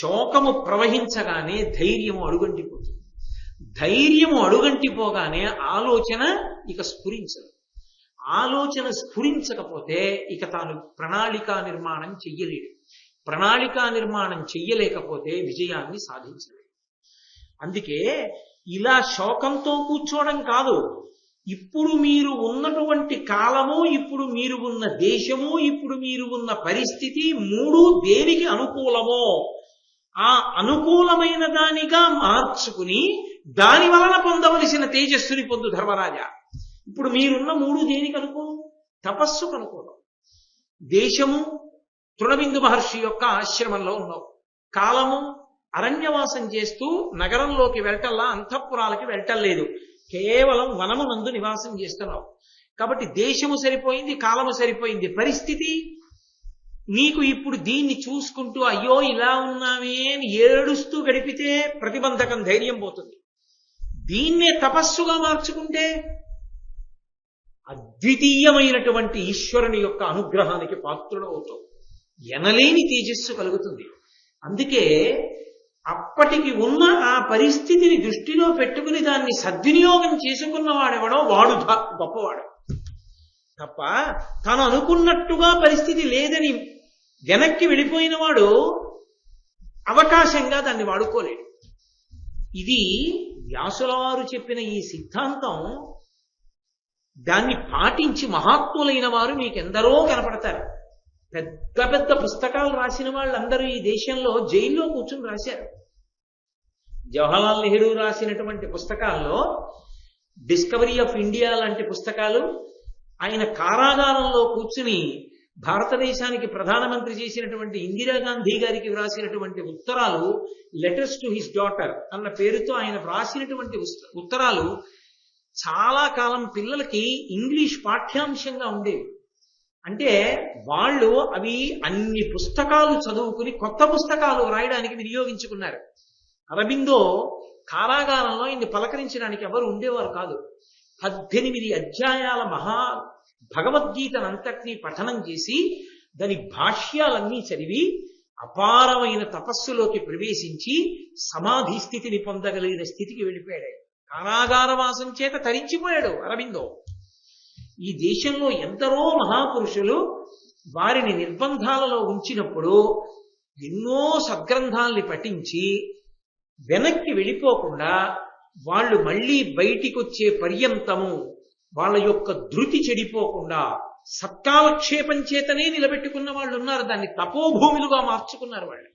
శోకము ప్రవహించగానే ధైర్యము అడుగంటిపోతుంది. ధైర్యము అడుగంటిపోగానే ఆలోచన ఇక స్ఫురించదు. ఆలోచన స్ఫురించకపోతే ఇక తాను ప్రణాళికా నిర్మాణం చెయ్యలేడు. ప్రణాళికా నిర్మాణం చెయ్యలేకపోతే విజయాన్ని సాధించలేడు. అందుకే ఇలా శోకంతో కూర్చోవడం కాదు, ఇప్పుడు మీరు ఉన్నటువంటి కాలము, ఇప్పుడు మీరు ఉన్న దేశము, ఇప్పుడు మీరు ఉన్న పరిస్థితి మూడు దేనికి అనుకూలమో ఆ అనుకూలమైన దానిగా మార్చుకుని దాని వలన పొందవలసిన తేజస్సుని పొందు ధర్మరాజా. ఇప్పుడు మీరున్న మూడు దేనికి అనుకూలం? తపస్సుకు అనుకూలం. దేశము తృణబిందు మహర్షి యొక్క ఆశ్రమంలో ఉన్నావు. కాలము అరణ్యవాసం చేస్తూ నగరంలోకి వెళ్ళటల్లా, అంతఃపురాలకి వెళ్ళటలేదు, కేవలం వనమునందు నివాసం చేస్తున్నావు. కాబట్టి దేశము సరిపోయింది, కాలము సరిపోయింది. పరిస్థితి నీకు ఇప్పుడు దీన్ని చూసుకుంటూ అయ్యో ఇలా ఉన్నామే అని ఏడుస్తూ గడిపితే ప్రతిబంధకం, ధైర్యం పోతుంది. దీన్నే తపస్సుగా మార్చుకుంటే అద్వితీయమైనటువంటి ఈశ్వరుని యొక్క అనుగ్రహానికి పాత్రుడు అవుతావు. ఎనలేని తేజస్సు కలుగుతుంది. అందుకే అప్పటికి ఉన్న ఆ పరిస్థితిని దృష్టిలో పెట్టుకుని దాన్ని సద్వినియోగం చేసుకున్నవాడెవడో వాడు గొప్పవాడు తప్ప, తాను అనుకున్నట్టుగా పరిస్థితి లేదని వెనక్కి వెళ్ళిపోయిన వాడు అవకాశంగా దాన్ని వాడుకోలేడు. ఇది వ్యాసుల వారు చెప్పిన ఈ సిద్ధాంతం. దాన్ని పాటించి మహాత్ములైన వారు మీకెందరో కనపడతారు. పెద్ద పెద్ద పుస్తకాలు రాసిన వాళ్ళందరూ ఈ దేశంలో జైల్లో కూర్చుని రాశారు. జవహర్లాల్ నెహ్రూ రాసినటువంటి పుస్తకాల్లో డిస్కవరీ ఆఫ్ ఇండియా లాంటి పుస్తకాలు, ఆయన కారాగారంలో కూర్చుని భారతదేశానికి ప్రధానమంత్రి చేసినటువంటి ఇందిరాగాంధీ గారికి వ్రాసినటువంటి ఉత్తరాలు, లెటర్స్ టు హిస్ డాటర్ అన్న పేరుతో ఆయన వ్రాసినటువంటి ఉత్తరాలు చాలా కాలం పిల్లలకి ఇంగ్లీష్ పాఠ్యాంశంగా ఉండేవి. అంటే వాళ్ళు అవి అన్ని పుస్తకాలు చదువుకుని కొత్త పుస్తకాలు రాయడానికి వినియోగించుకున్నారు. అరబిందో కారాగారంలో ఇన్ని పలకరించడానికి ఎవరు ఉండేవారు కాదు. 18 అధ్యాయాల భగవద్గీతనంతటినీ పఠనం చేసి దాని భాష్యాలన్నీ చదివి అపారమైన తపస్సులోకి ప్రవేశించి సమాధి స్థితిని పొందగలిగిన స్థితికి వెళ్ళిపోయాడు. కారాగారవాసం చేత తరించిపోయాడు అరబిందో. ఈ దేశంలో ఎందరో మహాపురుషులు వారిని నిర్బంధాలలో ఉంచినప్పుడు ఎన్నో సద్గ్రంథాల్ని పఠించి వెనక్కి వెళ్ళిపోకుండా వాళ్ళు మళ్ళీ బయటికి వచ్చే పర్యంతము వాళ్ళ యొక్క ధృతి చెడిపోకుండా సత్కాలక్షేపం చేతనే నిలబెట్టుకున్న వాళ్ళు ఉన్నారు. దాన్ని తపోభూములుగా మార్చుకున్నారు వాళ్ళు.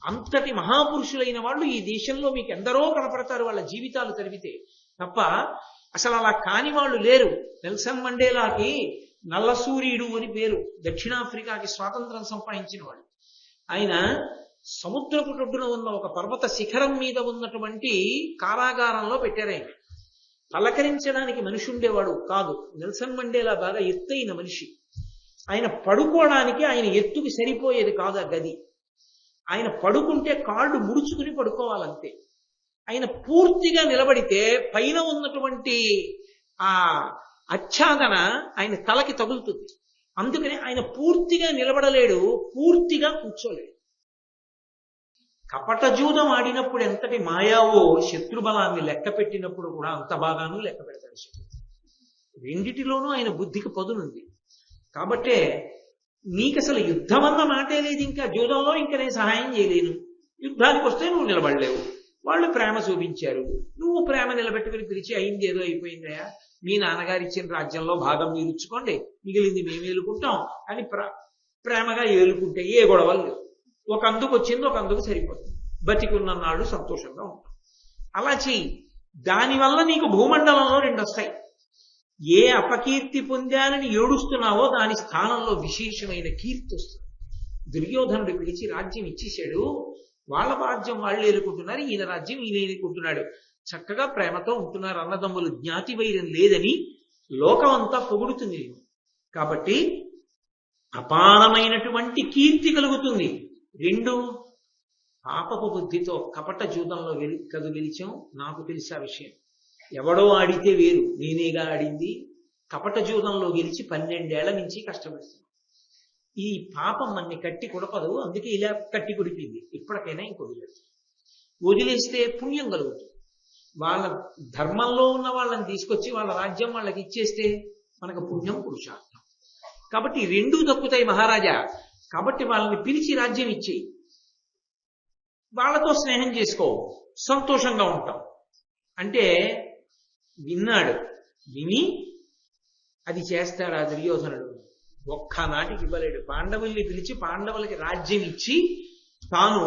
అంతటి మహాపురుషులైన వాళ్ళు ఈ దేశంలో మీకు ఎందరో కనపడతారు వాళ్ళ జీవితాలు తరివితే తప్ప. అసలు అలా కాని వాళ్ళు లేరు. నెల్సన్ మండేలాకి నల్ల సూర్యుడు అని పేరు, దక్షిణాఫ్రికాకి స్వాతంత్రం సంపాదించిన వాడు. ఆయన సముద్రపు ఒడ్డున ఉన్న ఒక పర్వత శిఖరం మీద ఉన్నటువంటి కారాగారంలో పెట్టారు. ఆయన పలకరించడానికి మనిషి ఉండేవాడు కాదు. నెల్సన్ మండేలా బాగా ఎత్తైన మనిషి. ఆయన పడుకోవడానికి ఆయన ఎత్తుకి సరిపోయేది కాదు ఆ గది. ఆయన పడుకుంటే కాళ్ళు ముడుచుకుని పడుకోవాలంతే. ఆయన పూర్తిగా నిలబడితే పైన ఉన్నటువంటి ఆ ఆచ్ఛాదన ఆయన తలకి తగులుతుంది. అందుకని ఆయన పూర్తిగా నిలబడలేడు, పూర్తిగా కూర్చోలేడు. కపట జూదం ఆడినప్పుడు ఎంతటి మాయావో శత్రుబలాన్ని లెక్క పెట్టినప్పుడు కూడా అంత బాగానూ లెక్క పెడతాడు శత్రు. రెండిటిలోనూ ఆయన బుద్ధికి పదునుంది. కాబట్టే నీకు అసలు యుద్ధం అన్న మాటే లేదు. ఇంకా జూదంలో ఇంకా నేను సహాయం చేయలేను. యుద్ధానికి వస్తే నువ్వు నిలబడలేవు. వాళ్ళు ప్రేమ చూపించారు, నువ్వు ప్రేమ నిలబెట్టుకుని పిలిచి అయింది ఏదో అయిపోయిందయా, మీ నాన్నగారు ఇచ్చిన రాజ్యంలో భాగం మీరు ఇచ్చుకోండి, మిగిలింది మేము ఏలుకుంటాం అని ప్రేమగా ఏలుకుంటే ఏ గొడవలు లేవు. ఒక అందుకు వచ్చింది ఒక అందుకు సరిపోతుంది. బతికున్న నాడు సంతోషంగా ఉంటాం. అలా చెయ్యి. దానివల్ల నీకు భూమండలంలో 2 వస్తాయి. ఏ అపకీర్తి పొందానని ఏడుస్తున్నావో దాని స్థానంలో విశేషమైన కీర్తి వస్తుంది. దుర్యోధనుడు పిలిచి రాజ్యం ఇచ్చేశాడు, వాళ్ళ రాజ్యం వాళ్ళు ఏలుకుంటున్నారు, ఈయన రాజ్యం ఈయన ఏలుకుంటున్నాడు, చక్కగా ప్రేమతో ఉంటున్నారు అన్నదమ్ములు, జ్ఞాతి వైరం లేదని లోకం అంతా పొగుడుతుంది. కాబట్టి అపారమైనటువంటి కీర్తి కలుగుతుంది. 2 పాపపు బుద్ధితో కపట జూదంలో గెలిచాం. నాకు తెలిసి ఆ విషయం ఎవడో ఆడితే వేరు, నేనేగా ఆడింది. కపట జూదంలో గెలిచి 12 ఏళ్ల నుంచి కష్టపడుతున్నాం. ఈ పాపం మన్ని కట్టి కొడపదు, అందుకే ఇలా కట్టి కొడిపింది. ఇప్పటికైనా ఇంక వదిలేదు. వదిలేస్తే పుణ్యం కలుగుతుంది. వాళ్ళ ధర్మంలో ఉన్న వాళ్ళని తీసుకొచ్చి వాళ్ళ రాజ్యం వాళ్ళకి ఇచ్చేస్తే మనకు పుణ్యం, పురుషార్థం. కాబట్టి రెండూ దక్కుతాయి మహారాజా. కాబట్టి వాళ్ళని పిలిచి రాజ్యం ఇచ్చేయి, వాళ్ళతో స్నేహం చేసుకో, సంతోషంగా ఉంటాం అంటే విన్నాడు. విని అది చేస్తాడా దుర్యోధనుడు? ఒక్కనాటికి ఇవ్వలేడు. పాండవుల్ని పిలిచి పాండవులకి రాజ్యం ఇచ్చి తాను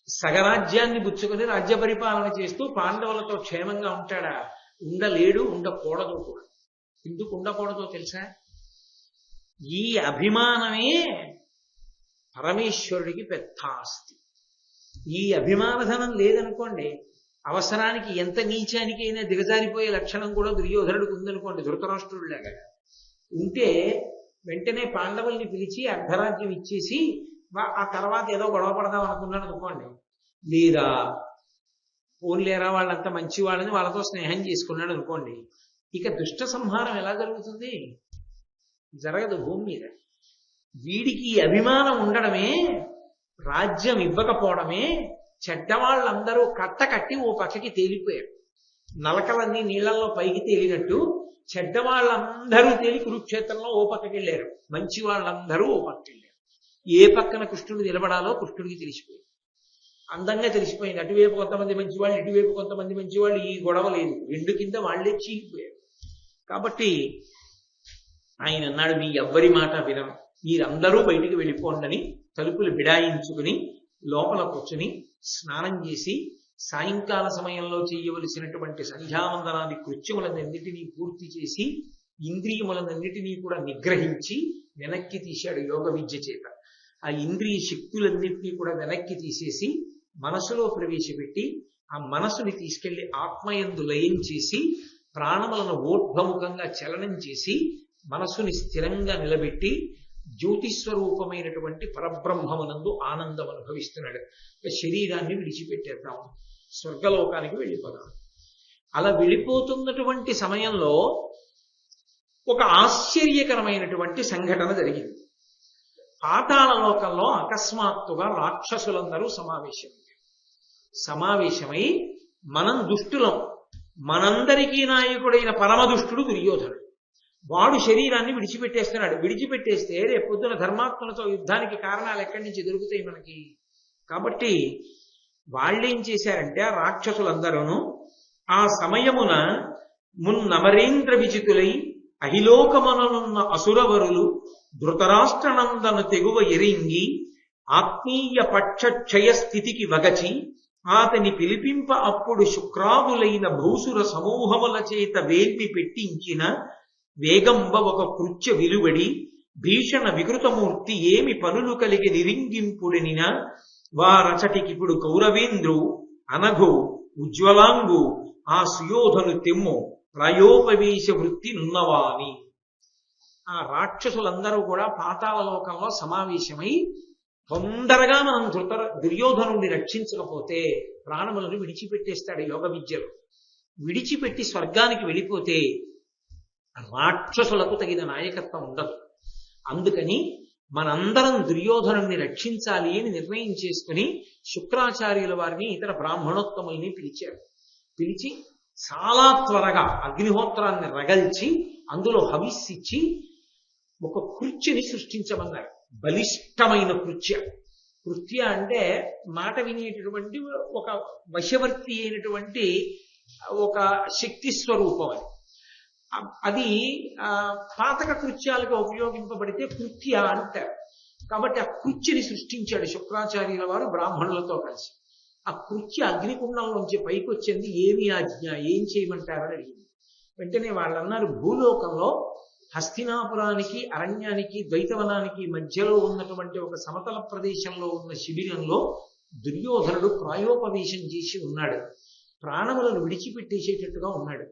సగరాజ్యాన్ని పుచ్చుకొని రాజ్య పరిపాలన చేస్తూ పాండవులతో క్షేమంగా ఉంటాడా? ఉండలేడు, ఉండకూడదు కూడా. ఎందుకు ఉండకూడదో తెలుసా? ఈ అభిమానమే పరమేశ్వరుడికి పెద్ద ఆస్తి. ఈ అభిమానధనం లేదనుకోండి, అవసరానికి ఎంత నీచానికైనా దిగజారిపోయే లక్షణం కూడా దుర్యోధనుడికి ఉందనుకోండి, ధృతరాష్ట్రుడిలాగా ఉంటే వెంటనే పాండవుల్ని పిలిచి అర్ధరాజ్యం ఇచ్చేసి ఆ తర్వాత ఏదో గొడవ పడదాం అనుకున్నాడు అనుకోండి, లేదా పోన్లేరా వాళ్ళంతా మంచి వాళ్ళని వాళ్ళతో స్నేహం చేసుకున్నాడు అనుకోండి, ఇక దుష్ట సంహారం ఎలా జరుగుతుంది? జరగదు భూమి మీద. వీడికి అభిమానం ఉండడమే, రాజ్యం ఇవ్వకపోవడమే చెడ్డవాళ్ళందరూ కట్టి ఓ పక్కకి తేలిపోయారు. నలకలన్నీ నీళ్లలో పైకి తేలినట్టు చెడ్డవాళ్ళందరూ తేలి కురుక్షేత్రంలో ఓ పక్కకి వెళ్ళారు, మంచి వాళ్ళందరూ ఓ పక్కకి వెళ్ళారు. ఏ పక్కన కృష్ణుడు నిలబడాలో కృష్ణుడికి తెలిసిపోయింది, అందంగా తెలిసిపోయింది. అటువైపు కొంతమంది మంచివాళ్ళు, ఇటువైపు కొంతమంది మంచివాళ్ళు. ఈ గొడవ లేదు, రెండు కింద వాళ్లే చీలిపోయారు. కాబట్టి ఆయన అన్నాడు, మీ ఎవ్వరి మాట వినను, మీరందరూ బయటికి వెళ్ళిపోండని తలుపులు బిడాయించుకుని లోపల కూర్చుని స్నానం చేసి సాయంకాల సమయంలో చేయవలసినటువంటి సంధ్యావందనాది కృత్యములన్నింటినీ పూర్తి చేసి ఇంద్రియములన్నింటినీ కూడా నిగ్రహించి వెనక్కి తీశాడు యోగ విద్య చేత. ఆ ఇంద్రియ శక్తులన్నింటినీ కూడా వెనక్కి తీసేసి మనసులో ప్రవేశపెట్టి ఆ మనసుని తీసుకెళ్లి ఆత్మయందు లయం చేసి ప్రాణములను ఊర్ధ్వముఖంగా చలనం చేసి మనసుని స్థిరంగా నిలబెట్టి జ్యోతిస్వరూపమైనటువంటి పరబ్రహ్మమునందు ఆనందం అనుభవిస్తున్నాడు. శరీరాన్ని విడిచిపెట్టేద్దాం, స్వర్గలోకానికి వెళ్ళిపోదాం. అలా వెళ్ళిపోతున్నటువంటి సమయంలో ఒక ఆశ్చర్యకరమైనటువంటి సంఘటన జరిగింది. పాతాళ లోకంలో అకస్మాత్తుగా రాక్షసులందరూ సమావేశమై మనం దుష్టులం, మనందరికీ నాయకుడైన పరమదుష్టుడు దుర్యోధనుడు, వాడు శరీరాన్ని విడిచిపెట్టేస్తున్నాడు. విడిచిపెట్టేస్తే రేపొద్దున ధర్మాత్మలతో యుద్ధానికి కారణాలు ఎక్కడి నుంచి దొరుకుతాయి మనకి? కాబట్టి వాళ్ళేం చేశారంటే ఆ రాక్షసులందరూ ఆ సమయమున మున్నమరేంద్ర విజితులై అహిలోకమనున్న అసురవరులు ధృతరాష్ట్రనందను తెగువ ఎరింగి ఆత్మీయ పక్షక్షయ స్థితికి వగచి అతని పిలిపింప అప్పుడు శుక్రాదులైన భూసుర సమూహముల చేత వేల్పి పెట్టించిన వేగంబ ఒక కృత్య విలువడి భీషణ వికృతమూర్తి ఏమి పనులు కలిగి నిరింగింపుడినిన వారచటికిప్పుడు కౌరవేంద్రు అనఘు ఉజ్వలాంగు ఆ సుయోధను తెమ్ము ప్రాయోపవేశ వృత్తి నున్నవాని. ఆ రాక్షసులందరూ కూడా పాతాళ లోకంలో సమావేశమై తొందరగా మనం దుర్యోధనుడిని రక్షించకపోతే ప్రాణములను విడిచిపెట్టేస్తాడు యోగ విద్యలో. విడిచిపెట్టి స్వర్గానికి వెళ్ళిపోతే రాక్షసులకు తగిన నాయకత్వం ఉండదు. అందుకని మనందరం దుర్యోధనుడిని రక్షించాలి అని నిర్ణయం చేసుకుని శుక్రాచార్యుల వారిని ఇతర బ్రాహ్మణోత్తముల్ని పిలిచారు. పిలిచి చాలా త్వరగా అగ్నిహోత్రాన్ని రగల్చి అందులో హవిస్సిచ్చి ఒక కృత్యని సృష్టించమన్నారు. బలిష్టమైన కృత్య అంటే మాట వినేటటువంటి ఒక వశవర్తి అయినటువంటి ఒక శక్తి స్వరూపం. అది పాతక కృత్యాలుగా ఉపయోగింపబడితే కృత్య అంటారు. కాబట్టి ఆ కృత్యని సృష్టించాడు శుక్రాచార్యుల వారు బ్రాహ్మణులతో కలిసి. ఆ కృత్య అగ్నికుండంలోంచి పైకి వచ్చింది. ఏమి ఆజ్ఞ, ఏం చేయమంటారని అడిగింది. వెంటనే వాళ్ళు అన్నారు, భూలోకంలో హస్తినాపురానికి అరణ్యానికి ద్వైతవనానికి మధ్యలో ఉన్నటువంటి ఒక సమతల ప్రదేశంలో ఉన్న శిబిరంలో దుర్యోధనుడు ప్రాయోపవేశం చేసి ఉన్నాడు. ప్రాణములను విడిచిపెట్టేసేటట్టుగా ఉన్నాడు.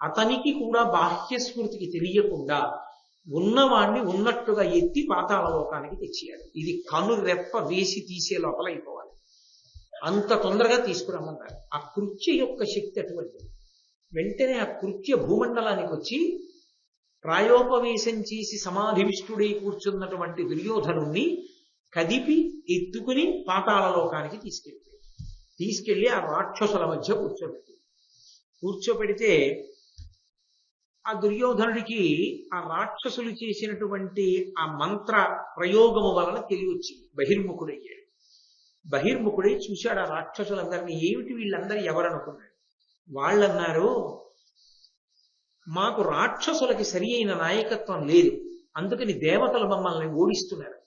అతనికి కూడా బాహ్య స్మృతికి తెలియకుండా ఉన్నవాణ్ణి ఉన్నట్టుగా ఎత్తి పాతాళ లోకానికి తెచ్చేయాలి. ఇది కనురెప్ప వేసి తీసే లోపల అయిపోవాలి. అంత తొందరగా తీసుకురమ్మన్నారు. ఆ కృత్య యొక్క శక్తి అటువంటిది. వెంటనే ఆ కృత్య భూమండలానికి వచ్చి ప్రాయోపవేశం చేసి సమాధివిష్టుడై కూర్చున్నటువంటి దుర్యోధనుణ్ణి కదిపి ఎత్తుకుని పాతాళలోకానికి తీసుకెళ్ళి ఆ రాక్షసుల మధ్య కూర్చోపెడితే ఆ దుర్యోధనుడికి ఆ రాక్షసులు చేసినటువంటి ఆ మంత్ర ప్రయోగము వలన తెలియొచ్చింది. బహిర్ముఖుడై చూశాడు ఆ రాక్షసులందరినీ. ఏమిటి వీళ్ళందరూ ఎవరనుకున్నాడు. వాళ్ళన్నారు, మాకు రాక్షసులకి సరి అయిన నాయకత్వం లేదు, అందుకని దేవతలు మమ్మల్ని ఓడిస్తున్నారు.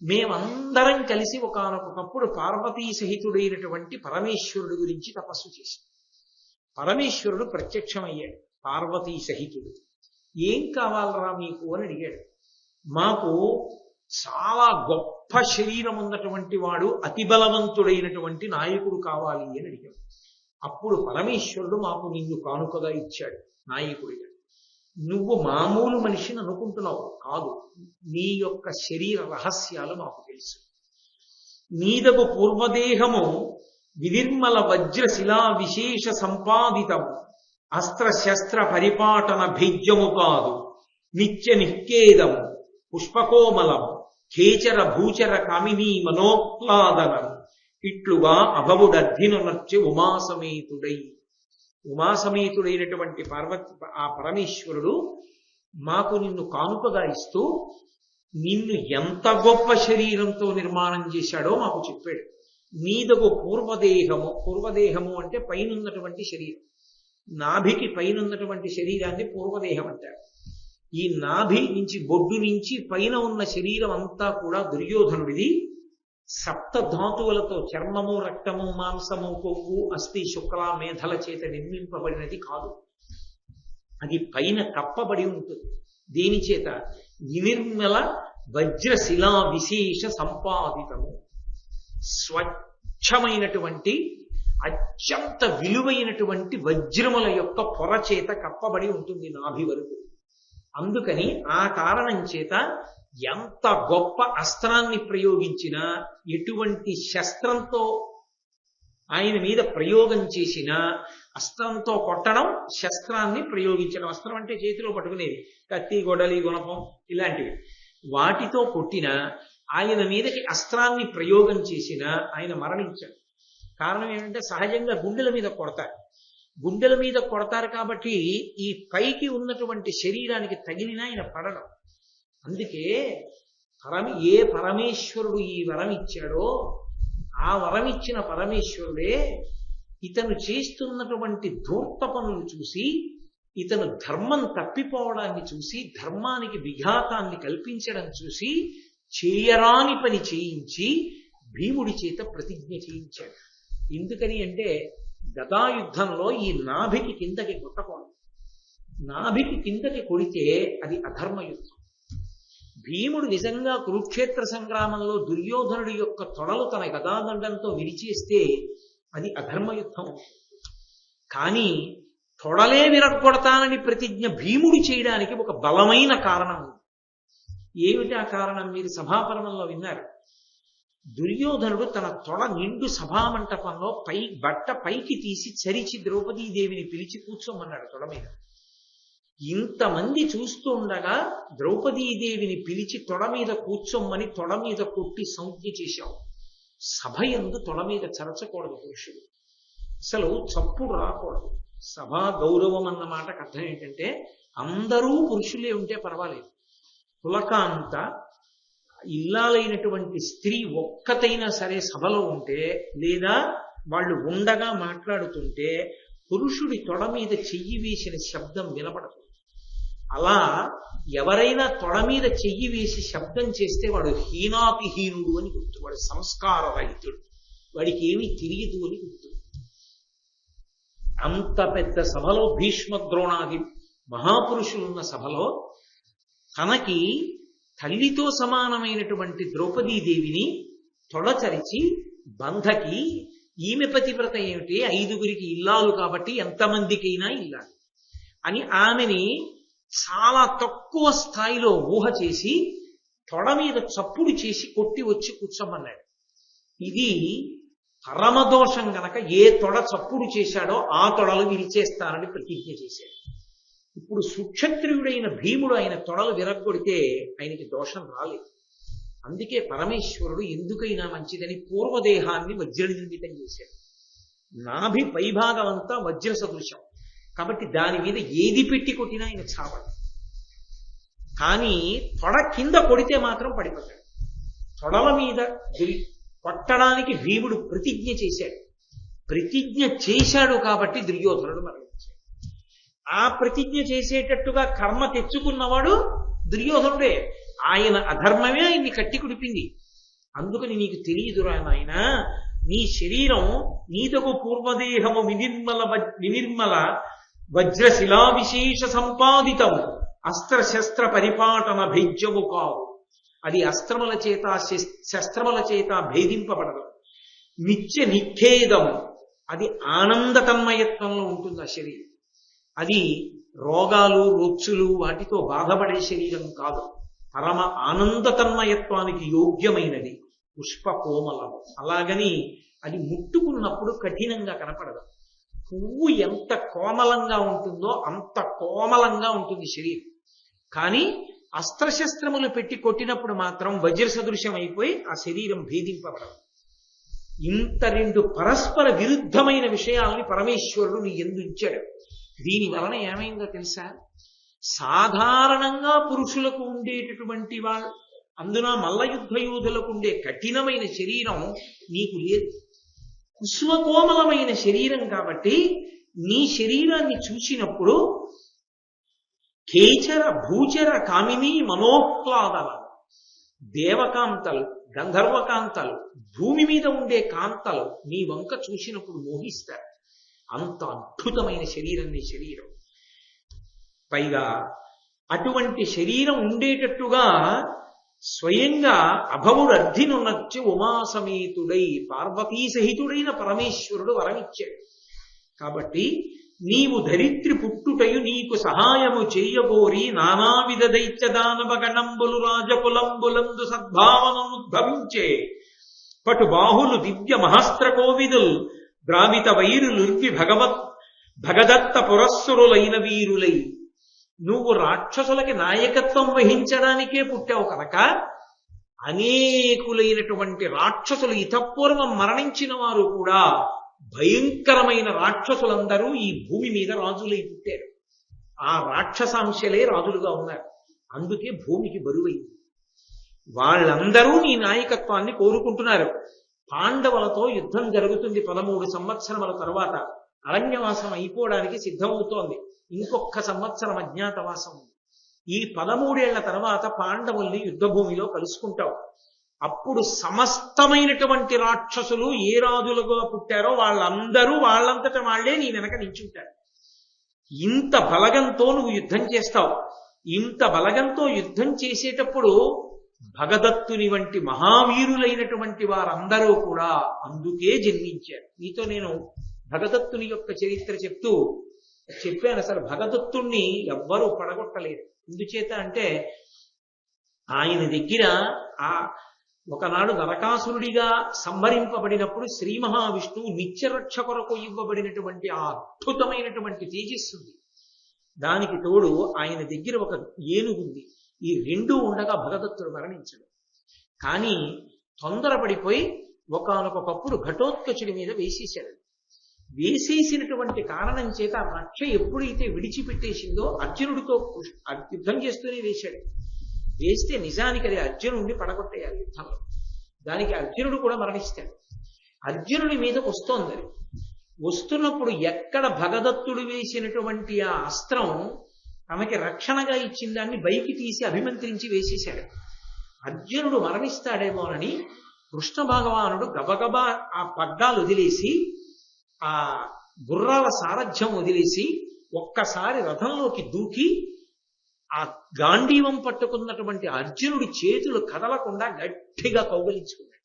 మేమందరం కలిసి ఒకానొకప్పుడు పార్వతీ సహితుడైనటువంటి పరమేశ్వరుడు గురించి తపస్సు చేశాం. పరమేశ్వరుడు ప్రత్యక్షమయ్యాడు పార్వతీ సహితుడు. ఏం కావాలరా మీకు అని అడిగాడు. మాకు చాలా గొప్ప శరీరం ఉన్నటువంటి వాడు, అతి బలవంతుడైనటువంటి నాయకుడు కావాలి అని అడిగాడు. అప్పుడు పరమేశ్వరుడు మాకు నిన్ను కానుకగా ఇచ్చాడు నాయకుడిగా. నువ్వు మామూలు మనిషిని అనుకుంటున్నావు కాదు, నీ యొక్క శరీర రహస్యాలు మాకు తెలుసు. నీదగు పూర్వదేహము వినిర్మల వజ్రశిలా విశేష సంపాదితము, అస్త్రశస్త్ర పరిపాటన భేద్యము కాదు, నిత్య నికేదము పుష్పకోమలము, ఖేచర భూచర కామినీ మనోహ్లాదనము, ఇట్లుగా అభవుడద్ధినొచ్చి ఉమాసమేతుడైనటువంటి ఆ పరమేశ్వరుడు మాకు నిన్ను కానుకగా ఇస్తూ నిన్ను ఎంత గొప్ప శరీరంతో నిర్మాణం చేశాడో మాకు చెప్పాడు. నీదగు పూర్వదేహము అంటే పైనున్నటువంటి శరీరం, నాభికి పైనున్నటువంటి శరీరాన్ని పూర్వదేహం అంటారు. ఈ నాభి నుంచి బొడ్డు నుంచి పైన ఉన్న శరీరం అంతా కూడా దుర్యోధనుడిది. సప్తధాతువులతో చర్మము, రక్తము, మాంసము, కొవ్వు, అస్థి, శుక్ల, మేధల చేత నిర్మింపబడినది కాదు. అది పైన కప్పబడి ఉంటుంది. దేని చేత? వినిర్మల వజ్రశిలా విశేష సంపాదితము, స్వచ్ఛమైనటువంటి అత్యంత విలువైనటువంటి వజ్రముల యొక్క పొర చేత కప్పబడి ఉంటుంది నాభి వరకు. అందుకని ఆ కారణం చేత ఎంత గొప్ప అస్త్రాన్ని ప్రయోగించినా, ఎటువంటి శస్త్రంతో ఆయన మీద ప్రయోగం చేసినా, అస్త్రంతో కొట్టడం, శస్త్రాన్ని ప్రయోగించడం. అస్త్రం అంటే చేతిలో పట్టుకునేది, కత్తి, గొడలి, గుణపం ఇలాంటివి. వాటితో కొట్టినా, ఆయన మీదకి అస్త్రాన్ని ప్రయోగం చేసినా ఆయన మరణించాడు. కారణం ఏమంటే సహజంగా గుండెల మీద కొడతారు కాబట్టి ఈ పైకి ఉన్నటువంటి శరీరానికి తగిలినా ఆయన పడడం. అందుకే ఏ పరమేశ్వరుడు ఈ వరం ఇచ్చాడో ఆ వరం ఇచ్చిన పరమేశ్వరుడే ఇతను చేస్తున్నటువంటి ధూర్త పనులు చూసి, ఇతను ధర్మం తప్పిపోవడాన్ని చూసి, ధర్మానికి విఘాతాన్ని కల్పించడం చూసి చేయరాని పని చేయించి భీముడి చేత ప్రతిజ్ఞ చేయించాడు. ఎందుకని అంటే గదాయుద్ధంలో ఈ నాభికి కిందకి కొట్టకూడదు. నాభికి కిందకి కొడితే అది అధర్మయుద్ధం. భీముడు నిజంగా కురుక్షేత్ర సంగ్రామంలో దుర్యోధనుడి యొక్క తొడలు తన గదాదండంతో విరిచేస్తే అది అధర్మయుద్ధం. కానీ తొడలే విరగొడతానని ప్రతిజ్ఞ భీముడు చేయడానికి ఒక బలమైన కారణం ఉంది. ఏమిటి ఆ కారణం? మీరు సభాపర్వంలో విన్నారు. దుర్యోధనుడు తన తొడ నిండు సభామంటపంలో బట్ట పైకి తీసి చరిచి ద్రౌపదీదేవిని పిలిచి కూర్చోమన్నాడు తొడ మీద. ఇంతమంది చూస్తూ ఉండగా ద్రౌపదీదేవిని పిలిచి తొడ మీద కూర్చోమ్మని తొడ మీద కొట్టి సంజ్ఞ చేశావు. సభ యందు తొడ మీద చరచకూడదు పురుషుడు, అసలు చప్పుడు రాకూడదు. సభా గౌరవం అన్న మాటకు అర్థం ఏంటంటే అందరూ పురుషులే ఉంటే పర్వాలేదు, పులకాంత ఇల్లాలైనటువంటి స్త్రీ ఒక్కతైనా సరే సభలో ఉంటే, లేదా వాళ్ళు ఉండగా మాట్లాడుతుంటే పురుషుడి తొడ మీద చెయ్యి వేసిన శబ్దం వినపడదు. అలా ఎవరైనా తొడ మీద చెయ్యి వేసి శబ్దం చేస్తే వాడు హీనాతిహీనుడు అని గుర్తు, వాడు సంస్కార రహితుడు, వాడికి ఏమీ తెలియదు అని గుర్తు. అంత పెద్ద సభలో భీష్మ ద్రోణాది మహాపురుషులున్న సభలో తనకి తల్లితో సమానమైనటువంటి ద్రౌపదీదేవిని తొడచరిచి బంధకి, ఈమె పతివ్రత ఏమిటి, 5గురికి ఇల్లాలు కాబట్టి ఎంతమందికైనా ఇల్లాలి అని ఆమెని చాలా తక్కువ స్థాయిలో ఊహ చేసి తొడ మీద చప్పుడు చేసి కొట్టి వచ్చి కూర్చోమన్నాడు. ఇది పరమదోషం గనక ఏ తొడ చప్పుడు చేశాడో ఆ తొడలు విరిచేస్తానని ప్రతిజ్ఞ చేశాడు. ఇప్పుడు సుక్షత్రియుడైన భీముడు ఆయన తొడలు విరగ్గొడితే ఆయనకి దోషం రాలేదు. అందుకే పరమేశ్వరుడు ఎందుకైనా మంచిదని పూర్వదేహాన్ని వజ్ర నిర్మితం చేశాడు. నాభి పైభాగం అంతా వజ్ర సదృశం కాబట్టి దాని మీద ఏది పెట్టి కొట్టినా ఆయన చావడు. కానీ తొడ కింద కొడితే మాత్రం పడిపోతాడు. తొడల మీద కొట్టడానికి భీముడు ప్రతిజ్ఞ చేశాడు. ప్రతిజ్ఞ చేశాడు కాబట్టి దుర్యోధనుడు మరణించాడు. ఆ ప్రతిజ్ఞ చేసేటట్టుగా కర్మ తెచ్చుకున్నవాడు దుర్యోధనుడే. ఆయన అధర్మమే ఆయన్ని కట్టి కుడిపింది. అందుకని నీకు తెలియదురా నాయన, నీ శరీరం నీతకు పూర్వదేహము వినిర్మల వజ్రశిలా విశేష సంపాదితము అస్త్రశస్త్ర పరిపాటన భేజ్యము కావు. అది అస్త్రముల చేత శస్త్రముల చేత భేదింపబడదు. నిత్య నిఖేదము, అది ఆనందతన్మయత్వంలో ఉంటుంది ఆ శరీరం. అది రోగాలు రొచ్చులు వాటితో బాధపడే శరీరం కాదు. పరమ ఆనందతన్మయత్వానికి యోగ్యమైనది, పుష్ప కోమలము. అలాగని అది ముట్టుకున్నప్పుడు కఠినంగా కనపడదు. పువ్వు ఎంత కోమలంగా ఉంటుందో అంత కోమలంగా ఉంటుంది శరీరం. కానీ అస్త్రశస్త్రములు పెట్టి కొట్టినప్పుడు మాత్రం వజ్ర సదృశ్యం అయిపోయి ఆ శరీరం భేదింపబడదు. ఇంత రెండు పరస్పర విరుద్ధమైన విషయాలని పరమేశ్వరుడు నీ యందు ఉంచాడు. దీని వలన ఏమైందో తెలుసా? సాధారణంగా పురుషులకు ఉండేటటువంటి వాళ్ళు, అందున మల్లయుద్ధ యోధులకు ఉండే కఠినమైన శరీరం నీకు లేదు. కుసుమకోమలమైన శరీరం కాబట్టి నీ శరీరాన్ని చూసినప్పుడు కేచర భూచర కామిని మనోహ్లాదన దేవకాంతలు గంధర్వకాంతలు భూమి మీద ఉండే కాంతలు నీ వంక చూసినప్పుడు మోహిస్తారు. అంత అద్భుతమైన శరీరం నీ శరీరం. పైగా అటువంటి శరీరం ఉండేటట్టుగా స్వయంగా అభవుడు అర్ధినునొచ్చి ఉమాసమేతుడై పార్వతీ సహితుడైన పరమేశ్వరుడు వరమిచ్చాడు. కాబట్టి నీవు ధరిత్రి పుట్టుటయు నీకు సహాయము చేయబోరి నానావిధ దైత్యదానవగణంబులు రాజకులంబులందు సద్భావనముద్భవించే పటు బాహులు దివ్య మహస్త్ర కోవిదుల్ ద్రావిత వైరులుర్వి భగదత్త పురస్సురులైన వీరులై. నువ్వు రాక్షసులకి నాయకత్వం వహించడానికే పుట్టావు కనుక అనేకులైనటువంటి రాక్షసులు ఇతపూర్వం మరణించిన వారు కూడా భయంకరమైన రాక్షసులందరూ ఈ భూమి మీద రాజులై పుట్టారు. ఆ రాక్షసాంశలే రాజులుగా ఉన్నారు. అందుకే భూమికి బరువైంది. వాళ్ళందరూ నీ నాయకత్వాన్ని కోరుకుంటున్నారు. పాండవులతో యుద్ధం జరుగుతుంది 13 సంవత్సరముల తర్వాత. అరణ్యవాసం అయిపోవడానికి సిద్ధమవుతోంది. ఇంకొక సంవత్సరం అజ్ఞాతవాసం ఉంది. ఈ 13 ఏళ్ల తర్వాత పాండవుల్ని యుద్ధభూమిలో కలుసుకుంటావు. అప్పుడు సమస్తమైనటువంటి రాక్షసులు ఏ రాజులుగా పుట్టారో వాళ్ళందరూ వాళ్ళంతట వాళ్లే నీ వెనక నించుంటారు. ఇంత బలగంతో నువ్వు యుద్ధం చేస్తావు. ఇంత బలగంతో యుద్ధం చేసేటప్పుడు భగదత్తుని వంటి మహావీరులైనటువంటి వారందరూ కూడా అందుకే జన్మించారు. నీతో నేను భగదత్తుని యొక్క చరిత్ర చెప్పాను. అసలు భగదత్తుణ్ణి ఎవ్వరూ పడగొట్టలేరు. ఎందుచేత అంటే ఆయన దగ్గర ఒకనాడు నరకాసురుడిగా సంహరింపబడినప్పుడు శ్రీ మహావిష్ణువు నిత్యరక్ష కొరకు ఇవ్వబడినటువంటి ఆ అద్భుతమైనటువంటి తేజస్సుంది. దానికి తోడు ఆయన దగ్గర ఒక ఏనుగుంది. ఈ రెండూ ఉండగా భగదత్తుడు మరణించడు. కానీ తొందరపడిపోయి ఒకానొకప్పుడు ఘటోత్కచుడి మీద వేసేశాడు. వేసేసినటువంటి కారణం చేత ఆ రక్ష ఎప్పుడైతే విడిచిపెట్టేసిందో అర్జునుడితో యుద్ధం చేస్తూనే వేశాడు. వేస్తే నిజానికి అది అర్జునుడిని పడగొట్టేయాలి యుద్ధంలో. దానికి అర్జునుడు కూడా మరణిస్తాడు. అర్జునుడి మీదకు వస్తోంది. వస్తున్నప్పుడు ఎక్కడ భగదత్తుడు వేసినటువంటి ఆ అస్త్రం తమకి రక్షణగా ఇచ్చిన దాన్ని బయటికి తీసి అభిమంత్రించి వేసేశాడు. అర్జునుడు మరణిస్తాడేమోనని కృష్ణ భగవానుడు గబగబా ఆ పగ్గాలు వదిలేసి ఆ గుర్రాల సారథ్యం వదిలేసి ఒక్కసారి రథంలోకి దూకి ఆ గాంధీవం పట్టుకున్నటువంటి అర్జునుడి చేతులు కదలకుండా గట్టిగా కౌగలించుకున్నాడు.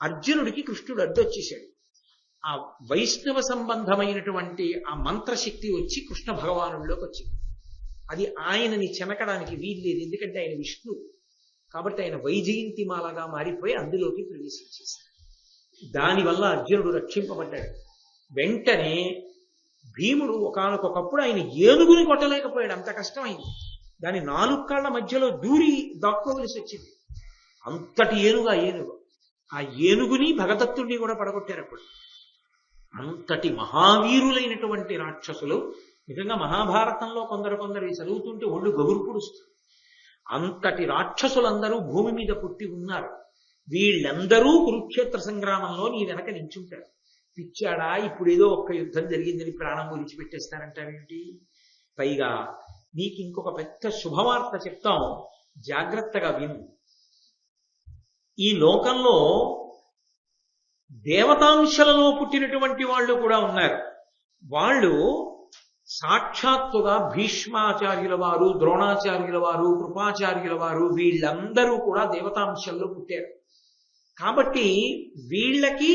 అర్జునుడికి కృష్ణుడు అడ్డొచ్చేశాడు. ఆ వైష్ణవ సంబంధమైనటువంటి ఆ మంత్రశక్తి వచ్చి కృష్ణ భగవానుడిలోకి వచ్చింది. అది ఆయనని చెనకడానికి వీల్లేదు. ఎందుకంటే ఆయన విష్ణు కాబట్టి ఆయన వైజయంతిమాలగా మారిపోయి అందులోకి ప్రవేశించేశాడు. దానివల్ల అర్జునుడు రక్షింపబడ్డాడు. వెంటనే భీముడు ఒకానొకప్పుడు ఆయన ఏనుగుని కొట్టలేకపోయాడు, అంత కష్టమైంది. దాని 4 కాళ్ల మధ్యలో దూరి దాక్కోవలసి వచ్చింది. అంతటి ఏనుగు ఆ ఏనుగుని భగదత్తుడిని కూడా పడగొట్టారు అప్పుడు. అంతటి మహావీరులైనటువంటి రాక్షసులు. నిజంగా మహాభారతంలో కొందరు చదువుతుంటే ఒళ్ళు గగురు పుడుస్తుంది. అంతటి రాక్షసులందరూ భూమి మీద పుట్టి ఉన్నారు. వీళ్ళందరూ కురుక్షేత్ర సంగ్రామంలో నీ వెనక నించుంటారు. పిచ్చాడా, ఇప్పుడేదో ఒక్క యుద్ధం జరిగిందని ప్రాణం విడిచిపెట్టేస్తారంటావేంటి? పైగా నీకు ఇంకొక పెద్ద శుభవార్త చెప్తాం, జాగ్రత్తగా విను. ఈ లోకంలో దేవతాంశలలో పుట్టినటువంటి వాళ్ళు కూడా ఉన్నారు. వాళ్ళు సాక్షాత్తుగా భీష్మాచార్యుల వారు, ద్రోణాచార్యుల వారు, కృపాచార్యుల వారు వీళ్ళందరూ కూడా దేవతాంశల్లో పుట్టారు. కాబట్టి వీళ్ళకి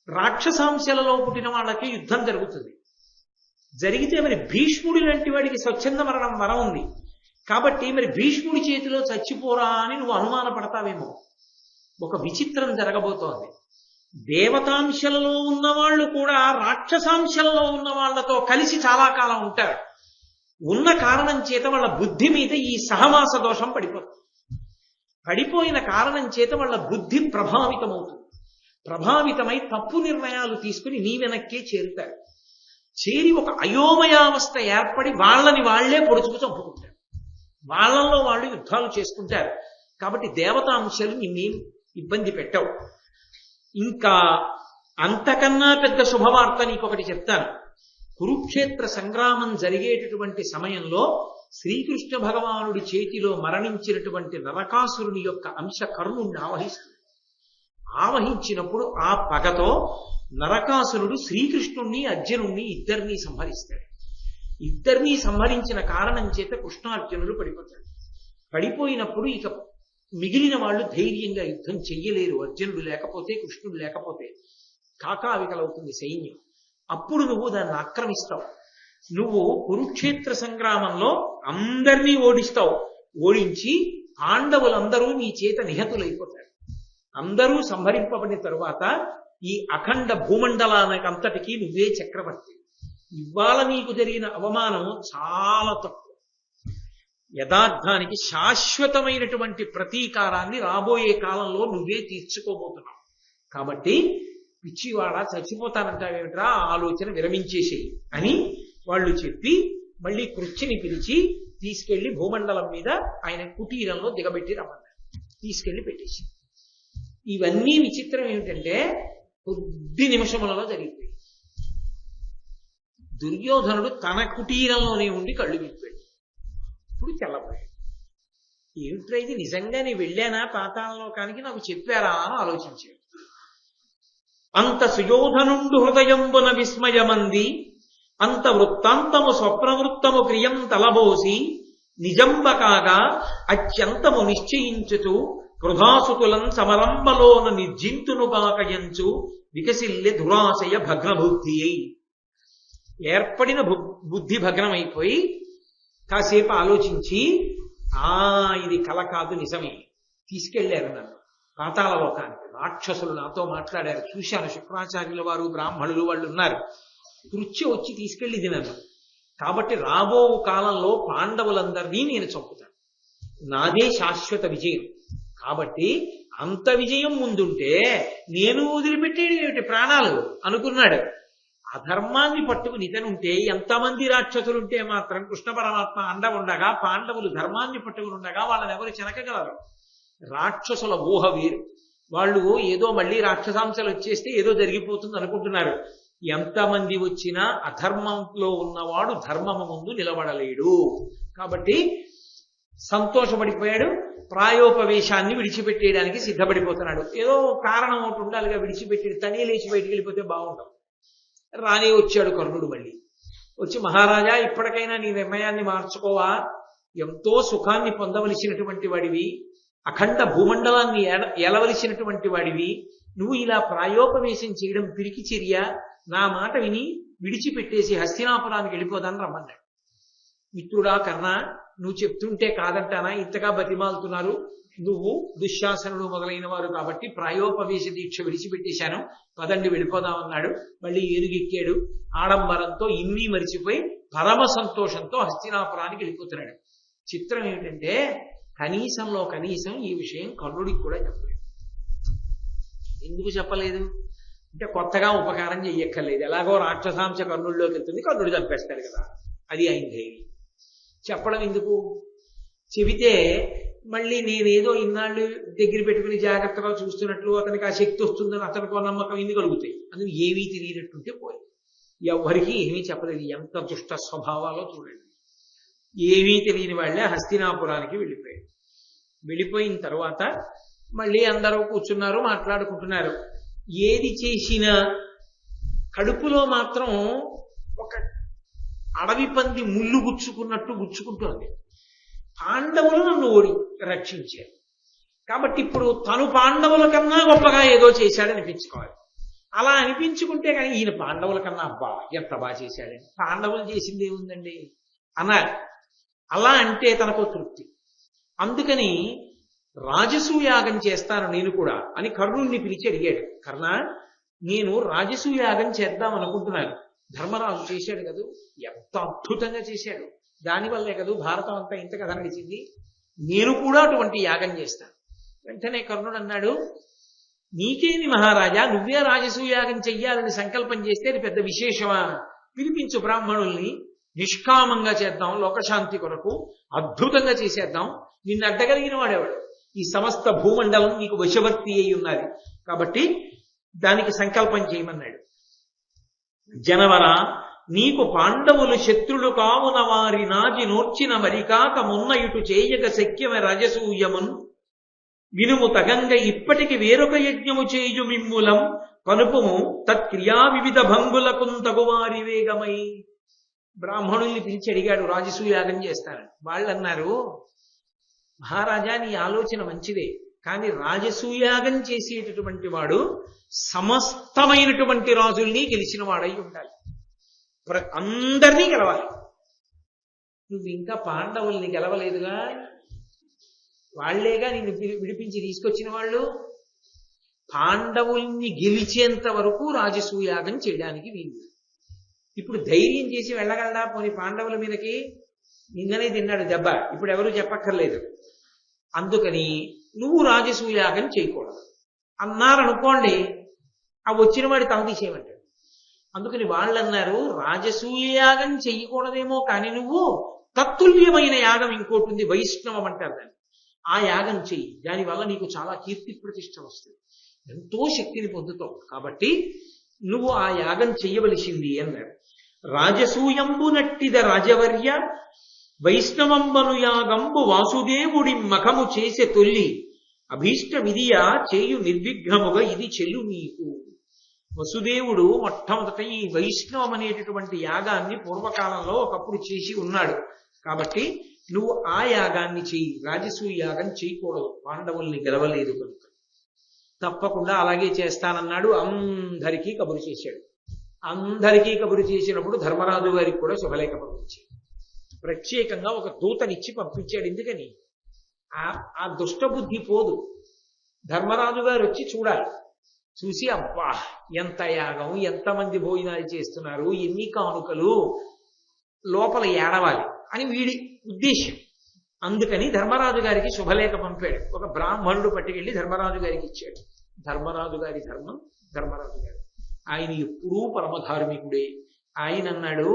రాక్షసాంశలలో పుట్టిన వాళ్ళకి యుద్ధం జరుగుతుంది. జరిగితే మరి భీష్ముడి లాంటి వాడికి స్వచ్ఛంద మరణం వరం ఉంది. కాబట్టి మరి భీష్ముడి చేతిలో చచ్చిపోరా అని నువ్వు అనుమానపడతావేమో. ఒక విచిత్రం జరగబోతోంది. దేవతాంశలలో ఉన్నవాళ్ళు కూడా రాక్షసాంశలలో ఉన్న వాళ్లతో కలిసి చాలా కాలం ఉంటారు. ఉన్న కారణం చేత వాళ్ళ బుద్ధి మీద ఈ సహవాస దోషం పడిపోతుంది. పడిపోయిన కారణం చేత వాళ్ళ బుద్ధి ప్రభావితమవుతుంది. ప్రభావితమై తప్పు నిర్ణయాలు తీసుకుని నీ వెనక్కే చేరుతారు. చేరి ఒక అయోమయావస్థ ఏర్పడి వాళ్ళని వాళ్లే పొడుచుకు చంపుకుంటారు. వాళ్ళల్లో వాళ్ళు యుద్ధాలు చేసుకుంటారు. కాబట్టి దేవతాంశాలు నిన్నేం ఇబ్బంది పెట్టవు. ఇంకా అంతకన్నా పెద్ద శుభవార్త నీకొకటి చెప్తాను. కురుక్షేత్ర సంగ్రామం జరిగేటటువంటి సమయంలో శ్రీకృష్ణ భగవానుడి చేతిలో మరణించినటువంటి నరకాసురుని యొక్క అంశ కర్ణుణ్ణి ఆవహించినప్పుడు ఆ పగతో నరకాసురుడు శ్రీకృష్ణుణ్ణి అర్జునుణ్ణి ఇద్దరినీ సంహరిస్తాడు. ఇద్దరినీ సంహరించిన కారణం చేత కృష్ణార్జునులు పడిపోతాడు. పడిపోయినప్పుడు ఇక మిగిలిన వాళ్ళు ధైర్యంగా యుద్ధం చెయ్యలేరు. అర్జునుడు లేకపోతే, కృష్ణుడు లేకపోతే కాకావికలవుతుంది సైన్యం. అప్పుడు నువ్వు దాన్ని ఆక్రమిస్తావు. నువ్వు కురుక్షేత్ర సంగ్రామంలో అందరినీ ఓడిస్తావు. ఓడించి పాండవులందరూ నీ చేత నిహతులైపోతారు. అందరూ సంహరింపబడిన తరువాత ఈ అఖండ భూమండలానికంతటికీ నువ్వే చక్రవర్తి. ఇవాళ నీకు జరిగిన అవమానం చాలా తక్కువ. యథార్థానికి శాశ్వతమైనటువంటి ప్రతీకారాన్ని రాబోయే కాలంలో నువ్వే తీర్చుకోబోతున్నావు. కాబట్టి పిచ్చివాడ చచ్చిపోతానంటావేమిట్రా, ఆలోచన విరమించేసేయి అని వాళ్ళు చెప్పి మళ్ళీ కృష్ణుని పిలిచి తీసుకెళ్లి భూమండలం మీద ఆయన కుటీరంలో దిగబెట్టి రమ్మన్నారు. తీసుకెళ్లి పెట్టేసి. ఇవన్నీ విచిత్రం ఏమిటంటే కొద్ది నిమిషములలో జరిగిపోయి దుర్యోధనుడు తన కుటీరంలోనే ఉండి కళ్ళు విప్పాడు. ఇప్పుడు తెల్లబోయాడు. ఏమిట్రా ఇది, నిజంగా నేను వెళ్ళానా పాతాళలోకానికి, నాకు చెప్పారా అని ఆలోచించాడు. అంత సుయోధనుండు హృదయంబున విస్మయమంది, అంత వృత్తాంతము స్వప్నవృత్తము క్రియం తలబోసి నిజంబ కాగా అత్యంతము నిశ్చయించుతూ కృధాసుతులం సమరంబలోన నిర్జింతునుగాకయంచు వికసిల్లె దురాశయ భగ్నబుద్ధి అయి. ఏర్పడిన బుద్ధి భగ్నమైపోయి కాసేపు ఆలోచించి ఇది కల కాదు, నిజమే. తీసుకెళ్లారు నన్ను పాతాళలోకానికి. రాక్షసులు నాతో మాట్లాడారు, చూశాను. శుక్రాచార్యుల వారు, బ్రాహ్మణులు వాళ్ళు ఉన్నారు. కృత్య వచ్చి తీసుకెళ్ళింది నన్ను. కాబట్టి రాబో కాలంలో పాండవులందరినీ నేను చంపుతాను. నాదే శాశ్వత విజయం. కాబట్టి అంత విజయం ముందుంటే నేను వదిలిపెట్టేది ఏమిటి ప్రాణాలు అనుకున్నాడు. అధర్మాన్ని పట్టుకుని ఇతనుంటే ఎంతమంది రాక్షసులుంటే మాత్రం కృష్ణ పరమాత్మ అండ ఉండగా, పాండవులు ధర్మాన్ని పట్టుకుని ఉండగా వాళ్ళని ఎవరు చెనకగలరు? రాక్షసుల ఊహ వేరు. వాళ్ళు ఏదో మళ్ళీ రాక్షసాంశాలు వచ్చేస్తే ఏదో జరిగిపోతుంది అనుకుంటున్నారు. ఎంతమంది వచ్చినా అధర్మంలో ఉన్నవాడు ధర్మము ముందు నిలబడలేడు. కాబట్టి సంతోషపడిపోయాడు. ప్రాయోపవేశాన్ని విడిచిపెట్టేయడానికి సిద్ధపడిపోతున్నాడు. ఏదో కారణం ఒకటి ఉండాలిగా, విడిచిపెట్టి తనే లేచి బయటికి వెళ్ళిపోతే బాగుంటాం. రానే వచ్చాడు కర్ణుడు. మళ్ళీ వచ్చి, మహారాజా ఇప్పటికైనా నీ నిర్ణయాన్ని మార్చుకోవా, ఎంతో సుఖాన్ని పొందవలసినటువంటి వాడివి, అఖండ భూమండలాన్ని ఏలవలసినటువంటి వాడివి, నువ్వు ఇలా ప్రాయోపవేశం చేయడం పిరికి చర్య. నా మాట విని విడిచిపెట్టేసి హస్తినాపురానికి వెళ్ళిపోదాన్ని రమ్మన్నాడు. మిత్రుడా కర్ణ, నువ్వు చెప్తుంటే కాదంటానా, ఇంతగా బతిమాలుతున్నారు, నువ్వు దుశ్శాసనుడు మొదలైన వారు కాబట్టి ప్రాయోపవేశ దీక్ష విడిచిపెట్టేశాను, పదండి వెళ్ళిపోదామన్నాడు. మళ్ళీ ఏనుగెక్కాడు. ఆడంబరంతో ఇన్ని మరిచిపోయి పరమ సంతోషంతో హస్తినాపురానికి వెళ్ళిపోతున్నాడు. చిత్రం ఏమిటంటే కనీసంలో కనీసం ఈ విషయం కర్ణుడికి కూడా చెప్పలేదు. ఎందుకు చెప్పలేదు అంటే కొత్తగా ఉపకారం చెయ్యక్కర్లేదు, ఎలాగో రాక్షసాంశ కర్ణుడిలోకి వెళ్తుంది, కర్ణుడు చంపేస్తాడు కదా, అది ఆయన ధైర్యం. చెప్పడం ఎందుకు? చెబితే మళ్ళీ నేనేదో ఇన్నాళ్ళు దగ్గర పెట్టుకుని జాగ్రత్తగా చూస్తున్నట్లు అతనికి ఆ శక్తి వస్తుందని అతనికి నమ్మకం ఇన్ని కలుగుతాయి. అందుకు ఏమీ తెలియనట్టుంటే పోయి ఎవరికి ఏమీ చెప్పలేదు. ఎంత దుష్ట స్వభావాలో చూడండి. ఏమీ తెలియని వాళ్ళే హస్తినాపురానికి వెళ్ళిపోయారు. వెళ్ళిపోయిన తర్వాత మళ్ళీ అందరూ కూర్చున్నారు, మాట్లాడుకుంటున్నారు. ఏది చేసినా కడుపులో మాత్రం ఒక అడవి పంది ముళ్ళు గుచ్చుకున్నట్టు గుచ్చుకుంటోంది. పాండవులు నన్ను రక్షించారు కాబట్టి ఇప్పుడు తను పాండవుల కన్నా గొప్పగా ఏదో చేశాడనిపించుకోవాలి. అలా అనిపించుకుంటే కానీ ఈయన పాండవుల కన్నా అబ్బా ఎంత బాగా చేశాడని, పాండవులు చేసింది ఏముందండి అన్నారు. అలా అంటే తనకు తృప్తి. అందుకని రాజసూయాగం చేస్తాను నేను కూడా అని కర్ణుణ్ణి పిలిచి అడిగాడు. కర్ణ, నేను రాజసూయాగం చేద్దాం అనుకుంటున్నాను. ధర్మరాజు చేశాడు కదా, ఎంత అద్భుతంగా చేశాడు, దానివల్లే కదా భారతం అంతా ఇంత కథ నడిచింది, నేను కూడా అటువంటి యాగం చేస్తాను. వెంటనే కర్ణుడు అన్నాడు, నీకేమి మహారాజా, నువ్వే రాజసూయాగం చెయ్యాలని సంకల్పం చేస్తే అది పెద్ద విశేషమా? పిలిపించు బ్రాహ్మణుల్ని, నిష్కామంగా చేద్దాం, లోకశాంతి కొరకు అద్భుతంగా చేసేద్దాం. నిన్ను అడ్డగలిగిన వాడేవాడు, ఈ సమస్త భూమండలం నీకు వశవర్తి అయి ఉన్నది కాబట్టి దానికి సంకల్పం చేయమన్నాడు. జనవర, నీకు పాండవులు శత్రులు కావున వారి నాజి నోర్చిన మరికాక మున్న ఇటు చేయక శక్యమ రజసూయమున్ వినుము తగంగ ఇప్పటికి వేరొక యజ్ఞము చేయు మిమ్ములం కనుపుము తత్క్రియా వివిధ భంగులకు తగువారి వేగమై. బ్రాహ్మణుల్ని పిలిచి అడిగాడు, రాజసూయాగం చేస్తానని. వాళ్ళు అన్నారు, మహారాజా నీ ఆలోచన మంచిదే, కానీ రాజసూయాగం చేసేటటువంటి వాడు సమస్తమైనటువంటి రాజుల్ని గెలిచిన వాడై ఉండాలి, అందరినీ గెలవాలి. నువ్వు ఇంకా పాండవుల్ని గెలవలేదుగా, వాళ్లేగా నిన్ను విడిపించి తీసుకొచ్చిన వాళ్ళు. పాండవుల్ని గెలిచేంత వరకు రాజసూయాగం చేయడానికి వీలు. ఇప్పుడు ధైర్యం చేసి వెళ్ళగలడా పోనీ పాండవుల మీదకి? నిన్ననే తిన్నాడు దెబ్బ, ఇప్పుడు ఎవరు చెప్పక్కర్లేదు. అందుకని నువ్వు రాజసూయాగం చేయకూడదు అన్నారనుకోండి, ఆ వచ్చిన వాడి తల తీసేయమంటాడు. అందుకని వాళ్ళు అన్నారు, రాజసూయాగం చెయ్యకూడదేమో కానీ నువ్వు తత్తుల్యమైన యాగం ఇంకోటి ఉంది, వైష్ణవం అంటారు దాన్ని, ఆ యాగం చెయ్యి, దానివల్ల నీకు చాలా కీర్తి ప్రతిష్ట వస్తుంది, ఎంతో శక్తిని పొందుతావు, కాబట్టి నువ్వు ఆ యాగం చెయ్యవలసింది అన్నారు. రాజసూయంబు నట్టిద రాజవర్య వైష్ణవంబను యాగంబు వాసుదేవుడి మఖము చేసే తొల్లి అభీష్టమిదియా చేయు నిర్విఘ్నముగా ఇది చెల్లు నీకు. వసుదేవుడు మొట్టమొదట ఈ వైష్ణవం అనేటటువంటి యాగాన్ని పూర్వకాలంలో ఒకప్పుడు చేసి ఉన్నాడు కాబట్టి నువ్వు ఆ యాగాన్ని చెయ్యి, రాజసూయ యాగం చేయకూడదు, పాండవుల్ని గెలవలేదు కనుక. తప్పకుండా అలాగే చేస్తానన్నాడు. అందరికీ కబురు చేశాడు. అందరికీ కబురు చేసినప్పుడు ధర్మరాజు గారికి కూడా శుభలేఖ పంపించాడు. ప్రత్యేకంగా ఒక దూతనిచ్చి పంపించాడు. ఎందుకని? ఆ దుష్టబుద్ధి పోదు. ధర్మరాజు గారు వచ్చి చూడాలి, చూసి అబ్బా ఎంత యాగం, ఎంతమంది భోజనాలు చేస్తున్నారు, ఎన్ని కానుకలు, లోపల ఏడవాలి అని వీడి ఉద్దేశం. అందుకని ధర్మరాజు గారికి శుభలేఖ పంపాడు. ఒక బ్రాహ్మణుడు పట్టుకెళ్ళి ధర్మరాజు గారికి ఇచ్చాడు. ధర్మరాజు గారి ధర్మం ధర్మరాజు గారు, ఆయన ఎప్పుడూ పరమధార్మికుడే. ఆయన అన్నాడు,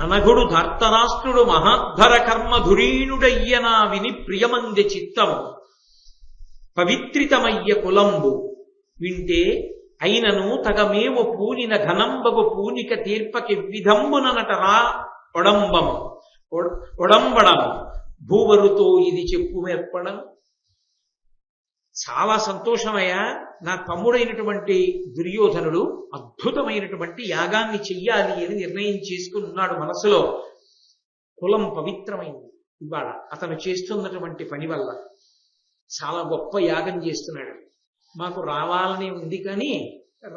అనగుడు ధర్తరాష్ట్రుడు మహాద్ధర కర్మ ధురీణుడయ్యనా విని ప్రియమంది చిత్తము పవిత్రితమయ్య కులంబు వింటే అయినను తగమేవ పూనిన ఘనంబగు పూనిక తీర్పకి విధంబుననటరా ఒడంబము ఒడంబడము భూవరుతో ఇది చెప్పు మెప్పడం. చాలా సంతోషమయ్యా, నా తమ్ముడైనటువంటి దుర్యోధనుడు అద్భుతమైనటువంటి యాగాన్ని చెయ్యాలి అని నిర్ణయం చేసుకుని ఉన్నాడు మనసులో. కులం పవిత్రమైంది ఇవాళ అతను చేస్తున్నటువంటి పని వల్ల. చాలా గొప్ప యాగం చేస్తున్నాడు, మాకు రావాలని ఉంది కానీ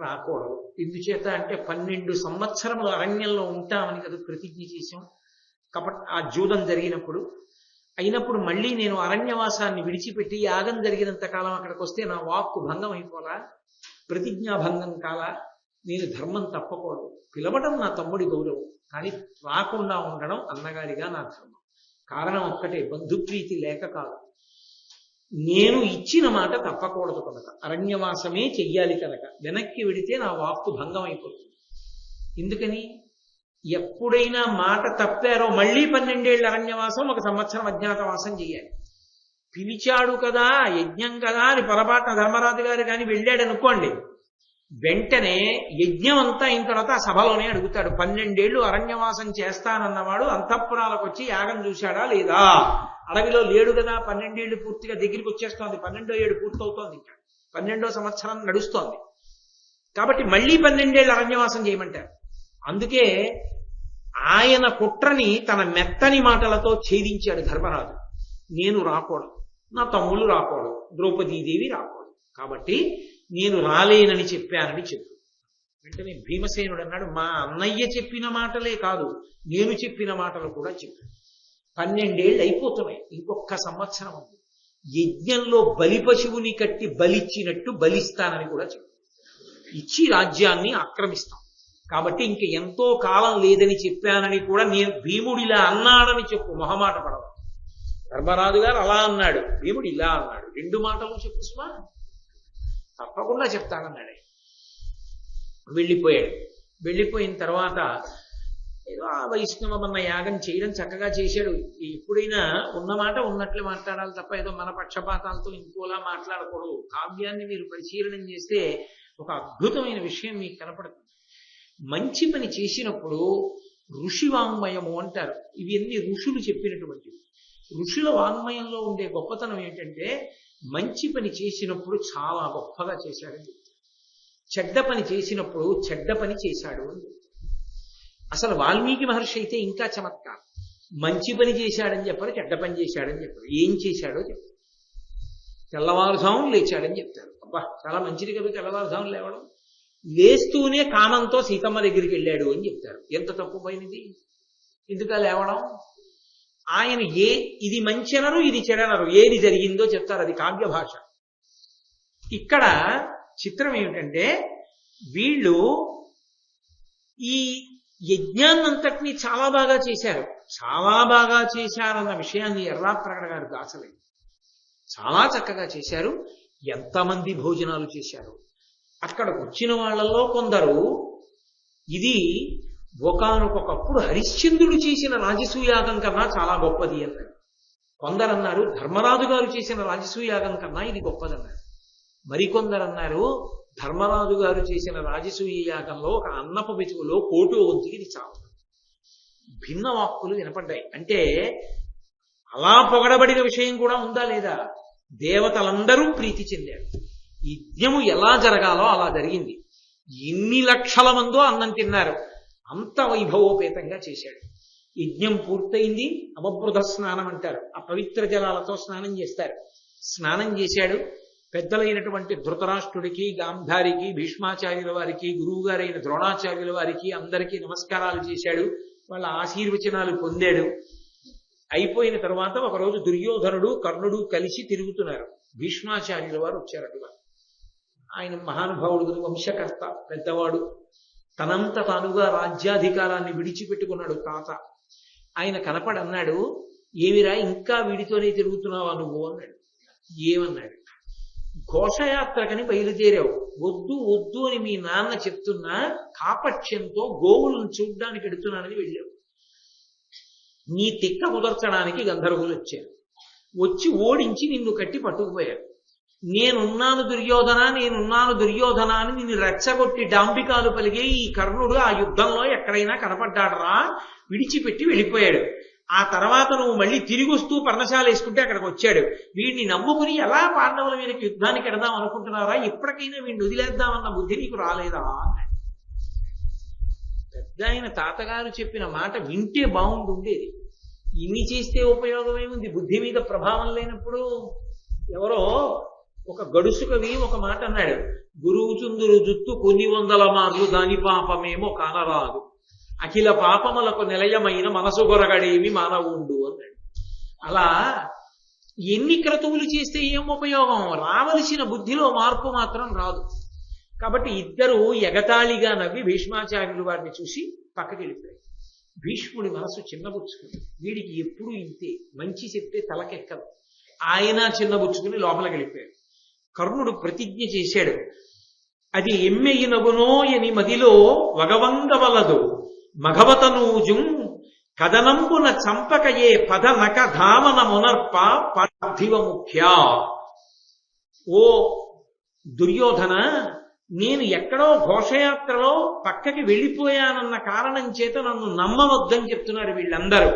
రాకూడదు. ఎందుచేత అంటే 12 సంవత్సరములు అరణ్యంలో ఉంటామని కదా ప్రతిజ్ఞ చేశాం. ఆ జూదం జరిగినప్పుడు. అయినప్పుడు మళ్ళీ నేను అరణ్యవాసాన్ని విడిచిపెట్టి యాగం జరిగినంత కాలం అక్కడికి వస్తే నా వాక్కు భంగం అయిపోలా, ప్రతిజ్ఞాభంగం కాలా, నేను ధర్మం తప్పకూడదు. పిలవడం నా తమ్ముడి గౌరవం, కానీ రాకుండా ఉండడం అన్నగారిగా నా ధర్మం. కారణం ఒక్కటే, బంధుప్రీతి లేక కాదు, నేను ఇచ్చిన మాట తప్పకూడదు కనుక, అరణ్యవాసమే చెయ్యాలి కనుక. వెనక్కి వెడితే నా వాక్కు భంగం అయిపోతుంది. ఎందుకని? ఎప్పుడైనా మాట తప్పారో మళ్ళీ 12 ఏళ్ళ అరణ్యవాసం, 1 సంవత్సరం అజ్ఞాతవాసం చెయ్యాలి. పిలిచాడు కదా, యజ్ఞం కదా అని పొరపాటున ధర్మరాజు గారు కానీ వెళ్ళాడు అనుకోండి, వెంటనే యజ్ఞం అంతా అయిన తర్వాత ఆ సభలోనే అడుగుతాడు, 12 ఏళ్ళు అరణ్యవాసం చేస్తానన్నవాడు అంతఃపురాలకు వచ్చి యాగం చూశాడా లేదా? అడవిలో లేడు కదా, 12 ఏళ్ళు పూర్తిగా దగ్గరికి వచ్చేస్తోంది, 12వ ఏడు పూర్తవుతోంది, ఇంకా 12వ సంవత్సరం నడుస్తోంది. కాబట్టి మళ్ళీ 12 ఏళ్ళు అరణ్యవాసం చేయమంటారు. అందుకే ఆయన కుట్రని తన మెత్తని మాటలతో ఛేదించాడు ధర్మరాజు. నేను రాకూడదు, నా తమ్ముళ్ళు రాకూడదు, ద్రౌపదీదేవి రాకూడదు, కాబట్టి నేను రాలేనని చెప్పానని చెప్పు. వెంటనే భీమసేనుడు అన్నాడు, మా అన్నయ్య చెప్పిన మాటలే కాదు, నేను చెప్పిన మాటలు కూడా చెప్పు. 12 ఏళ్ళు అయిపోతున్నాయి, ఇంకొక సంవత్సరం ఉంది. యజ్ఞంలో బలి పశువుని కట్టి బలిచ్చినట్టు బలిస్తానని కూడా చెప్పు. ఇచ్చి రాజ్యాన్ని ఆక్రమిస్తాం. కాబట్టి ఇంక ఎంతో కాలం లేదని చెప్పానని కూడా నేను భీముడిలా అన్నాడని చెప్పు, మొహమాట పడవ. ధర్మరాజు గారు అలా అన్నాడు, భీముడు ఇలా అన్నాడు, 2 మాటలు చెప్పు సుమా. తప్పకుండా చెప్తానన్నాడే. వెళ్ళిపోయాడు. వెళ్ళిపోయిన తర్వాత ఏదో ఆ వైష్ణవమన్న యాగం చేయడం చక్కగా చేశాడు. ఎప్పుడైనా ఉన్నమాట ఉన్నట్లు మాట్లాడాలి తప్ప ఏదో మన పక్షపాతాలతో ఇంకోలా మాట్లాడకూడదు. కావ్యాన్ని మీరు పరిశీలనం చేస్తే ఒక అద్భుతమైన విషయం మీకు కనపడుతుంది. మంచి పని చేసినప్పుడు ఋషి వాంగ్మయము అంటారు. ఇవన్నీ ఋషులు చెప్పినటువంటివి. ఋషుల వాంగ్మయంలో ఉండే గొప్పతనం ఏంటంటే, మంచి పని చేసినప్పుడు చాలా గొప్పగా చేశాడని చెప్తారు, చెడ్డ పని చేసినప్పుడు చెడ్డ పని చేశాడు అని చెప్తారు. అసలు వాల్మీకి మహర్షి అయితే ఇంకా చమత్కారం. మంచి పని చేశాడని చెప్పారు, చెడ్డ పని చేశాడని చెప్పారు. ఏం చేశాడో చెప్తారు. తెల్లవారుజామున లేచాడని చెప్తారు. అబ్బా, చాలా మంచిది కదా తెల్లవారుజామున లేవడం. లేస్తూనే కామంతో సీతమ్మ దగ్గరికి వెళ్ళాడు అని చెప్తారు. ఎంత తప్పు పోయినది, ఎందుక లేవడం? ఆయన ఇది మంచి అనరు, ఇది చెడనరు, ఏది జరిగిందో చెప్తారు. అది కావ్య భాష. ఇక్కడ చిత్రం ఏమిటంటే, వీళ్ళు ఈ యజ్ఞాన్నంతటినీ చాలా బాగా చేశారు. చాలా బాగా చేశారన్న విషయాన్ని ఎర్రాప్రగడ గారు దాచలేదు. చాలా చక్కగా చేశారు. ఎంతమంది భోజనాలు చేశారు. అక్కడికి వచ్చిన వాళ్ళల్లో కొందరు ఇది ఒకానొకప్పుడు హరిశ్చంద్రుడు చేసిన రాజసూయాగం కన్నా చాలా గొప్పది అన్నారు. కొందరు అన్నారు ధర్మరాజు గారు చేసిన రాజసూయాగం కన్నా ఇది గొప్పదన్నారు. మరికొందరు అన్నారు ధర్మరాజు గారు చేసిన రాజసూయ యాగంలో ఒక అన్నపు వెతుకులో కోటు వంతుకి ఇది చాలు. భిన్న వాక్కులు వినపడ్డాయి. అంటే అలా పొగడబడిన విషయం కూడా ఉందా లేదా? దేవతలందరూ ప్రీతి చెందారు. యజ్ఞము ఎలా జరగాలో అలా జరిగింది. ఎన్ని లక్షల మందో అన్నం తిన్నారు. అంత వైభవోపేతంగా చేశాడు. యజ్ఞం పూర్తయింది. అవబృధ స్నానం అంటారు. ఆ పవిత్ర జలాలతో స్నానం చేస్తారు. స్నానం చేశాడు. పెద్దలైనటువంటి ధృతరాష్ట్రుడికి, గాంధారికి, భీష్మాచార్యుల వారికి, గురువు గారైన ద్రోణాచార్యుల వారికి అందరికీ నమస్కారాలు చేశాడు. వాళ్ళ ఆశీర్వచనాలు పొందాడు. అయిపోయిన తర్వాత ఒకరోజు దుర్యోధనుడు, కర్ణుడు కలిసి తిరుగుతున్నారు. భీష్మాచార్యుల వారు వచ్చారటుగా. ఆయన మహానుభావుడు, వంశకర్త, పెద్దవాడు. తనంత తానుగా రాజ్యాధికారాన్ని విడిచిపెట్టుకున్నాడు తాత. ఆయన కనపడన్నాడు, ఏమిరా ఇంకా వీడితోనే తిరుగుతున్నావా నువ్వు అన్నాడు. ఏమన్నాడు? ఘోషయాత్రకని బయలుదేరావు. వద్దు వద్దు అని మీ నాన్న చెప్తున్నా కాపక్ష్యంతో గోవులను చూడ్డానికి ఎడుతున్నానని వెళ్ళావు. నీ తిక్క కుదర్చడానికి గంధర్వులు వచ్చారు. వచ్చి ఓడించి నిన్ను కట్టి పట్టుకుపోయారు. నేనున్నాను దుర్యోధన అని నిన్ను రెచ్చగొట్టి డాంబికాలు పలిగే ఈ కర్ణుడు ఆ యుద్ధంలో ఎక్కడైనా కనపడ్డాడరా? విడిచిపెట్టి వెళ్ళిపోయాడు. ఆ తర్వాత నువ్వు మళ్ళీ తిరిగి వస్తూ పర్ణశాల వేసుకుంటే అక్కడికి వచ్చాడు. వీడిని నమ్ముకుని ఎలా పాండవుల మీదకి యుద్ధానికి ఎడదాం అనుకుంటున్నారా? ఇప్పటికైనా వీడిని వదిలేద్దామన్న బుద్ధి నీకు రాలేదా అన్నాడు. పెద్ద ఆయన తాతగారు చెప్పిన మాట వింటే బాగుండుండేది. ఇన్ని చేస్తే ఉపయోగం ఏముంది? బుద్ధి మీద ప్రభావం లేనప్పుడు. ఎవరో ఒక గడుసు కవి ఒక మాట అన్నాడు, గురువు చుందురు జుత్తు కొన్ని వందల మార్లు దాని పాపమేమో కానరాదు. అఖిల పాపములకు నిలయమైన మనసు గొరగడేమి మానవుండు అన్నాడు. అలా ఎన్ని క్రతువులు చేస్తే ఏం ఉపయోగం? రావలసిన బుద్ధిలో మార్పు మాత్రం రాదు. కాబట్టి ఇద్దరు ఎగతాళిగా నవ్వి భీష్మాచార్యులు వారిని చూసి పక్కకి వెళ్ళిపోయారు. భీష్ముడి మనసు చిన్నబుచ్చుకుంది. వీడికి ఎప్పుడూ ఇంతే, మంచి చెప్తే తలకెక్కదు. ఆయన చిన్నబుచ్చుకుని లోపలికి వెళ్ళిపోయాడు. కర్ణుడు ప్రతిజ్ఞ చేశాడు, అది ఎమ్మెయినగునో అని మదిలో వగవంగవలదు మఘవతనూజుం కదనంబున చంపకయే పదనక ధామన మునర్ప పార్థివ ముఖ్య. ఓ దుర్యోధన, నేను ఎక్కడో ఘోషయాత్రలో పక్కకి వెళ్ళిపోయానన్న కారణం చేత నన్ను నమ్మవద్దని చెప్తున్నారు వీళ్ళందరూ.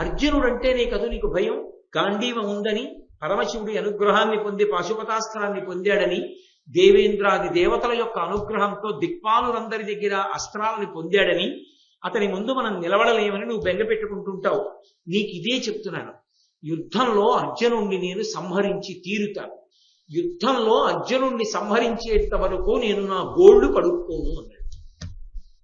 అర్జునుడంటేనే కదూ నీకు భయం? గాంధీవం ఉందని, పరమశివుడి అనుగ్రహాన్ని పొంది పాశుపతాస్త్రాన్ని పొందాడని, దేవేంద్రాది దేవతల యొక్క అనుగ్రహంతో దిక్పాలురందరి దగ్గర అస్త్రాలను పొందాడని, అతని ముందు మనం నిలబడలేమని నువ్వు బెంగ పెట్టుకుంటుంటావు. నీకు ఇదే చెప్తున్నాను, యుద్ధంలో అర్జునుణ్ణి నేను సంహరించి తీరుతాను. యుద్ధంలో అర్జునుణ్ణి సంహరించేంత వరకు నేను నా గోళ్లు కడుక్కోను అన్నాడు.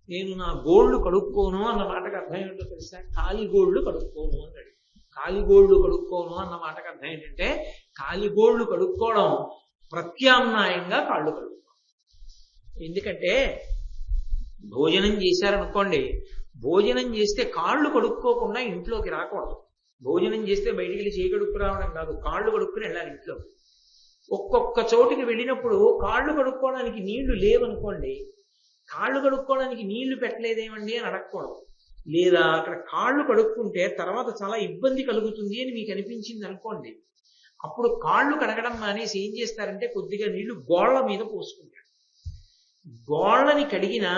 నేను నా గోళ్లు కడుక్కోను అన్న మాటకు అర్థం ఏంటో తెలుసా? కాలిగోళ్లు కడుక్కోను అన్నాడు. కాలిగోళ్లు కడుక్కోను అన్న మాటకు అర్థం ఏంటంటే, కాలిగోళ్లు కడుక్కోవడం ప్రత్యామ్నాయంగా కాళ్ళు కడుక్కోవడం. ఎందుకంటే భోజనం చేశారనుకోండి, భోజనం చేస్తే కాళ్ళు కడుక్కోకుండా ఇంట్లోకి రాకూడదు. భోజనం చేస్తే బయటికి వెళ్ళి చేయి కడుక్కు రావడం కాదు, కాళ్ళు కడుక్కుని వెళ్ళాలి ఇంట్లోకి. ఒక్కొక్క చోటుకి వెళ్ళినప్పుడు కాళ్ళు కడుక్కోవడానికి నీళ్లు లేవనుకోండి, కాళ్ళు కడుక్కోవడానికి నీళ్లు పెట్టలేదేమండి అని అడగకూడదు. లేదా అక్కడ కాళ్ళు కడుక్కుంటే తర్వాత చాలా ఇబ్బంది కలుగుతుంది అని మీకు అనిపించింది అనుకోండి, అప్పుడు కాళ్ళు కడగడం మానేసి ఏం చేస్తారంటే కొద్దిగా నీళ్లు గోళ్ల మీద పోసుకుంటారు. గోళ్లని కడిగినా,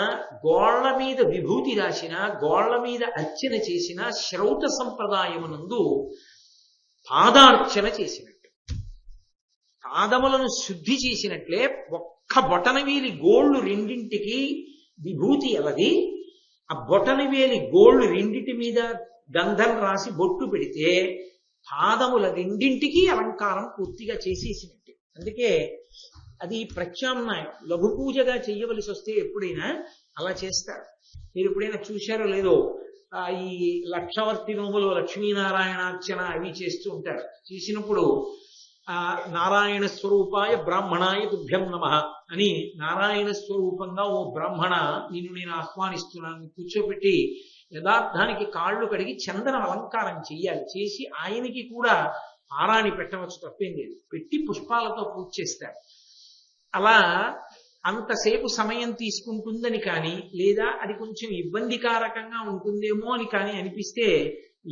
గోళ్ల మీద విభూతి రాసినా, గోళ్ల మీద అర్చన చేసిన శ్రౌత సంప్రదాయమునందు పాదార్చన చేసినట్టు, పాదములను శుద్ధి చేసినట్లే ఒక్క బొటనవేలి గోళ్లు రెండింటికి విభూతి అలది, ఆ బొటనవేలి గోళ్లు రెండింటి మీద గంధం రాసి బొట్టు పెడితే పాదముల రెండింటికి అలంకారం పూర్తిగా చేసేసినట్టు. అందుకే అది ప్రత్యామ్నాయం. లఘు పూజగా చెయ్యవలసి వస్తే ఎప్పుడైనా అలా చేస్తారు. మీరు ఎప్పుడైనా చూశారో లేదో, ఈ లక్షవర్తి నోములు లక్ష్మీనారాయణార్చన అవి చేస్తూ ఉంటారు. చేసినప్పుడు నారాయణ స్వరూపాయ బ్రాహ్మణాయ తుభ్యం నమః అని, నారాయణ స్వరూపంగా ఓ బ్రాహ్మణ నిన్ను నేను ఆహ్వానిస్తున్నాను కూర్చోబెట్టి యథార్థానికి కాళ్ళు కడిగి చందన అలంకారం చెయ్యాలి. చేసి ఆయనకి కూడా పారాణి పెట్టవచ్చు, తప్పేం లేదు. పెట్టి పుష్పాలతో పూజ చేస్తారు. అలా అంతసేపు సమయం తీసుకుంటుందని కానీ, లేదా అది కొంచెం ఇబ్బందికారకంగా ఉంటుందేమో అని కానీ అనిపిస్తే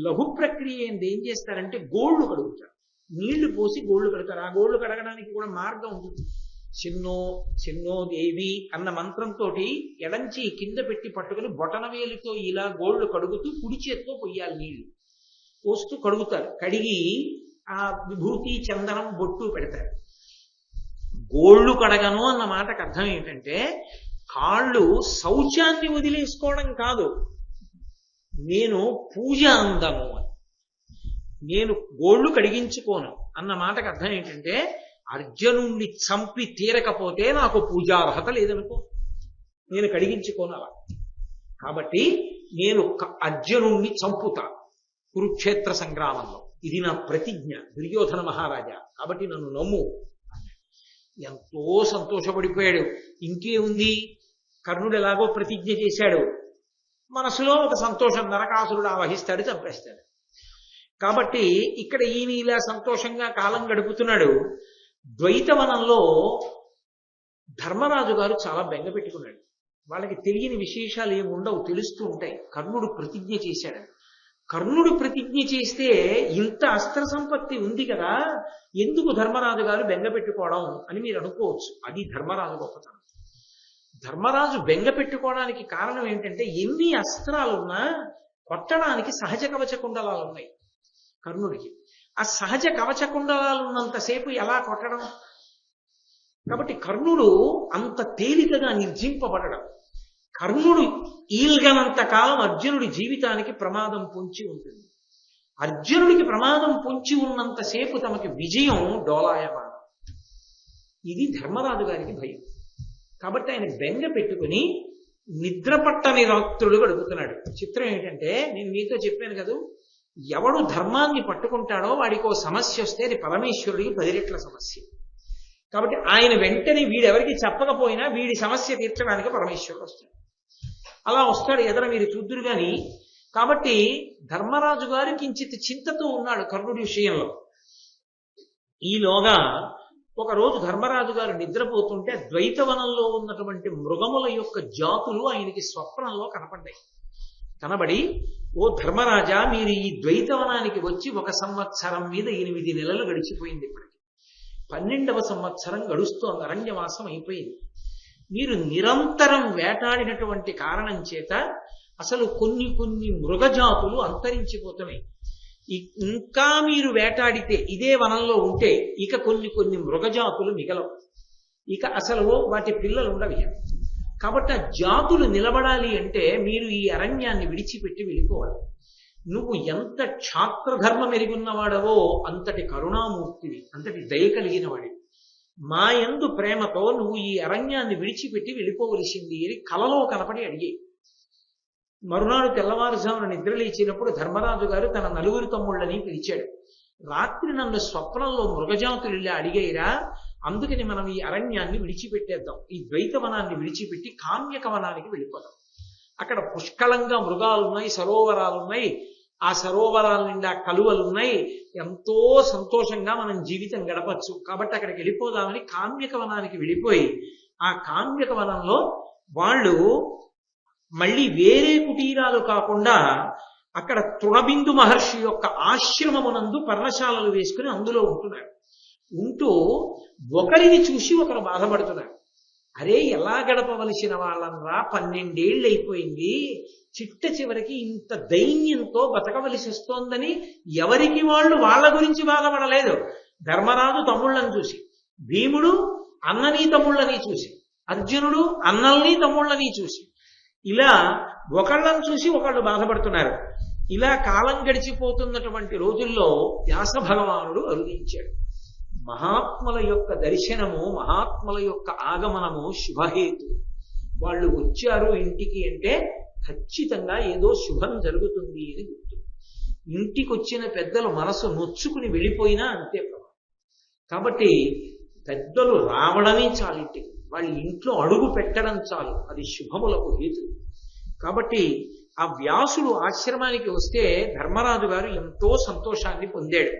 లఘు ప్రక్రియ ఏం చేస్తారంటే గోళ్లు కడుగుతారు. నీళ్లు పోసి గోళ్లు కడతారు. ఆ గోళ్లు కడగడానికి కూడా మార్గం ఉంటుంది. చిన్నో చిన్నో దేవి అన్న మంత్రంతో ఎడంచి కింద పెట్టి పట్టుకుని బొటనవేలితో ఇలా గోళ్లు కడుగుతూ కుడి చేత్తో పొయ్యాలి. నీళ్లు పోస్తూ కడుగుతారు. కడిగి ఆ విభూతి చందనం బొట్టు పెడతారు. గోళ్లు కడగను అన్న మాటకు అర్థం ఏంటంటే, కాళ్ళు శౌచాన్ని వదిలేసుకోవడం కాదు, నేను పూజ అందను అని, నేను గోళ్లు కడిగించుకోను అన్న మాటకు అర్థం ఏంటంటే, అర్జునుణ్ణి చంపి తీరకపోతే నాకు పూజార్హత లేదనుకో, నేను కడిగించుకోను అలా. కాబట్టి నేను అర్జునుణ్ణి చంపుతా కురుక్షేత్ర సంగ్రామంలో, ఇది నా ప్రతిజ్ఞ దుర్యోధన మహారాజా, కాబట్టి నన్ను నమ్ము. ఎంతో సంతోషపడిపోయాడు. ఇంకే ఉంది, కర్ణుడు ఎలాగో ప్రతిజ్ఞ చేశాడు, మనసులో ఒక సంతోషం, నరకాసురుడు ఆవహిస్తాడు, చంపేస్తాడు. కాబట్టి ఇక్కడ ఈయన ఇలా సంతోషంగా కాలం గడుపుతున్నాడు. ద్వైతవనంలో ధర్మరాజు గారు చాలా బెంగ పెట్టుకున్నాడు. వాళ్ళకి తెలియని విశేషాలు ఏమి ఉండవు, తెలుస్తూ ఉంటాయి. కర్ణుడు ప్రతిజ్ఞ చేశాడు. కర్ణుడు ప్రతిజ్ఞ చేస్తే ఇంత అస్త్ర సంపత్తి ఉంది కదా, ఎందుకు ధర్మరాజు గారు బెంగ పెట్టుకోవడం అని మీరు అనుకోవచ్చు. అది ధర్మరాజు గొప్పతనం. ధర్మరాజు బెంగ పెట్టుకోవడానికి కారణం ఏంటంటే, ఎన్ని అస్త్రాలున్నా కొట్టడానికి సహజ కవచ కుండలాలు ఉన్నాయి కర్ణుడికి. ఆ సహజ కవచ కుండలాలు ఉన్నంతసేపు ఎలా కొట్టడం? కాబట్టి కర్ణుడు అంత తేలికగా నిర్జింపబడడం. కర్ణుడు ఈల్గనంత కాలం అర్జునుడి జీవితానికి ప్రమాదం పొంచి ఉంటుంది. అర్జునుడికి ప్రమాదం పొంచి ఉన్నంతసేపు తమకి విజయం డోలాయమానం. ఇది ధర్మరాజు గారికి భయం. కాబట్టి ఆయన బెంగ పెట్టుకుని నిద్ర పట్టని రాత్రులు గడుపుతున్నాడు. చిత్రం ఏంటంటే, నేను మీతో చెప్పాను కదా, ఎవడు ధర్మాన్ని పట్టుకుంటాడో వాడికి ఓ సమస్య వస్తే అది పరమేశ్వరుడికి 10 రెట్ల సమస్య. కాబట్టి ఆయన వెంటనే వీడెవరికి చెప్పకపోయినా వీడి సమస్య తీర్చడానికి పరమేశ్వరుడు వస్తాడు. అలా వస్తాడు ఎదర మీరు చూద్దురు గాని. కాబట్టి ధర్మరాజు గారు కించిత్ చింతతో ఉన్నాడు కర్ణుడి విషయంలో. ఈలోగా ఒకరోజు ధర్మరాజు గారు నిద్రపోతుంటే ద్వైతవనంలో ఉన్నటువంటి మృగముల యొక్క జాతులు ఆయనకి స్వప్నంలో కనపడ్డాయి. కనబడి, ఓ ధర్మరాజా, మీరు ఈ ద్వైతవనానికి వచ్చి 1 సంవత్సరం మీద 8 నెలలు గడిచిపోయింది. ఇప్పటికి 12వ సంవత్సరం గడుస్తోంది, అరణ్యవాసం అయిపోయింది. మీరు నిరంతరం వేటాడినటువంటి కారణం చేత అసలు కొన్ని మృగజాతులు అంతరించిపోతున్నాయి. ఇంకా మీరు వేటాడితే, ఇదే వనంలో ఉంటే ఇక కొన్ని మృగజాతులు మిగలవు. ఇక అసలు వాటి పిల్లలు ఉండవి. కాబట్టి ఆ జాతులు నిలబడాలి అంటే మీరు ఈ అరణ్యాన్ని విడిచిపెట్టి వెళ్ళిపోవాలి. నువ్వు ఎంత క్షాత్రధర్మం ఎరుగున్నవాడవో అంతటి కరుణామూర్తివి, అంతటి దయ కలిగిన వాడి. మా యందు ప్రేమతో నువ్వు ఈ అరణ్యాన్ని విడిచిపెట్టి వెళ్ళిపోవలసింది అని కలలో కనపడి అడిగే. మరునాడు తెల్లవారుజామున నిద్రలేచినప్పుడు ధర్మరాజు గారు తన 9 తమ్ముళ్ళని పిలిచాడు. రాత్రి నన్ను స్వప్నంలో మృగజాతులు ఇలా అడిగైరా, అందుకని మనం ఈ అరణ్యాన్ని విడిచిపెట్టేద్దాం, ఈ ద్వైతవనాన్ని విడిచిపెట్టి కామ్యక వనానికి వెళ్ళిపోదాం. అక్కడ పుష్కలంగా మృగాలున్నాయి, సరోవరాలున్నాయి, ఆ సరోవరాల నిండా కలువలున్నాయి, ఎంతో సంతోషంగా మనం జీవితం గడపచ్చు. కాబట్టి అక్కడికి వెళ్ళిపోదామని కామ్యక వనానికి వెళ్ళిపోయి, ఆ కామ్యక వనంలో వాళ్ళు మళ్ళీ వేరే కుటీరాలు కాకుండా అక్కడ తృణబిందు మహర్షి యొక్క ఆశ్రమమునందు పర్ణశాలలు వేసుకుని అందులో ఉంటున్నారు. ఉంటూ ఒకరిని చూసి ఒకరు బాధపడుతున్నారు. అరే, ఎలా గడపవలసిన వాళ్ళనరా, 12 ఏళ్ళు అయిపోయింది, చిట్ట చివరికి ఇంత దైన్యంతో బతకవలసి వస్తోందని ఎవరికి వాళ్ళు వాళ్ళ గురించి బాధపడలేదు. ధర్మరాజు తమ్ముళ్ళని చూసి, భీముడు అన్నని తమ్ముళ్ళని చూసి, అర్జునుడు అన్నల్ని తమ్ముళ్ళని చూసి, ఇలా ఒకళ్ళని చూసి ఒకళ్ళు బాధపడుతున్నారు. ఇలా కాలం గడిచిపోతున్నటువంటి రోజుల్లో వ్యాస భగవానుడు అరుదించాడు. మహాత్ముల యొక్క దర్శనము, మహాత్ముల యొక్క ఆగమనము శుభహేతు. వాళ్ళు వచ్చారు ఇంటికి అంటే ఖచ్చితంగా ఏదో శుభం జరుగుతుంది అని గుర్తు. ఇంటికి వచ్చిన పెద్దలు మనసు నొచ్చుకుని వెళ్ళిపోయినా అంతే ప్రభావం. కాబట్టి పెద్దలు రావడమే చాలు, ఇంటికి వాళ్ళ ఇంట్లో అడుగు పెట్టడం చాలు, అది శుభములకు హేతు. కాబట్టి ఆ వ్యాసుడు ఆశ్రమానికి వస్తే ధర్మరాజు గారు ఎంతో సంతోషాన్ని పొందాడు.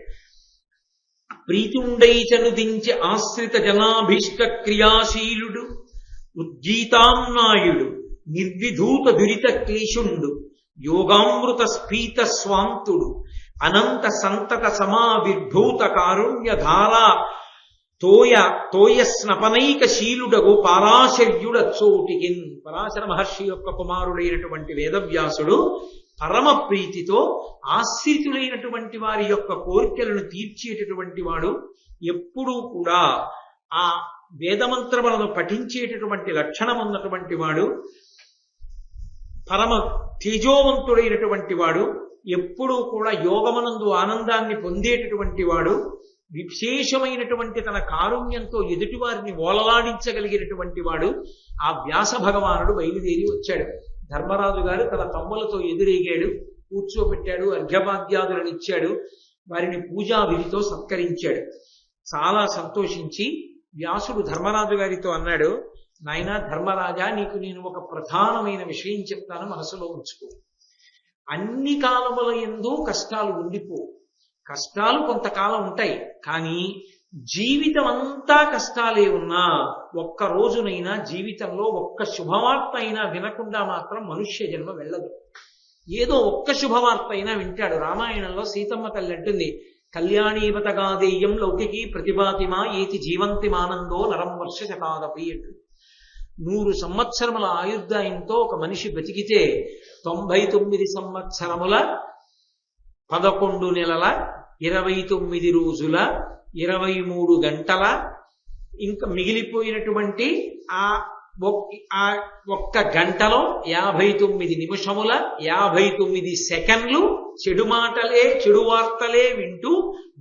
ప్రీతి ఉండైచనుదించి ఆశ్రిత జనాభీష్ట క్రియాశీలుడు, ఉజ్జీతాంనాయుడు, నిర్విధూత దురిత క్లేశుండు, యోగామృత స్ఫీత స్వాంతుడు, అనంత సంతత సమావిర్భూత కారుణ్యధార తోయ స్నపనైక శీలుడగు పరాశర్యుడచ్చోటికిన్. పరాశర మహర్షి యొక్క కుమారుడైనటువంటి వేదవ్యాసుడు పరమ ప్రీతితో ఆశ్రితులైనటువంటి వారి యొక్క కోరికలను తీర్చేటటువంటి వాడు. ఎప్పుడూ కూడా ఆ వేదమంత్రములను పఠించేటటువంటి లక్షణం ఉన్నటువంటి వాడు, పరమ తేజోవంతుడైనటువంటి వాడు, ఎప్పుడూ కూడా యోగమనందు ఆనందాన్ని పొందేటటువంటి వాడు, విశేషమైనటువంటి తన కారుణ్యంతో ఎదుటివారిని ఓలలాడించగలిగినటువంటి వాడు. ఆ వ్యాస భగవానుడు బయలుదేరి వచ్చాడు. ధర్మరాజు గారు తన తమ్ములతో ఎదురేగాడు, కూర్చోబెట్టాడు, అర్ఘ్యపాద్యాదులను ఇచ్చాడు, వారిని పూజా విధితో సత్కరించాడు. చాలా సంతోషించి వ్యాసుడు ధర్మరాజు గారితో అన్నాడు, నాయనా ధర్మరాజా, నీకు నేను ఒక ప్రధానమైన విషయం చెప్తాను, మనసులో ఉంచుకో. అన్ని కాలముల యందు కష్టాలు ఉండిపో. కష్టాలు కొంతకాలం ఉంటాయి, కానీ జీవితం అంతా కష్టాలే ఉన్నా ఒక్క రోజునైనా జీవితంలో ఒక్క శుభవార్త అయినా వినకుండా మాత్రం మనుష్య జన్మ వెళ్ళదు. ఏదో ఒక్క శుభవార్త అయినా వింటాడు. రామాయణంలో సీతమ్మ తల్లి అంటుంది, కళ్యాణీవతగాదేయం లౌకికీ ప్రతిభాతిమా ఏతి జీవంతి మానందో నరం వర్ష శతాదపి అంటుంది. 100 సంవత్సరముల ఆయుర్దాయంతో ఒక మనిషి బతికితే 99 సంవత్సరముల 11 నెలల 29 రోజుల 23 గంటల ఇంకా మిగిలిపోయినటువంటి ఆ ఒక్క గంటలో 59 నిమిషముల 59 సెకండ్లు చెడు మాటలే, చెడు వార్తలే వింటూ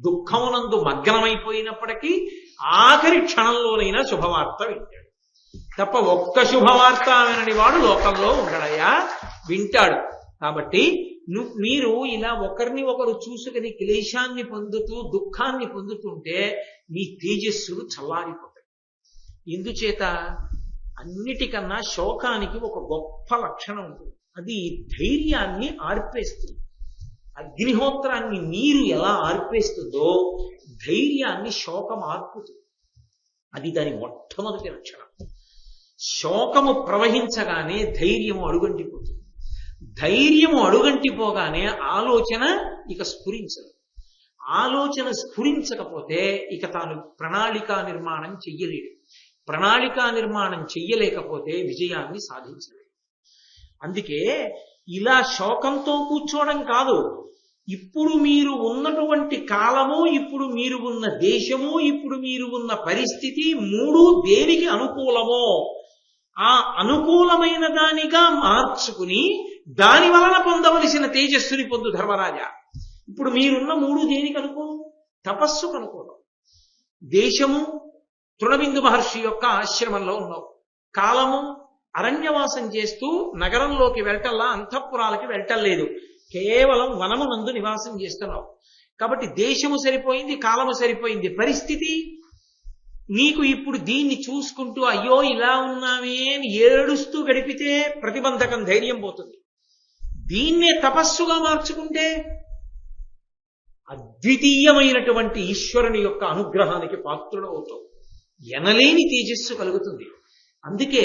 దుఃఖమునందు మగ్నమైపోయినప్పటికీ ఆఖరి క్షణంలోనైనా శుభవార్త వింటాడు. తప్ప ఒక్క శుభవార్త వినని వాడు లోకంలో ఉండడయ్యా. వింటాడు. కాబట్టి మీరు ఇలా ఒకరిని ఒకరు చూసుకుని క్లేశాన్ని పొందుతూ దుఃఖాన్ని పొందుతుంటే మీ తేజస్సులు చల్లారిపోతాయి. ఎందుచేత అన్నిటికన్నా శోకానికి ఒక గొప్ప లక్షణం ఉంటుంది. అది ధైర్యాన్ని ఆర్పేస్తుంది. అగ్నిహోత్రాన్ని నీరు ఎలా ఆర్పేస్తుందో ధైర్యాన్ని శోకం ఆర్పుతుంది. అది దాని మొట్టమొదటి లక్షణం. శోకము ప్రవహించగానే ధైర్యము అడుగంటిపోతుంది. ధైర్యము అడుగంటిపోగానే ఆలోచన ఇక స్ఫురించదు. ఆలోచన స్ఫురించకపోతే ఇక తాను ప్రణాళికా నిర్మాణం చెయ్యలేడు. ప్రణాళికా నిర్మాణం చెయ్యలేకపోతే విజయాన్ని సాధించలేడు. అందుకే ఇలా శోకంతో కూర్చోవడం కాదు. ఇప్పుడు మీరు ఉన్నటువంటి కాలము, ఇప్పుడు మీరు ఉన్న దేశము, ఇప్పుడు మీరు ఉన్న పరిస్థితి మూడు దేనికి అనుకూలమో ఆ అనుకూలమైన దానిగా మార్చుకుని దాని వలన పొందవలసిన తేజస్సుని పొందు ధర్మరాజా. ఇప్పుడు మీరున్న మూడు దేనికి అనుకూలం? తపస్సుకు అనుకూలం. దేశము తృణబిందు మహర్షి యొక్క ఆశ్రమంలో ఉన్నావు. కాలము అరణ్యవాసం చేస్తూ నగరంలోకి వెళ్ళటల్లా, అంతఃపురాలకి వెళ్ళటలేదు, కేవలం వనమునందు నివాసం చేస్తున్నావు. కాబట్టి దేశము సరిపోయింది, కాలము సరిపోయింది. పరిస్థితి నీకు ఇప్పుడు దీన్ని చూసుకుంటూ అయ్యో ఇలా ఉన్నామే అని ఏడుస్తూ గడిపితే ప్రతిబంధకం, ధైర్యం పోతుంది. దీన్నే తపస్సుగా మార్చుకుంటే అద్వితీయమైనటువంటి ఈశ్వరుని యొక్క అనుగ్రహానికి పాత్రుడు అవుతావు. ఎనలేని తేజస్సు కలుగుతుంది. అందుకే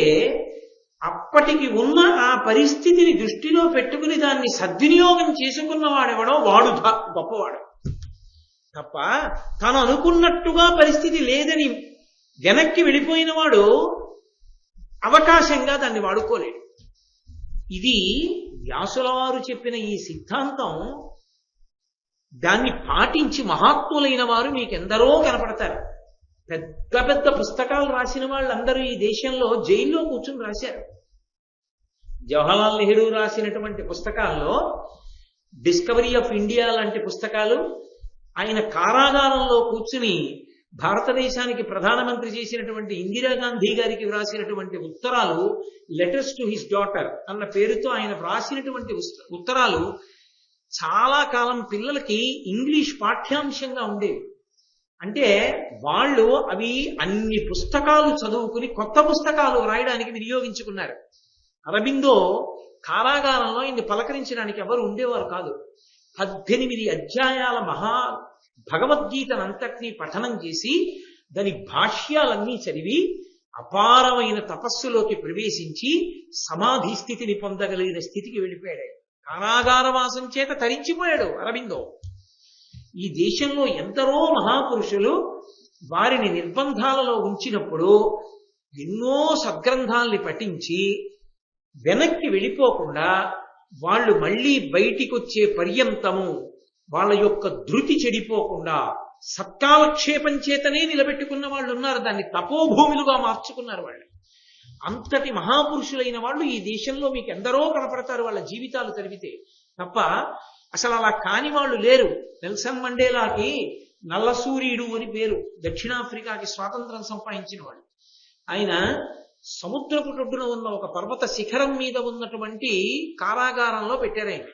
అప్పటికి ఉన్న ఆ పరిస్థితిని దృష్టిలో పెట్టుకుని దాన్ని సద్వినియోగం చేసుకున్నవాడెవడో వాడు గొప్పవాడు. తప్ప తను అనుకున్నట్టుగా పరిస్థితి లేదని వెనక్కి వెళ్ళిపోయిన వాడు అవకాశంగా దాన్ని వాడుకోలేడు. ఇది వ్యాసుల వారు చెప్పిన ఈ సిద్ధాంతం. దాన్ని పాటించి మహాత్ములైన వారు మీకెందరో కనపడతారు. పెద్ద పెద్ద పుస్తకాలు రాసిన వాళ్ళందరూ ఈ దేశంలో జైల్లో కూర్చుని రాశారు. జవహర్లాల్ నెహ్రూ రాసినటువంటి పుస్తకాల్లో డిస్కవరీ ఆఫ్ ఇండియా లాంటి పుస్తకాలు, ఆయన కారాగారంలో కూర్చుని భారతదేశానికి ప్రధానమంత్రి చేసినటువంటి ఇందిరాగాంధీ గారికి వ్రాసినటువంటి ఉత్తరాలు, లెటర్స్ టు హిస్ డాటర్ అన్న పేరుతో ఆయన వ్రాసినటువంటి ఉత్తరాలు చాలా కాలం పిల్లలకి ఇంగ్లీష్ పాఠ్యాంశంగా ఉండేవి. అంటే వాళ్ళు అవి అన్ని పుస్తకాలు చదువుకుని కొత్త పుస్తకాలు రాయడానికి వినియోగించుకున్నారు. అరబిందో కారాగారంలో ఇన్ని పలకరించడానికి ఎవరు ఉండేవారు కాదు. 18 అధ్యాయాల భగవద్గీతనంతటినీ పఠనం చేసి దాని భాష్యాలన్నీ చదివి అపారమైన తపస్సులోకి ప్రవేశించి సమాధి స్థితిని పొందగలిగిన స్థితికి వెళ్ళిపోయాడు. కారాగారవాసం చేత తరించిపోయాడు అరబిందో. ఈ దేశంలో ఎందరో మహాపురుషులు వారిని నిర్బంధాలలో ఉంచినప్పుడు ఎన్నో సద్గ్రంథాల్ని పఠించి వెనక్కి వెళ్ళిపోకుండా వాళ్ళు మళ్ళీ బయటికి వచ్చే పర్యంతము వాళ్ళ యొక్క ధృతి చెడిపోకుండా సత్కాలక్షేపం చేతనే నిలబెట్టుకున్న వాళ్ళు ఉన్నారు. దాన్ని తపోభూములుగా మార్చుకున్నారు వాళ్ళు. అంతటి మహాపురుషులైన వాళ్ళు ఈ దేశంలో మీకు ఎందరో కనపడతారు వాళ్ళ జీవితాలు చదివితే. తప్ప అసలు అలా కాని వాళ్ళు లేరు. నెల్సన్ మండేలాకి నల్ల సూర్యుడు అని పేరు. దక్షిణాఫ్రికాకి స్వాతంత్రం సంపాదించిన వాడు. ఆయన సముద్రపు ఒడ్డున ఉన్న ఒక పర్వత శిఖరం మీద ఉన్నటువంటి కారాగారంలో పెట్టారు. ఆయన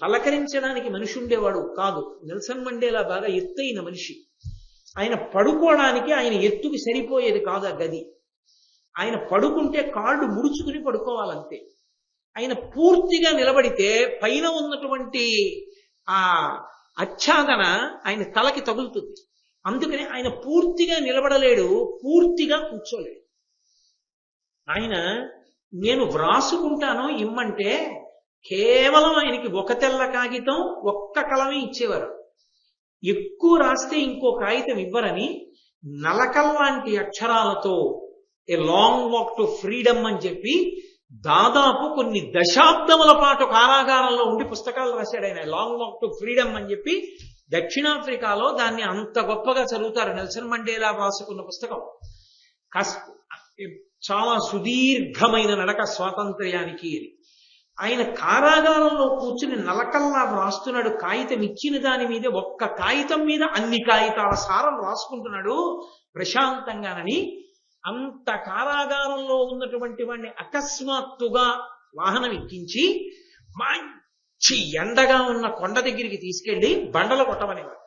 పలకరించడానికి మనిషి ఉండేవాడు కాదు. నెల్సన్ మండేలా బాగా ఎత్తైన మనిషి. ఆయన పడుకోవడానికి ఆయన ఎత్తుకి సరిపోయేది కాదు ఆ గది. ఆయన పడుకుంటే కాళ్ళు ముడుచుకుని పడుకోవాలంతే. ఆయన పూర్తిగా నిలబడితే పైన ఉన్నటువంటి ఆ ఆచ్ఛాదన ఆయన తలకి తగులుతుంది. అందుకని ఆయన పూర్తిగా నిలబడలేడు, పూర్తిగా కూర్చోలేడు. ఆయన నేను వ్రాసుకుంటాను ఇమ్మంటే కేవలం ఆయనకి ఒక తెల్ల కాగితం, ఒక్క కలమే ఇచ్చేవారు. ఎక్కువ రాస్తే ఇంకో కాగితం ఇవ్వరని నలకల్లాంటి అక్షరాలతో a long walk to freedom అని చెప్పి దాదాపు కొన్ని దశాబ్దముల పాటు కారాగారంలో ఉండి పుస్తకాలు రాశాడు ఆయన. లాంగ్ వాక్ టు ఫ్రీడమ్ అని చెప్పి దక్షిణాఫ్రికాలో దాన్ని అంత గొప్పగా చదువుతారు. నెల్సన్ మండేలా రాసుకున్న పుస్తకం. చాలా సుదీర్ఘమైన నడక స్వాతంత్ర్యానికి అని. ఆయన కారాగారంలో కూర్చుని నలకల్లా రాస్తున్నాడు. కాగితం ఇచ్చిన దాని మీద ఒక్క కాగితం మీద అన్ని కాగితాల సారం రాసుకుంటున్నాడు ప్రశాంతంగానని. అంత కారాగారంలో ఉన్నటువంటి వాడిని అకస్మాత్తుగా వాహనం ఎక్కించి మంచి ఎండగా ఉన్న కొండ దగ్గరికి తీసుకెళ్లి బండలు కొట్టమనేవాడు.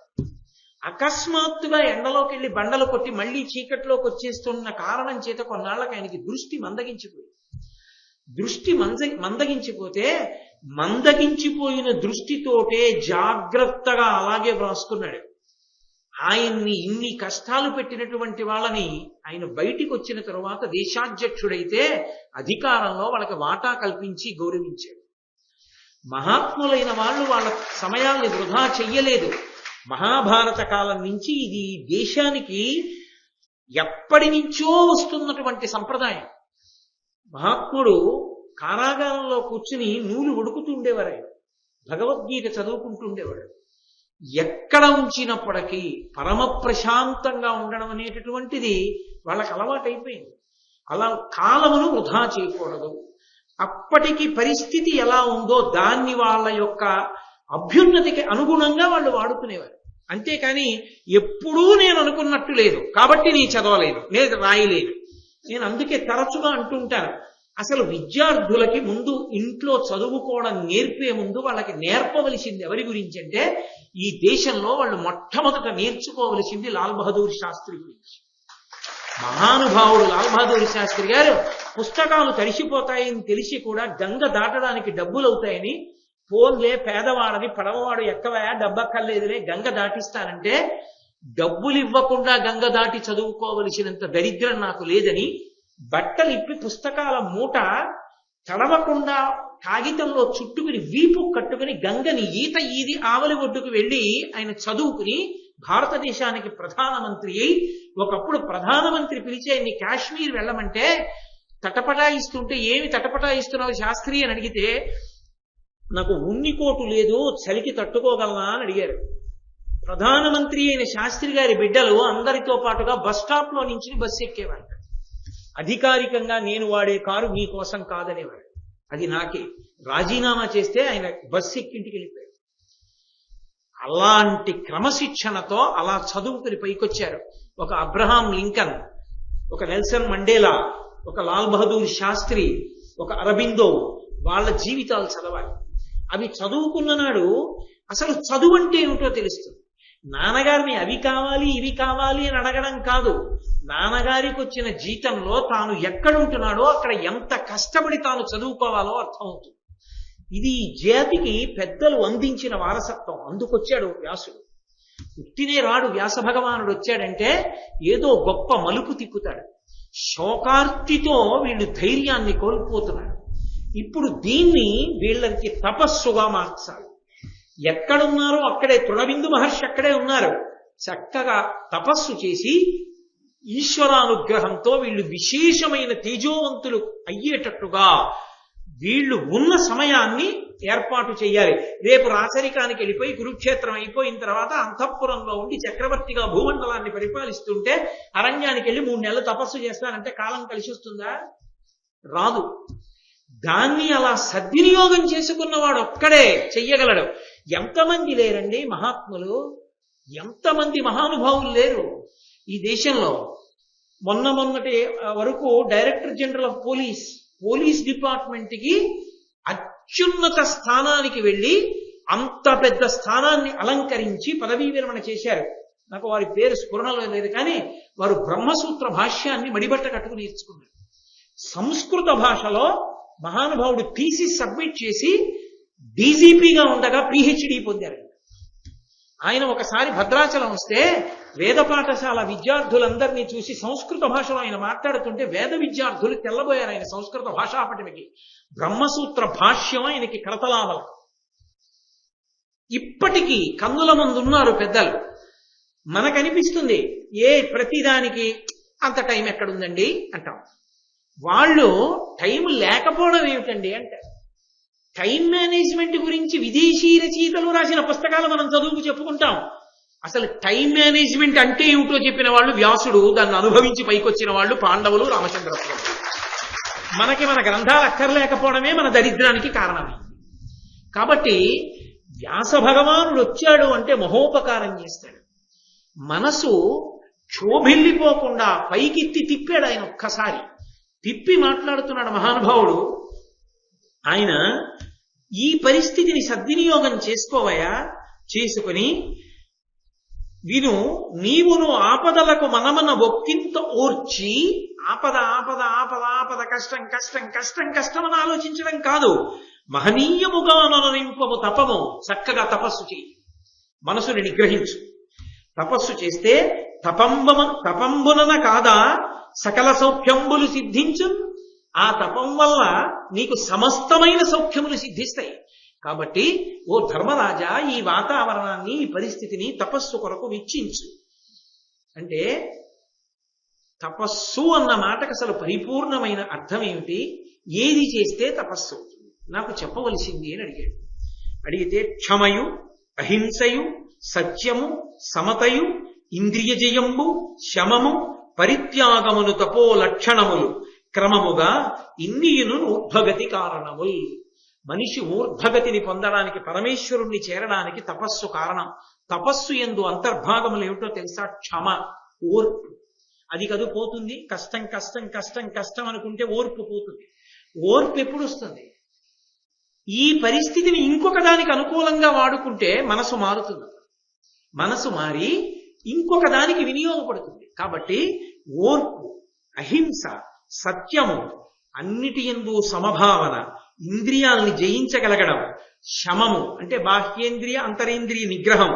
అకస్మాత్తుగా ఎండలోకి వెళ్ళి బండలు కొట్టి మళ్ళీ చీకట్లోకి వచ్చేస్తున్న కారణం చేత కొన్నాళ్ళకి ఆయనకి దృష్టి మందగించిపోయింది. దృష్టి మందగించిపోతే మందగించిపోయిన దృష్టితోటే జాగ్రత్తగా అలాగే వ్రాసుకున్నాడు. ఆయన్ని ఇన్ని కష్టాలు పెట్టినటువంటి వాళ్ళని ఆయన బయటికి వచ్చిన తరువాత దేశాధ్యక్షుడైతే అధికారంలో వాళ్ళకి వాటా కల్పించి గౌరవించాడు. మహాత్ములైన వాళ్ళు వాళ్ళ సమయాల్ని వృధా చెయ్యలేదు. మహాభారత కాలం నుంచి ఇది దేశానికి ఎప్పటి నుంచో వస్తున్నటువంటి సంప్రదాయం. మహాత్ముడు కారాగారంలో కూర్చుని నూలు ఉడుకుతూ ఉండేవారు. ఆయన భగవద్గీత చదువుకుంటూ ఉండేవాడు. ఎక్కడ ఉంచినప్పటికీ పరమ ప్రశాంతంగా ఉండడం అనేటటువంటిది వాళ్ళకి అలవాటైపోయింది. అలా కాలమును వృధా చేయకూడదు. అప్పటికి పరిస్థితి ఎలా ఉందో దాన్ని వాళ్ళ యొక్క అభ్యున్నతికి అనుగుణంగా వాళ్ళు వాడుకునేవారు. అంతేకాని ఎప్పుడూ నేను అనుకున్నట్టు లేదు కాబట్టి నీ చదవలేదు, నేను రాయలేదు. నేను అందుకే తరచుగా అంటుంటాను, అసలు విద్యార్థులకి ముందు ఇంట్లో చదువుకోవడం నేర్పే ముందు వాళ్ళకి నేర్పవలసింది ఎవరి గురించి అంటే, ఈ దేశంలో వాళ్ళు మొట్టమొదట నేర్చుకోవలసింది లాల్ బహదూర్ శాస్త్రి గురించి. మహానుభావుడు లాల్ బహదూర్ శాస్త్రి గారు పుస్తకాలు తడిసిపోతాయని తెలిసి కూడా గంగ దాటడానికి డబ్బులు అవుతాయని, పోన్లే పేదవాడని పడవవాడు ఎక్కవయా డబ్బక్కర్లేదులే గంగ దాటిస్తానంటే, డబ్బులు ఇవ్వకుండా గంగ దాటి చదువుకోవలసినంత దరిద్రం నాకు లేదని బట్టలు ఇప్పి పుస్తకాల మూట తడవకుండా కాగితంలో చుట్టుకుని వీపు కట్టుకుని గంగని ఈది ఆవలి ఒడ్డుకు వెళ్ళి ఆయన చదువుకుని భారతదేశానికి ప్రధానమంత్రి అయి, ఒకప్పుడు ప్రధానమంత్రి పిలిచి ఆయన్ని కాశ్మీర్ వెళ్ళమంటే తటపటాయిస్తుంటే, ఏమి తటపటాయిస్తున్నావు శాస్త్రి అని అడిగితే, నాకు ఉన్నికోటు లేదు చలికి తట్టుకోగలనా అని అడిగారు. ప్రధానమంత్రి అయిన శాస్త్రి గారి బిడ్డలు అందరితో పాటుగా బస్ స్టాప్ లో నుంచి బస్సు ఎక్కేవారు. అధికారికంగా నేను వాడే కారు మీకోసం కాదనేవాడు, అది నాకే. రాజీనామా చేస్తే ఆయన బస్సు ఎక్కింటికి వెళ్ళిపోయాడు. అలాంటి క్రమశిక్షణతో అలా చదువుకుని పైకొచ్చారు. ఒక అబ్రహాం లింకన్, ఒక నెల్సన్ మండేలా, ఒక లాల్ బహదూర్ శాస్త్రి, ఒక అరబిందో, వాళ్ళ జీవితాలు చదవాలి. అవి చదువుకున్న నాడు అసలు చదువు అంటే ఏమిటో తెలుస్తుంది. నాన్నగారిని అవి కావాలి ఇవి కావాలి అని అడగడం కాదు, నాన్నగారికి వచ్చిన జీతంలో తాను ఎక్కడుంటున్నాడో అక్కడ ఎంత కష్టపడి తాను చదువుకోవాలో అర్థమవుతుంది. ఇది జాతికి పెద్దలు అందించిన వారసత్వం. అందుకొచ్చాడు వ్యాసుడు. ఉత్తినే రాడు వ్యాస భగవానుడు. వచ్చాడంటే ఏదో గొప్ప మలుపు తిప్పుతాడు. శోకార్తితో వీళ్ళు ధైర్యాన్ని కోల్పోతున్నారు. ఇప్పుడు దీన్ని వీళ్ళకి తపస్సుగా మార్చాలి. ఎక్కడున్నారో అక్కడే, తృణబిందు మహర్షి అక్కడే ఉన్నారు. చక్కగా తపస్సు చేసి ఈశ్వరానుగ్రహంతో వీళ్ళు విశేషమైన తేజోవంతులు అయ్యేటట్టుగా వీళ్ళు ఉన్న సమయాన్ని ఏర్పాటు చేయాలి. రేపు రాచరికానికి వెళ్ళిపోయి కురుక్షేత్రం అయిపోయిన తర్వాత అంతఃపురంలో ఉండి చక్రవర్తిగా భూమండలాన్ని పరిపాలిస్తుంటే అరణ్యానికి వెళ్ళి 3 నెలలు తపస్సు చేస్తానంటే కాలం కలిసి వస్తుందా? రాదు. దాన్ని అలా సద్వినియోగం చేసుకున్నవాడు ఒక్కడే చెయ్యగలడు. ఎంతమంది లేరండి మహాత్ములు, ఎంతమంది మహానుభావులు లేరు ఈ దేశంలో. మొన్నటి వరకు director general of police department కి అత్యున్నత స్థానానికి వెళ్ళి అంత పెద్ద స్థానాన్ని అలంకరించి పదవీ విరమణ చేశారు. నాకు వారి పేరు స్ఫురణలో లేదు, కానీ వారు బ్రహ్మసూత్ర భాష్యాన్ని మడిబట్ట కట్టుకుని నేర్చుకున్నారు. సంస్కృత భాషలో మహానుభావుడు థీసిస్ సబ్మిట్ చేసి డీజీపీగా ఉండగా పిహెచ్డి పొందారు. ఆయన ఒకసారి భద్రాచలం వస్తే వేద పాఠశాల విద్యార్థులందరినీ చూసి సంస్కృత భాషలో ఆయన మాట్లాడుతుంటే వేద విద్యార్థులు తెల్లబోయారు ఆయన సంస్కృత భాషాపటికి. బ్రహ్మసూత్ర భాష్యం ఆయనకి కరతలామలం. ఇప్పటికీ కన్నుల ముందు ఉన్నారు పెద్దలు. మనకనిపిస్తుంది ప్రతిదానికి అంత టైం ఎక్కడుందండి అంటాం. వాళ్ళు టైం లేకపోవడం ఏమిటండి అంటారు. టైం మేనేజ్మెంట్ గురించి విదేశీ రచయితలు రాసిన పుస్తకాలు మనం చదువుకు చెప్పుకుంటాం. అసలు టైం మేనేజ్మెంట్ అంటే ఏమిటో చెప్పిన వాళ్ళు వ్యాసుడు, దాన్ని అనుభవించి పైకొచ్చిన వాళ్ళు పాండవులు, రామచంద్రపురం. మన గ్రంథాలు అక్కర్లేకపోవడమే మన దరిద్రానికి కారణమే. కాబట్టి వ్యాస భగవానుడు వచ్చాడు అంటే మహోపకారం చేస్తాడు. మనసు క్షోభిల్లిపోకుండా పైకెత్తి తిప్పాడు ఆయన. ఒక్కసారి తిప్పి మాట్లాడుతున్నాడు మహానుభావుడు. ఆయన ఈ పరిస్థితిని సద్వినియోగం చేసుకోవయా, చేసుకుని విను, నీవును ఆపదలకు మనమన ఒక్కింత ఓర్చి, ఆపద ఆపద ఆపద ఆపద, కష్టం కష్టం కష్టం కష్టం అని ఆలోచించడం కాదు, మహనీయముగా నొనరింపము తపము. చక్కగా తపస్సు చేయి, మనసుని నిగ్రహించు. తపస్సు చేస్తే తపంబునన కాదా సకల సౌఖ్యంబులు సిద్ధించు. ఆ తపం వల్ల నీకు సమస్తమైన సౌఖ్యములు సిద్ధిస్తాయి. కాబట్టి ఓ ధర్మరాజా, ఈ వాతావరణాన్ని, ఈ పరిస్థితిని తపస్సు కొరకు వెచ్చించు. అంటే తపస్సు అన్న మాటకు అసలు పరిపూర్ణమైన అర్థం ఏమిటి? ఏది చేస్తే తపస్సు అవుతుంది నాకు చెప్పవలసింది అని అడిగాడు. అడిగితే క్షమయు, అహింసయు, సత్యము, సమతయు, ఇంద్రియజయంబు, శమము, పరిత్యాగమును తపో లక్షణములు క్రమముగా ఇన్నియును ఊర్ధ్వగతి కారణముల్. మనిషి ఊర్ధ్వగతిని పొందడానికి, పరమేశ్వరుణ్ణి చేరడానికి తపస్సు కారణం. తపస్సు యందు అంతర్భాగములు ఏమిటో తెలుసా? క్షమ, ఓర్పు. అది కదు పోతుంది. కష్టం కష్టం కష్టం కష్టం అనుకుంటే ఓర్పు పోతుంది. ఓర్పు ఎప్పుడు వస్తుంది? ఈ పరిస్థితిని ఇంకొక దానికి అనుకూలంగా వాడుకుంటే మనసు మారుతుంది. మనసు మారి ఇంకొక దానికి వినియోగపడుతుంది. కాబట్టి ఓర్పు, అహింస, సత్యము, అన్నిటి యందు సమభావన, ఇంద్రియాల్ని జయించగలగడం, శమము అంటే బాహ్యేంద్రియ అంతరేంద్రియ నిగ్రహం,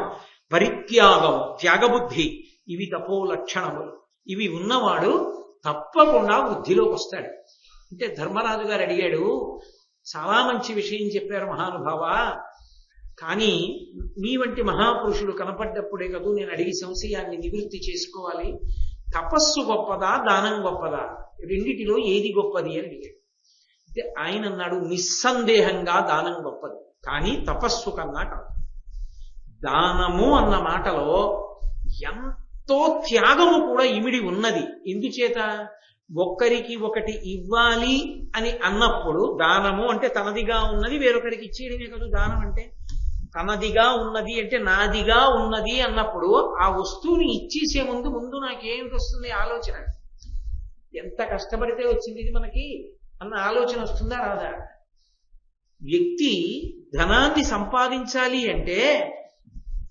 పరిత్యాగం, త్యాగబుద్ధి, ఇవి తపో లక్షణములు. ఇవి ఉన్నవాడు తప్పకుండా వృద్ధిలోకి వస్తాడు. అంటే ధర్మరాజు గారు అడిగాడు, చాలా మంచి విషయం చెప్పారు మహానుభావ, కానీ మీ వంటి మహాపురుషుడు కనపడ్డప్పుడే కదూ నేను అడిగి సంశయాన్ని నివృత్తి చేసుకోవాలి. తపస్సు గొప్పదా, దానం గొప్పదా? రెండిటిలో ఏది గొప్పది అని అడిగాడు. అంటే ఆయన అన్నాడు, నిస్సందేహంగా దానం గొప్పది, కానీ తపస్సు కన్నా కాదు. దానము అన్న మాటలో ఎంతో త్యాగము కూడా ఇమిడి ఉన్నది. ఎందుచేత? ఒక్కరికి ఒకటి ఇవ్వాలి అని అన్నప్పుడు దానము అంటే తనదిగా ఉన్నది వేరొకరికి ఇచ్చేయడమే కదా దానం అంటే. తనదిగా ఉన్నది అంటే నాదిగా ఉన్నది అన్నప్పుడు ఆ వస్తువుని ఇచ్చేసే ముందు నాకేమిటి వస్తుంది ఆలోచన? ఎంత కష్టపడితే వచ్చింది ఇది మనకి అన్న ఆలోచన వస్తుందా రాదా? వ్యక్తి ధనాన్ని సంపాదించాలి అంటే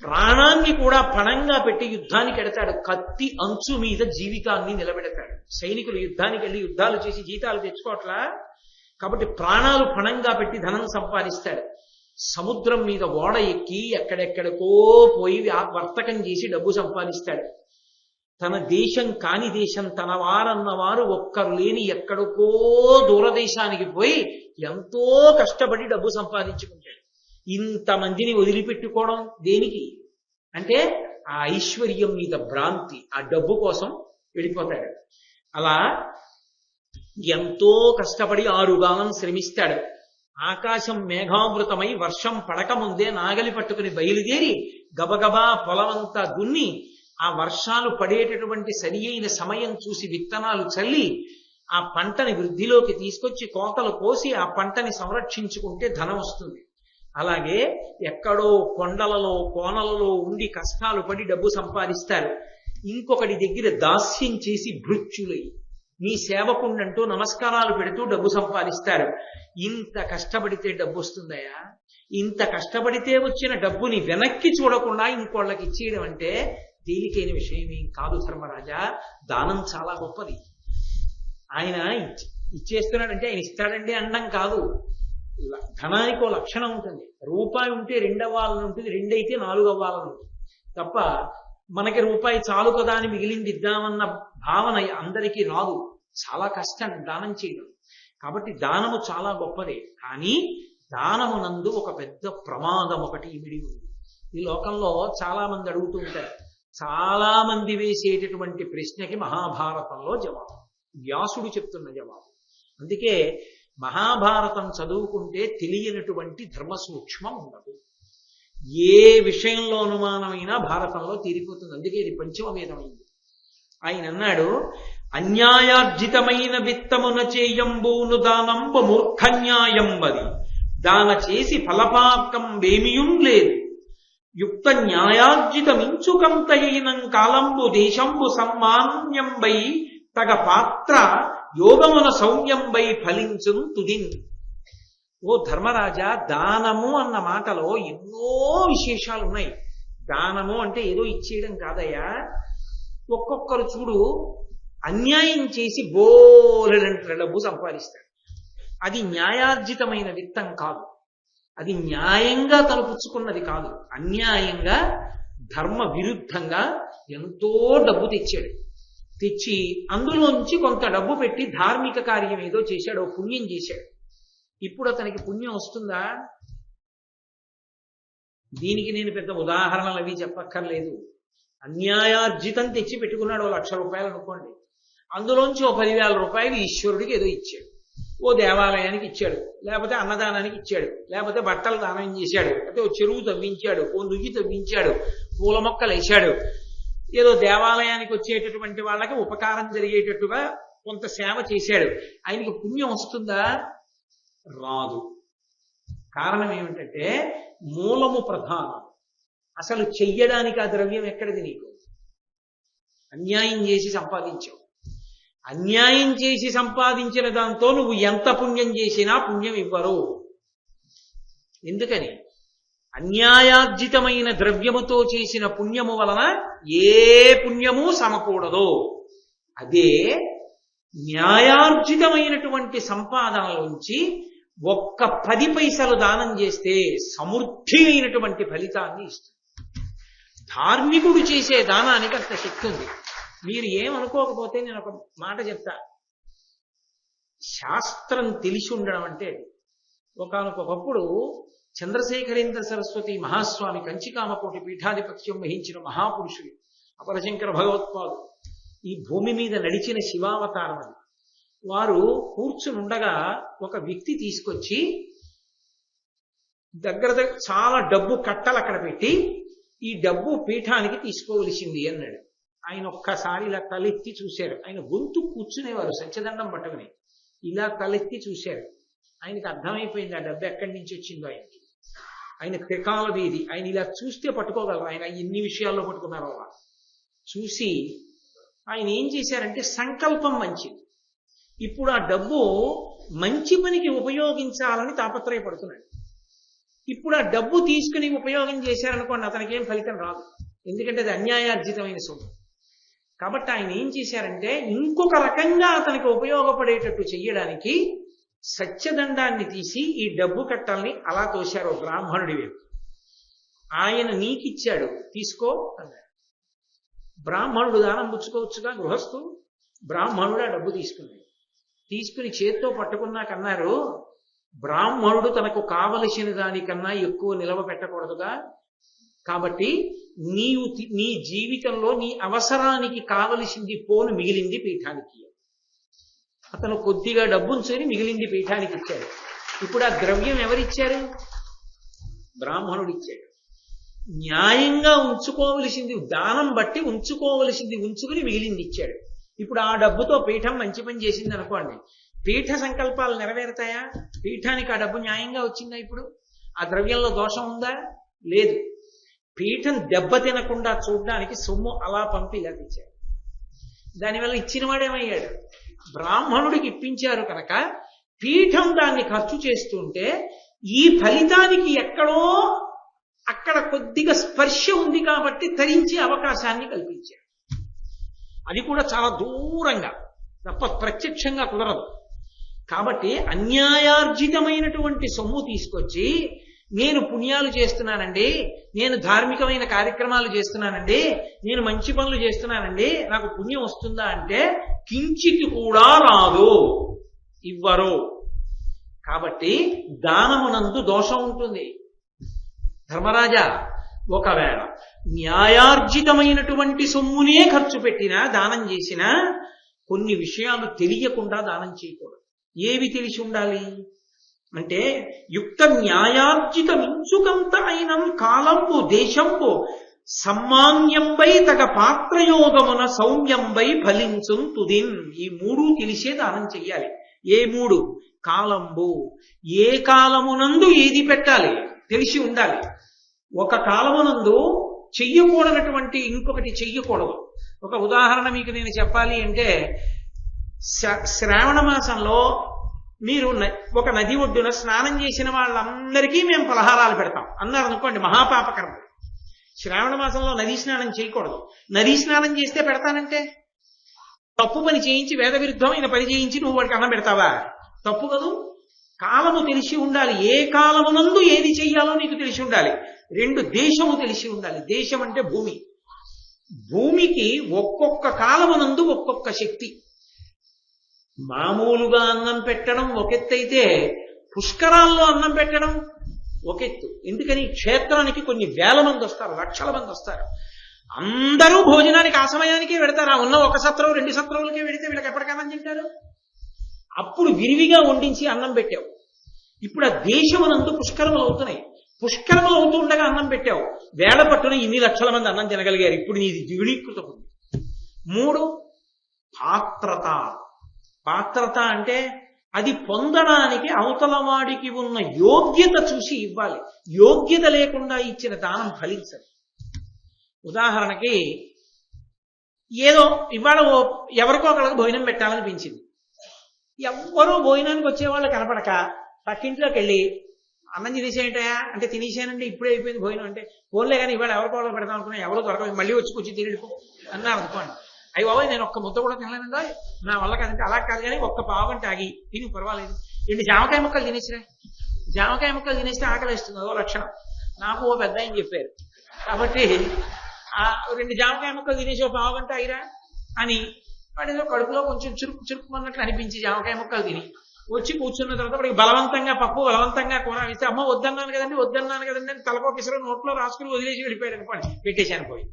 ప్రాణాన్ని కూడా పణంగా పెట్టి యుద్ధానికి ఎడతాడు. కత్తి అంచు మీద జీవితాన్ని నిలబెడతాడు. సైనికులు యుద్ధానికి వెళ్ళి యుద్ధాలు చేసి జీతాలు తెచ్చుకోవట్లా, కాబట్టి ప్రాణాలు పణంగా పెట్టి ధనం సంపాదిస్తాడు. సముద్రం మీద ఓడ ఎక్కి ఎక్కడెక్కడికో పోయి వర్తకం చేసి డబ్బు సంపాదిస్తాడు. తన దేశం కాని దేశం, తన వారన్నవారు ఒక్కరు లేని ఎక్కడికో దూరదేశానికి పోయి ఎంతో కష్టపడి డబ్బు సంపాదించుకుంటాడు. ఇంతమందిని వదిలిపెట్టుకోవడం దేనికి అంటే ఆ ఐశ్వర్యం మీద భ్రాంతి, ఆ డబ్బు కోసం వెళ్ళిపోతాడు. అలా ఎంతో కష్టపడి 6 గాలం శ్రమిస్తాడు. ఆకాశం మేఘావృతమై వర్షం పడకముందే నాగలి పట్టుకుని బయలుదేరి గబగబా పొలమంతా దున్ని ఆ వర్షాలు పడేటటువంటి సరి అయిన సమయం చూసి విత్తనాలు చల్లి ఆ పంటని వృద్ధిలోకి తీసుకొచ్చి కోతలు కోసి ఆ పంటని సంరక్షించుకుంటే ధనం వస్తుంది. అలాగే ఎక్కడో కొండలలో కోనలలో ఉండి కష్టాలు పడి డబ్బు సంపాదిస్తారు. ఇంకొకటి దగ్గర దాస్యం చేసి భృత్యులై నీ సేవకుండంటూ నమస్కారాలు పెడుతూ డబ్బు సంపాదిస్తారు. ఇంత కష్టపడితే డబ్బు వస్తుందయా? ఇంత కష్టపడితే వచ్చిన డబ్బుని వెనక్కి చూడకుండా ఇంకోళ్ళకి ఇచ్చేయడం అంటే తేలికైన విషయం ఏం కాదు ధర్మరాజా. దానం చాలా గొప్పది. ఆయన ఇచ్చేస్తున్నాడంటే ఆయన ఇస్తాడండి అనడం కాదు. ధనానికి ఓ లక్షణం ఉంటుంది. రూపాయి ఉంటే 2 అవ్వాలని ఉంటుంది, 2 అయితే 4 అవ్వాలని ఉంటుంది తప్ప మనకి రూపాయి చాలు కదా అని మిగిలింది ఇద్దామన్న భావన అందరికీ రాదు. చాలా కష్టం దానం చేయడం. కాబట్టి దానము చాలా గొప్పదే. కానీ దానమునందు ఒక పెద్ద ప్రమాదం ఒకటి ఇమిడి ఉంది. ఈ లోకంలో చాలా మంది అడుగుతూ ఉంటారు. చాలా మంది వేసేటటువంటి ప్రశ్నకి మహాభారతంలో జవాబు, వ్యాసుడు చెప్తున్న జవాబు. అందుకే మహాభారతం చదువుకుంటే తెలియనటువంటి ధర్మ సూక్ష్మం ఉండదు. ఏ విషయంలో అనుమానమైనా భారతంలో తీరిపోతుంది. అందుకే ఇది పంచమవేదమైంది. ఆయన అన్నాడు, అన్యాయార్జితమైన విత్తమున చేయంబూను దానంబు మూర్ఖన్యాయంబది దాన చేసి ఫలపాకం వేమియుం లేదు. యుక్త న్యాయార్జితమించుకంతయైనం కాలంబు దేశంబు సమ్మాన్యంబై తగ పాత్ర యోగమున సౌమ్యంబై ఫలించున్ తుదిన్. ఓ ధర్మరాజా, దానము అన్న మాటలో ఎన్నో విశేషాలు ఉన్నాయి. దానము అంటే ఏదో ఇచ్చేయడం కాదయ్యా. ఒక్కొక్కరు చూడు, అన్యాయం చేసి బోలెడంత డబ్బు సంపాదిస్తాడు. అది న్యాయార్జితమైన విత్తం కాదు, అది న్యాయంగా తలపుచ్చుకున్నది కాదు. అన్యాయంగా ధర్మ విరుద్ధంగా ఎంతో డబ్బు తెచ్చాడు. తెచ్చి అందులోంచి కొంత డబ్బు పెట్టి ధార్మిక కార్యం ఏదో చేశాడు, పుణ్యం చేశాడు. ఇప్పుడు అతనికి పుణ్యం వస్తుందా? దీనికి నేను పెద్ద ఉదాహరణలు అవి చెప్పక్కర్లేదు. అన్యాయార్జితం తెచ్చి పెట్టుకున్నాడు, 1,00,000 రూపాయలు అనుకోండి. అందులోంచి 10,000 రూపాయలు ఈశ్వరుడికి ఏదో ఇచ్చాడు. ఓ దేవాలయానికి ఇచ్చాడు, లేకపోతే అన్నదానానికి ఇచ్చాడు, లేకపోతే బట్టలు దానం చేశాడు, లేకపోతే ఓ చెరువు తవ్వించాడు, ఓ నుయ్యి తవ్వించాడు, పూల మొక్కలు వేశాడు. ఏదో దేవాలయానికి వచ్చేటటువంటి వాళ్ళకి ఉపకారం జరిగేటట్టుగా కొంత సేవ చేశాడు. ఆయనకి పుణ్యం వస్తుందా? రాదు. కారణం ఏమిటంటే మూలము ప్రధానం. అసలు చెయ్యడానికి ఆ ద్రవ్యం ఎక్కడిది? నీకు అన్యాయం చేసి సంపాదించావు. అన్యాయం చేసి సంపాదించిన దాంతో నువ్వు ఎంత పుణ్యం చేసినా పుణ్యం ఇవ్వరు. ఎందుకని? అన్యాయార్జితమైన ద్రవ్యముతో చేసిన పుణ్యము వలన ఏ పుణ్యము సమకూడదు. అదే న్యాయార్జితమైనటువంటి సంపాదనలోంచి ఒక్క 10 పైసలు దానం చేస్తే సమృద్ధి అయినటువంటి ఫలితాన్ని ఇస్తుంది. ధార్మికుడు చేసే దానానికి అంత శక్తి ఉంది. మీరు ఏమనుకోకపోతే నేను ఒక మాట చెప్తా. శాస్త్రం తెలిసి ఉండడం అంటే ఒకానొకప్పుడు చంద్రశేఖరేంద్ర సరస్వతి మహాస్వామి కంచికామకోటి పీఠాధిపత్యం వహించిన మహాపురుషులు అపరశంకర భగవత్పాదు ఈ భూమి మీద నడిచిన శివావతారం అని. వారు కూర్చునుండగా ఒక వ్యక్తి తీసుకొచ్చి దగ్గర చాలా డబ్బు కట్టలు అక్కడ పెట్టి, ఈ డబ్బు పీఠానికి తీసుకోవలసింది అన్నాడు. ఆయన ఒక్కసారి ఇలా తలెత్తి చూశారు. ఆయన గొంతు కూర్చునేవారు సత్యదండం పట్టుకుని. ఇలా తలెత్తి చూశారు. ఆయనకి అర్థమైపోయింది ఆ డబ్బు ఎక్కడి నుంచి వచ్చిందో. ఆయన త్రికాల వీధి, ఆయన ఇలా చూస్తే పట్టుకోగలరు. ఆయన ఎన్ని విషయాల్లో పట్టుకున్నారో అలా చూసి ఆయన ఏం చేశారంటే, సంకల్పం మంచిది, ఇప్పుడు ఆ డబ్బు మంచి పనికి ఉపయోగించాలని తాపత్రయపడుతున్నాడు. ఇప్పుడు ఆ డబ్బు తీసుకుని ఉపయోగం చేశారనుకోండి, అతనికి ఏం ఫలితం రాదు. ఎందుకంటే అది అన్యాయార్జితమైన సొమ్ము. కాబట్టి ఆయన ఏం చేశారంటే, ఇంకొక రకంగా అతనికి ఉపయోగపడేటట్టు చెయ్యడానికి సత్యదండాన్ని తీసి ఈ డబ్బు కట్టల్ని అలా తోశారు బ్రాహ్మణుడి వైపు. ఆయన నీకిచ్చాడు, తీసుకో అన్నాడు. బ్రాహ్మణుడు దానం పుచ్చుకోవచ్చుగా, గృహస్థు. బ్రాహ్మణుడు ఆ డబ్బు తీసుకున్నాడు. తీసుకుని చేత్తో పట్టుకున్నాకన్నారు, బ్రాహ్మణుడు తనకు కావలసిన దానికన్నా ఎక్కువ నిలవ పెట్టకూడదుగా. కాబట్టి నీ జీవితంలో నీ అవసరానికి కావలసింది పోను, మిగిలింది పీఠానికి. అతను కొద్దిగా డబ్బుంచుని మిగిలింది పీఠానికి ఇచ్చాడు. ఇప్పుడు ఆ ద్రవ్యం ఎవరిచ్చారు? బ్రాహ్మణుడు ఇచ్చాడు. న్యాయంగా ఉంచుకోవలసింది, దానం బట్టి ఉంచుకోవలసింది ఉంచుకుని మిగిలింది ఇచ్చాడు. ఇప్పుడు ఆ డబ్బుతో పీఠం మంచి పని చేసింది అనుకోండి, పీఠ సంకల్పాలు నెరవేరుతాయా? పీఠానికి ఆ డబ్బు న్యాయంగా వచ్చిందా? ఇప్పుడు ఆ ద్రవ్యంలో దోషం ఉందా? లేదు. పీఠం దెబ్బ తినకుండా చూడడానికి సొమ్ము అలా పంపి ఇలా తెచ్చారు. దానివల్ల ఇచ్చిన వాడేమయ్యాడు? బ్రాహ్మణుడికి ఇప్పించారు కనుక పీఠం దాన్ని ఖర్చు చేస్తుంటే ఈ ఫలితానికి ఎక్కడో అక్కడ కొద్దిగా స్పర్శ ఉంది కాబట్టి తరించే అవకాశాన్ని కల్పించారు. అది కూడా చాలా దూరంగా, తప్ప ప్రత్యక్షంగా కుదరదు. కాబట్టి అన్యాయార్జితమైనటువంటి సొమ్ము తీసుకొచ్చి, నేను పుణ్యాలు చేస్తున్నానండి, నేను ధార్మికమైన కార్యక్రమాలు చేస్తున్నానండి, నేను మంచి పనులు చేస్తున్నానండి, నాకు పుణ్యం వస్తుందా అంటే కించిత్ కూడా రాదు, ఇవ్వరు. కాబట్టి దానమునందు దోషం ఉంటుంది. ధర్మరాజా, ఒకవేళ న్యాయార్జితమైనటువంటి సొమ్మునే ఖర్చు పెట్టినా, దానం చేసినా కొన్ని విషయాలు తెలియకుండా దానం చేయకూడదు. ఏవి తెలిసి ఉండాలి అంటే, యుక్త న్యాయార్జితమించుకంత అయినం కాలంబు దేశంబు సమ్మాన్యంబై తగ పాత్రయోగమున సౌమ్యంబై ఫలించుం తుదిన్. ఈ 3 తెలిసే దానం చెయ్యాలి. ఏ 3? కాలంబు, ఏ కాలమునందు ఏది పెట్టాలి తెలిసి ఉండాలి. ఒక కాలమునందు చెయ్యకూడనటువంటి ఇంకొకటి చెయ్యకూడదు. ఒక ఉదాహరణ మీకు నేను చెప్పాలి అంటే, శ్రావణ మాసంలో మీరు ఒక నది ఒడ్డున స్నానం చేసిన వాళ్ళందరికీ మేము పలహారాలు పెడతాం అన్నారు అనుకోండి, మహాపాపకర్మ. శ్రావణ మాసంలో నదీ స్నానం చేయకూడదు. నదీ స్నానం చేస్తే పెడతానంటే తప్పు పని చేయించి, వేద విరుద్ధమైన పని చేయించి నువ్వు వాడికి అన్నం పెడతావా? తప్పు కదూ. కాలము తెలిసి ఉండాలి. ఏ కాలమునందు ఏది చెయ్యాలో నీకు తెలిసి ఉండాలి. రెండు, దేశము తెలిసి ఉండాలి. దేశం అంటే భూమి. భూమికి ఒక్కొక్క కాలమునందు ఒక్కొక్క శక్తి. మామూలుగా అన్నం పెట్టడం ఒకెత్తైతే పుష్కరాల్లో అన్నం పెట్టడం ఒకెత్తు. ఎందుకని? క్షేత్రానికి కొన్ని వేల మంది వస్తారు, లక్షల మంది వస్తారు. అందరూ భోజనానికి ఆ సమయానికే పెడతారు. ఆ ఉన్న ఒక సత్రం 2 సత్రములకే పెడితే వీళ్ళకి ఎప్పటికైనా తింటారు. అప్పుడు విరివిగా వండించి అన్నం పెట్టావు. ఇప్పుడు ఆ దేశమునందు పుష్కరములు అవుతున్నాయి. పుష్కరములు అవుతూ ఉండగా అన్నం పెట్టావు. వేళ పట్టున ఇన్ని లక్షల మంది అన్నం తినగలిగారు. ఇప్పుడు నీది ద్విగుణీకృతం ఉంది. 3, పాత్రత. పాత్రత అంటే అది పొందడానికి అవతల వాడికి ఉన్న యోగ్యత చూసి ఇవ్వాలి. యోగ్యత లేకుండా ఇచ్చిన దానం ఫలించదు. ఉదాహరణకి ఏదో ఇవాళ ఎవరికో ఒకళ్ళకి భోజనం పెట్టాలనిపించింది. ఎవ్వరూ భోజనానికి వచ్చేవాళ్ళు కనపడక పక్కింట్లోకి వెళ్ళి అన్నం తినేసేయంటాయా అంటే, తినేసానండి ఇప్పుడే అయిపోయింది భోజనం అంటే, ఫోన్లే కానీ ఇవాళ ఎవరికో వాళ్ళు పెడతాం అనుకున్నా, ఎవరో దొరకదు, మళ్ళీ వచ్చి కూర్చి తిరిగిపో అన్నారు అనుకోండి. అయ్యి బాబాయ్ నేను ఒక్క ముద్ద కూడా తినలేనండి, నా వల్ల కాదంటే అలా కాదు కానీ ఒక్క పావుగంట ఆగి తిని పర్వాలేదు. 2 జామకాయ ముక్కలు తినేసిరా. జామకాయ ముక్కలు తినేస్తే ఆకలి వేస్తుంది, అదో లక్షణం. నాకు ఓ పెద్ద ఆయన చెప్పారు. కాబట్టి ఆ 2 జామకాయ ముక్కలు తినేసి ఓ పావుగంట ఆగిరా అని వాడేదో కడుపులో కొంచెం చురుకుమన్నట్లు అనిపించి జామకాయ ముక్కలు తిని వచ్చి కూర్చున్న తర్వాత వాడికి బలవంతంగా పప్పు, బలవంతంగా కూర ఇస్తే, అమ్మ వద్దన్నాను కదండి అని తలకో కిసరు నోట్లో రాసుకుని వదిలేసి వెళ్ళిపోయాడు అనుకోండి, పెట్టేశాను పోయి.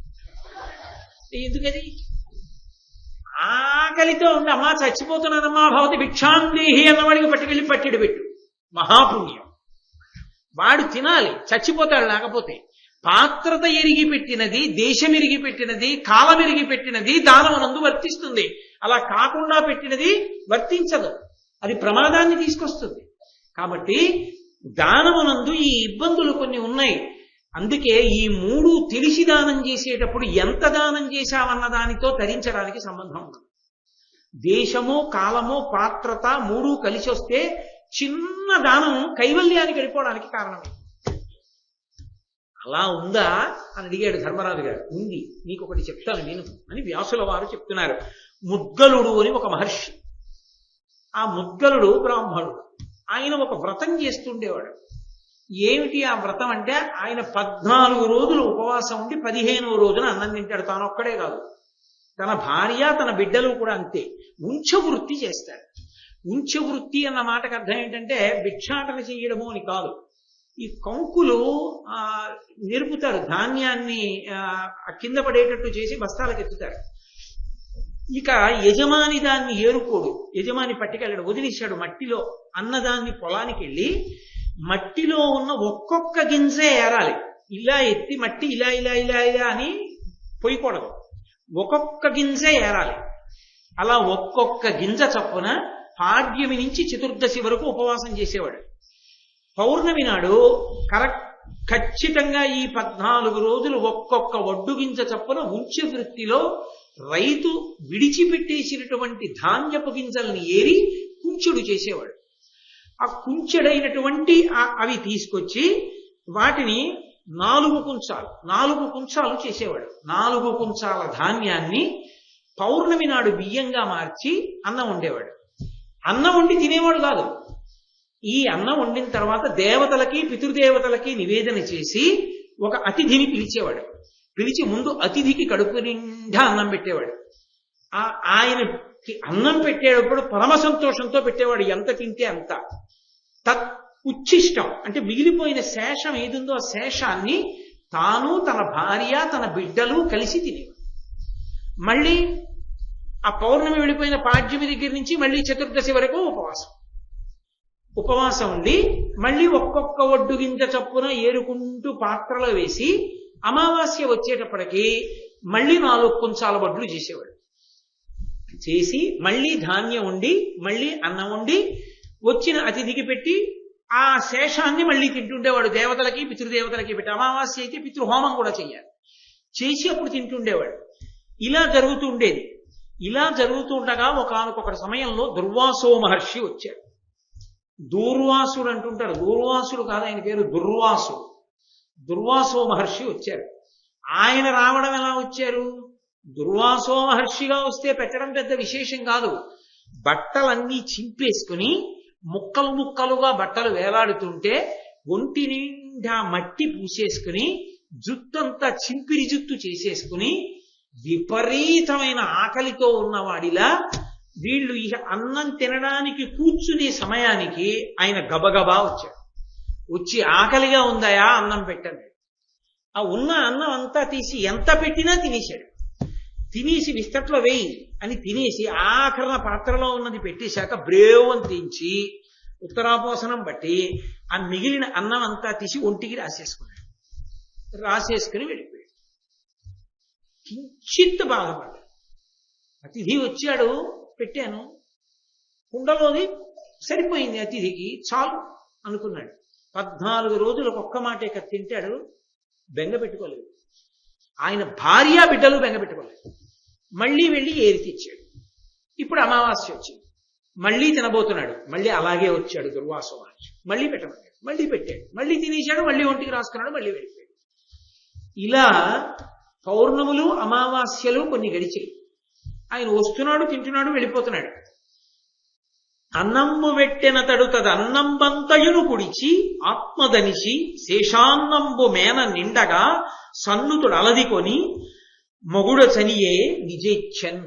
ఎందుకది? ఆకలితో ఉండి అమ్మా చచ్చిపోతున్నానమ్మా భవతి భిక్షాందేహి అన్నవాడికి పట్టుకెళ్ళి పట్టిడు పెట్టు, మహాపుణ్యం. వాడు తినాలి, చచ్చిపోతాడు లేకపోతే. పాత్రత ఎరిగి పెట్టినది, దేశం ఎరిగి పెట్టినది, కాలం ఎరిగి పెట్టినది దానమునందు వర్తిస్తుంది. అలా కాకుండా పెట్టినది వర్తించదు, అది ప్రమాదాన్ని తీసుకొస్తుంది. కాబట్టి దానమునందు ఈ ఇబ్బందులు కొన్ని ఉన్నాయి. అందుకే ఈ 3 తెలిసి దానం చేసేటప్పుడు ఎంత దానం చేశావన్న దానితో తరించడానికి సంబంధం ఉంది. దేశము, కాలము, పాత్రత 3 కలిసి వస్తే చిన్న దానం కైవల్యానికి వెళ్ళిపోవడానికి కారణమే. అలా ఉందా అని అడిగాడు ధర్మరాజు గారు. ఉంది, నీకు ఒకటి చెప్తాను నేను అని వ్యాసుల వారు చెప్తున్నారు. ముద్గలుడు అని ఒక మహర్షి. ఆ ముద్గలుడు బ్రాహ్మణుడు. ఆయన ఒక వ్రతం చేస్తుండేవాడు. ఏమిటి ఆ వ్రతం అంటే, ఆయన 14 రోజులు ఉపవాసం ఉండి 15వ రోజున అన్నం తింటాడు. తానొక్కడే కాదు, తన భార్య, తన బిడ్డలు కూడా అంతే. ఉంచవృత్తి చేస్తాడు. ఉంచవృత్తి అన్న మాటకు అర్థం ఏంటంటే భిక్షాటన చేయడము అని కాదు. ఈ కంకులు నిరుపుతారు, ధాన్యాన్ని కింద పడేటట్టు చేసి బస్తాలకు ఎత్తుతారు. ఇక యజమాని దాన్ని ఏరుకోడు, యజమాని పట్టుకెళ్ళాడు, వదిలేశాడు మట్టిలో. అన్నదాన్ని పొలానికి వెళ్ళి మట్టిలో ఉన్న ఒక్కొక్క గింజే ఏరాలి. ఇలా ఎత్తి మట్టి ఇలా ఇలా ఇలా ఇలా అని పొయ్యకూడదు, ఒక్కొక్క గింజే ఏరాలి. అలా ఒక్కొక్క గింజ చొప్పున పాడ్యమి నుంచి చతుర్దశి వరకు ఉపవాసం చేసేవాడు. పౌర్ణమి నాడు ఖచ్చితంగా ఈ 14 రోజులు ఒక్కొక్క ఒడ్డు గింజ చొప్పున ఉంచె వృత్తిలో రైతు విడిచిపెట్టేసినటువంటి ధాన్యపు గింజల్ని ఏరి కుంచెడు చేసేవాడు. ఆ కుంచెడైనటువంటి అవి తీసుకొచ్చి వాటిని 4 కుంచాలు చేసేవాడు. 4 కుంచాల ధాన్యాన్ని పౌర్ణమి నాడు బియ్యంగా మార్చి అన్నం వండేవాడు. అన్నం వండి తినేవాడు కాదు. ఈ అన్నం వండిన తర్వాత దేవతలకి, పితృదేవతలకి నివేదన చేసి ఒక అతిథిని పిలిచేవాడు. పిలిచి ముందు అతిథికి కడుపు నిండా అన్నం పెట్టేవాడు. ఆయనకి అన్నం పెట్టేటప్పుడు పరమ సంతోషంతో పెట్టేవాడు, ఎంత తింటే అంత. తత్ ఉచ్ఛిష్టం అంటే మిగిలిపోయిన శేషం ఏదుందో ఆ శేషాన్ని తాను, తన భార్య, తన బిడ్డలు కలిసి తినేవాడు. మళ్ళీ ఆ పౌర్ణమి వెళ్ళిపోయిన పాడ్యమి దగ్గర నుంచి మళ్ళీ చతుర్దశి వరకు ఉపవాసం ఉండి మళ్ళీ ఒక్కొక్క ఒడ్డు గింజ చప్పున ఏరుకుంటూ పాత్రలో వేసి అమావాస్య వచ్చేటప్పటికి మళ్ళీ 4 కుంచాల వడ్లు చేసేవాడు. చేసి మళ్ళీ ధాన్యం వండి, మళ్ళీ అన్నం వండి వచ్చిన అతిథికి పెట్టి ఆ శేషాన్ని మళ్ళీ తింటుండేవాడు. దేవతలకి పితృదేవతలకి పెట్టి, అమావాస్య అయితే పితృహోమం కూడా చెయ్యాలి, చేసి అప్పుడు తింటుండేవాడు. ఇలా జరుగుతూ ఉండేది. ఇలా జరుగుతుండగా ఒకానొక సమయంలో దుర్వాసో మహర్షి వచ్చాడు. దూర్వాసుడు అంటుంటారు, దూర్వాసుడు కాదు, ఆయన పేరు దుర్వాసుడు. దుర్వాసో మహర్షి వచ్చారు. ఆయన రావడం ఎలా వచ్చారు? దుర్వాసో మహర్షిగా వస్తే పెట్టడం పెద్ద విశేషం కాదు. బట్టలన్నీ చింపేసుకుని ముక్కలు ముక్కలుగా బట్టలు వేలాడుతుంటే ఒంటి నిండా మట్టి పూసేసుకుని జుత్తంతా చింపిరి జుత్తు చేసేసుకుని విపరీతమైన ఆకలితో ఉన్నవాడిలా వీళ్ళు ఇక అన్నం తినడానికి కూర్చునే సమయానికి ఆయన గబగబా వచ్చాడు. వచ్చి ఆకలిగా ఉందాయా అన్నం పెట్టండి. ఆ ఉన్న అన్నం అంతా తీసి ఎంత పెట్టినా తినేశాడు. తినేసి విస్తట్లో వేయి అని తినేసి ఆఖరణ పాత్రలో ఉన్నది పెట్టేశాక బ్రేవం తెంచి ఉత్తరాపోసనం బట్టి ఆ మిగిలిన అన్నం అంతా తీసి ఒంటికి రాసేసుకుని వెళ్ళిపోయాడు. కించిత్ బాధపడ్డాడు. అతిథి వచ్చాడు, పెట్టాను, కుండలోది సరిపోయింది, అతిథికి చాలు అనుకున్నాడు. 14 రోజులకు ఒక్క మాటే తింటాడు, బెంగ పెట్టుకోలేదు. ఆయన భార్య బిడ్డలు బెంగ పెట్టుకోలేదు. మళ్ళీ వెళ్ళి ఏరి తెచ్చాడు. ఇప్పుడు అమావాస్య వచ్చింది, మళ్ళీ తినబోతున్నాడు. మళ్ళీ అలాగే వచ్చాడు దుర్వాసో మహర్షి. మళ్ళీ పెట్టమన్నాడు, మళ్ళీ పెట్టాడు, మళ్ళీ తినేశాడు, మళ్ళీ ఒంటికి రాసుకున్నాడు, మళ్ళీ వెళ్ళిపోయాడు. ఇలా పౌర్ణములు అమావాస్యలు కొన్ని గడిచాయి. ఆయన వస్తున్నాడు, తింటున్నాడు, వెళ్ళిపోతున్నాడు. అన్నంబు వెట్టెన తడుతది అన్నంబంతయును కుడిచి ఆత్మదనిసి శేషాన్నంబు మేన నిండగా సన్నుతుడు అలదికొని మొగుడ చనియే నిజేచ్ఛన్.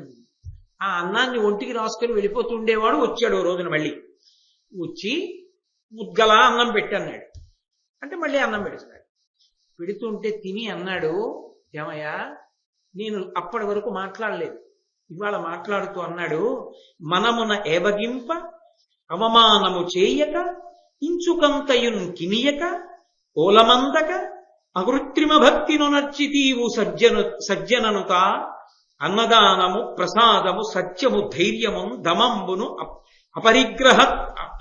ఆ అన్నాన్ని ఒంటికి రాసుకొని వెళ్ళిపోతుండేవాడు. వచ్చాడు ఓ రోజున, మళ్ళీ వచ్చి ముద్గల అన్నం పెట్టన్నాడు. అంటే మళ్ళీ అన్నం పెడుతున్నాడు. పెడుతుంటే తిని అన్నాడు, ఏమయ్యా నేను అప్పటి వరకు మాట్లాడలేదు, ఇవాళ మాట్లాడుతూ అన్నాడు, మనమున ఏబగింప అవమానము చేయక ఇంచుకంతయున్ కినియక ఓలమందక అకృత్రిమ భక్తిను నర్చితీవు సజ్జననుత అన్నదానము ప్రసాదము సత్యము ధైర్యము దమంబును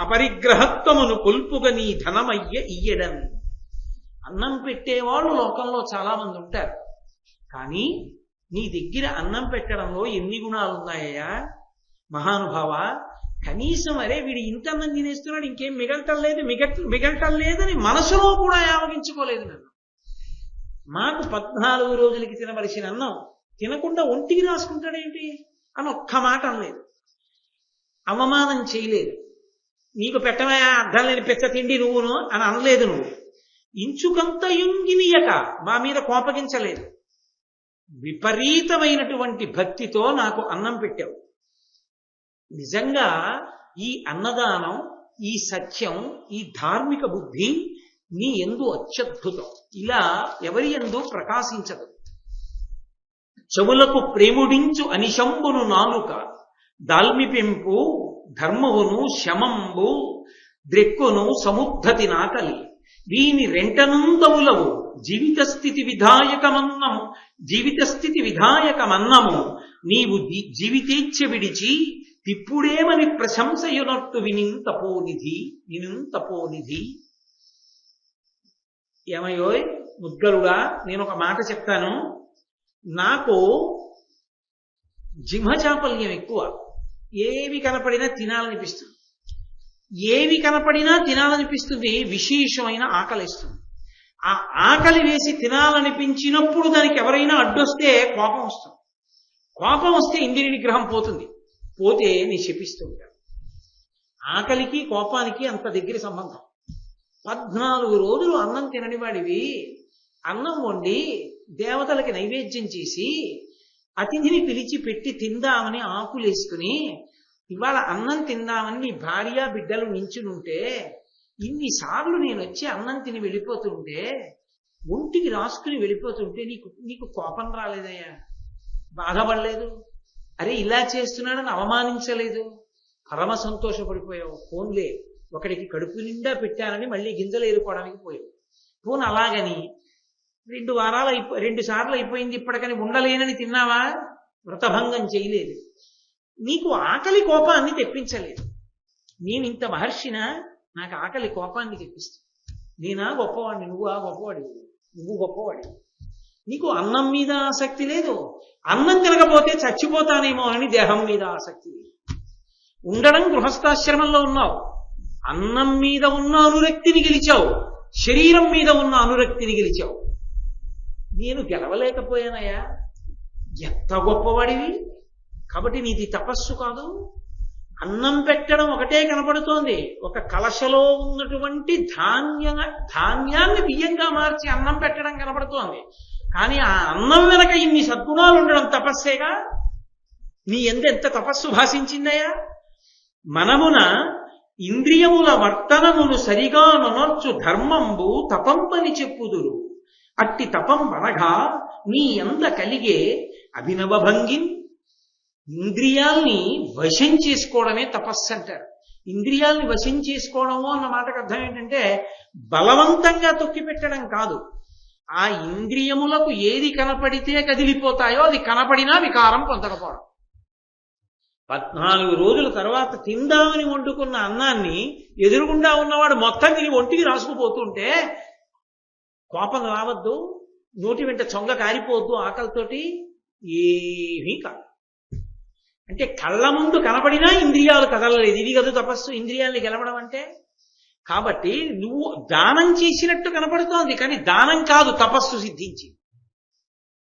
అపరిగ్రహత్వమును కొల్పుగా నీ ధనమయ్య ఇయ్యడన్. అన్నం పెట్టేవాళ్ళు లోకంలో చాలా మంది ఉంటారు, కానీ నీ దగ్గర అన్నం పెట్టడంలో ఎన్ని గుణాలు ఉన్నాయ్యా మహానుభావ. కనీసం అరే వీడు ఇంత అన్నం తినేస్తున్నాడు, ఇంకేం మిగలటం లేదని మనసులో కూడా యావగించుకోలేదు నన్ను. మాకు 14 రోజులకి తినవలసిన అన్నం తినకుండా ఒంటికి రాసుకుంటాడేంటి అని ఒక్క మాట అనలేదు, అవమానం చేయలేదు. నీకు పెట్టమయా అర్థం లేని పెద్ద తిండి నువ్వును అని అనలేదు. నువ్వు ఇంచుకంత యుంగినియక మా మీద కోపగించలేదు. విపరీతమైనటువంటి భక్తితో నాకు అన్నం పెట్టావు. నిజంగా ఈ అన్నదానం, ఈ సత్యం, ఈ ధార్మిక బుద్ధి నీ యందు అత్యద్భుతం. ఇలా ఎవరి యందు ప్రకాశించదు. చెవులకు ప్రేముడించు అనిశంబును నాలుక దాల్మి పెంపు ధర్మవును శమంబు ద్రెక్కును సముద్ధతి నాకలి వీని రెంటనుందవులవు జీవిత స్థితి విధాయకమన్నము నీవు జీవితేచ్ఛ విడిచి తిప్పుడేమని ప్రశంసయునట్టు వినింతపోనిధి. ఏమయ్యోయ్ ముద్గలుడా, నేను ఒక మాట చెప్తాను. నాకు జిహ్వచాపల్యం ఎక్కువ. ఏవి కనపడినా తినాలనిపిస్తుంది, విశేషమైన ఆకలిస్తుంది. ఆ ఆకలి వేసి తినాలనిపించినప్పుడు దానికి ఎవరైనా అడ్డొస్తే కోపం వస్తే ఇంద్రియ నిగ్రహం పోతే నీ శపిస్తూ ఉంటాను. ఆకలికి కోపానికి అంత దగ్గర సంబంధం. 14 రోజులు అన్నం తినని వాడివి అన్నం వండి దేవతలకి నైవేద్యం చేసి అతిథిని పిలిచి పెట్టి తిందామని ఆకులేసుకుని ఇవాళ అన్నం తిందామని నీ భార్య బిడ్డలు నించునుంటే ఇన్నిసార్లు నేను వచ్చి అన్నం తిని వెళ్ళిపోతుంటే ఒంటికి రాసుకుని వెళ్ళిపోతుంటే నీకు కోపం రాలేదయ్యా? బాధపడలేదు? అరే ఇలా చేస్తున్నాడని అవమానించలేదు? పరమ సంతోషపడిపోయావు. ఫోన్లే ఒకడికి కడుపు నిండా పెట్టానని మళ్ళీ గింజలు ఏరుకోవడానికి పోయావు. ఫోన్ అలాగని 2 సార్లు అయిపోయింది ఇప్పటికని ఉండలేనని తిన్నావా? వ్రతభంగం చేయలేదు. నీకు ఆకలి కోపాన్ని తెప్పించలేదు. నేను ఇంత మహర్షినా? నాకు ఆకలి కోపాన్ని తెప్పిస్తుంది. నేనా గొప్పవాడిని, నువ్వా గొప్పవాడి, నువ్వు గొప్పవాడి. నీకు అన్నం మీద ఆసక్తి లేదు, అన్నం తినకపోతే చచ్చిపోతానేమో అని దేహం మీద ఆసక్తి లేదు. ఉండడం గృహస్థాశ్రమంలో ఉన్నావు, అన్నం మీద ఉన్న అనురక్తిని గెలిచావు, శరీరం మీద ఉన్న అనురక్తిని గెలిచావు. నేను గెలవలేకపోయానయ్యా, ఎంత గొప్పవాడివి. కాబట్టి నీది తపస్సు కాదు. అన్నం పెట్టడం ఒకటే కనపడుతోంది. ఒక కలశలో ఉన్నటువంటి ధాన్యాన్ని బియ్యంగా మార్చి అన్నం పెట్టడం కనపడుతోంది. కానీ ఆ అన్నం వెనక ఇన్ని సద్గుణాలు ఉండడం తపస్సేగా. నీ ఎంత తపస్సు భాషించిందయ్యా. మనమున ఇంద్రియముల వర్తనమును సరిగా నొనర్చు ధర్మంబు తపంపని చెప్పుదురు. అట్టి తపం అనగా నీ ఎంత కలిగే అభినవ భంగిన్. ఇంద్రియాల్ని వశం చేసుకోవడమే తపస్సు అంటారు. ఇంద్రియాల్ని వశం చేసుకోవడము అన్న మాటకు అర్థం ఏంటంటే బలవంతంగా తొక్కిపెట్టడం కాదు. ఆ ఇంద్రియములకు ఏది కనపడితే కదిలిపోతాయో అది కనపడినా వికారం పొందకపోవడం. 14 రోజుల తర్వాత తిందామని వండుకున్న అన్నాన్ని ఎదురుగుండా ఉన్నవాడు మొత్తం తిని ఒంటికి రాసుకుపోతుంటే కోపం రావద్దు, నోటి వెంట చొంగ కారిపోవద్దు ఆకలితోటి. ఏమీ కాదు. అంటే కళ్ళ ముందు కనపడినా ఇంద్రియాలు కదలలేదు. ఇది కదా తపస్సు, ఇంద్రియాల్ని గెలవడం అంటే. కాబట్టి నువ్వు దానం చేసినట్టు కనపడుతోంది, కానీ దానం కాదు, తపస్సు సిద్ధించింది.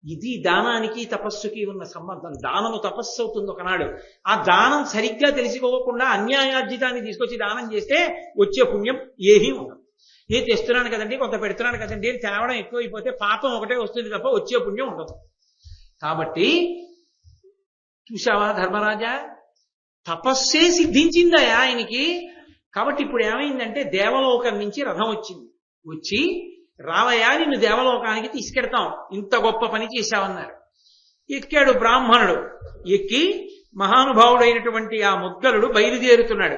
ఇది దానానికి తపస్సుకి ఉన్న సంబంధం. దానము తపస్సు అవుతుంది ఒకనాడు. ఆ దానం సరిగ్గా తెలుసుకోకుండా అన్యాయార్జితాన్ని తీసుకొచ్చి దానం చేస్తే వచ్చే పుణ్యం ఏమీ ఉండదు. నేను తెస్తున్నాను కదండి, కొంత పెడుతున్నాను కదండి అని తేవడం ఎక్కువైపోతే పాపం ఒకటే వస్తుంది తప్ప వచ్చే పుణ్యం ఉండదు. కాబట్టి చూసావా ధర్మరాజా, తపస్సే సిద్ధించిందయా ఆయనకి. కాబట్టి ఇప్పుడు ఏమైందంటే దేవలోకం నుంచి రథం వచ్చింది. వచ్చి రావయ్యా నిన్ను దేవలోకానికి తీసుకెడతాం, ఇంత గొప్ప పని చేశావన్నారు. ఎక్కాడు బ్రాహ్మణుడు. ఎక్కి మహానుభావుడైనటువంటి ఆ ముద్గలుడు బయలుదేరుతున్నాడు.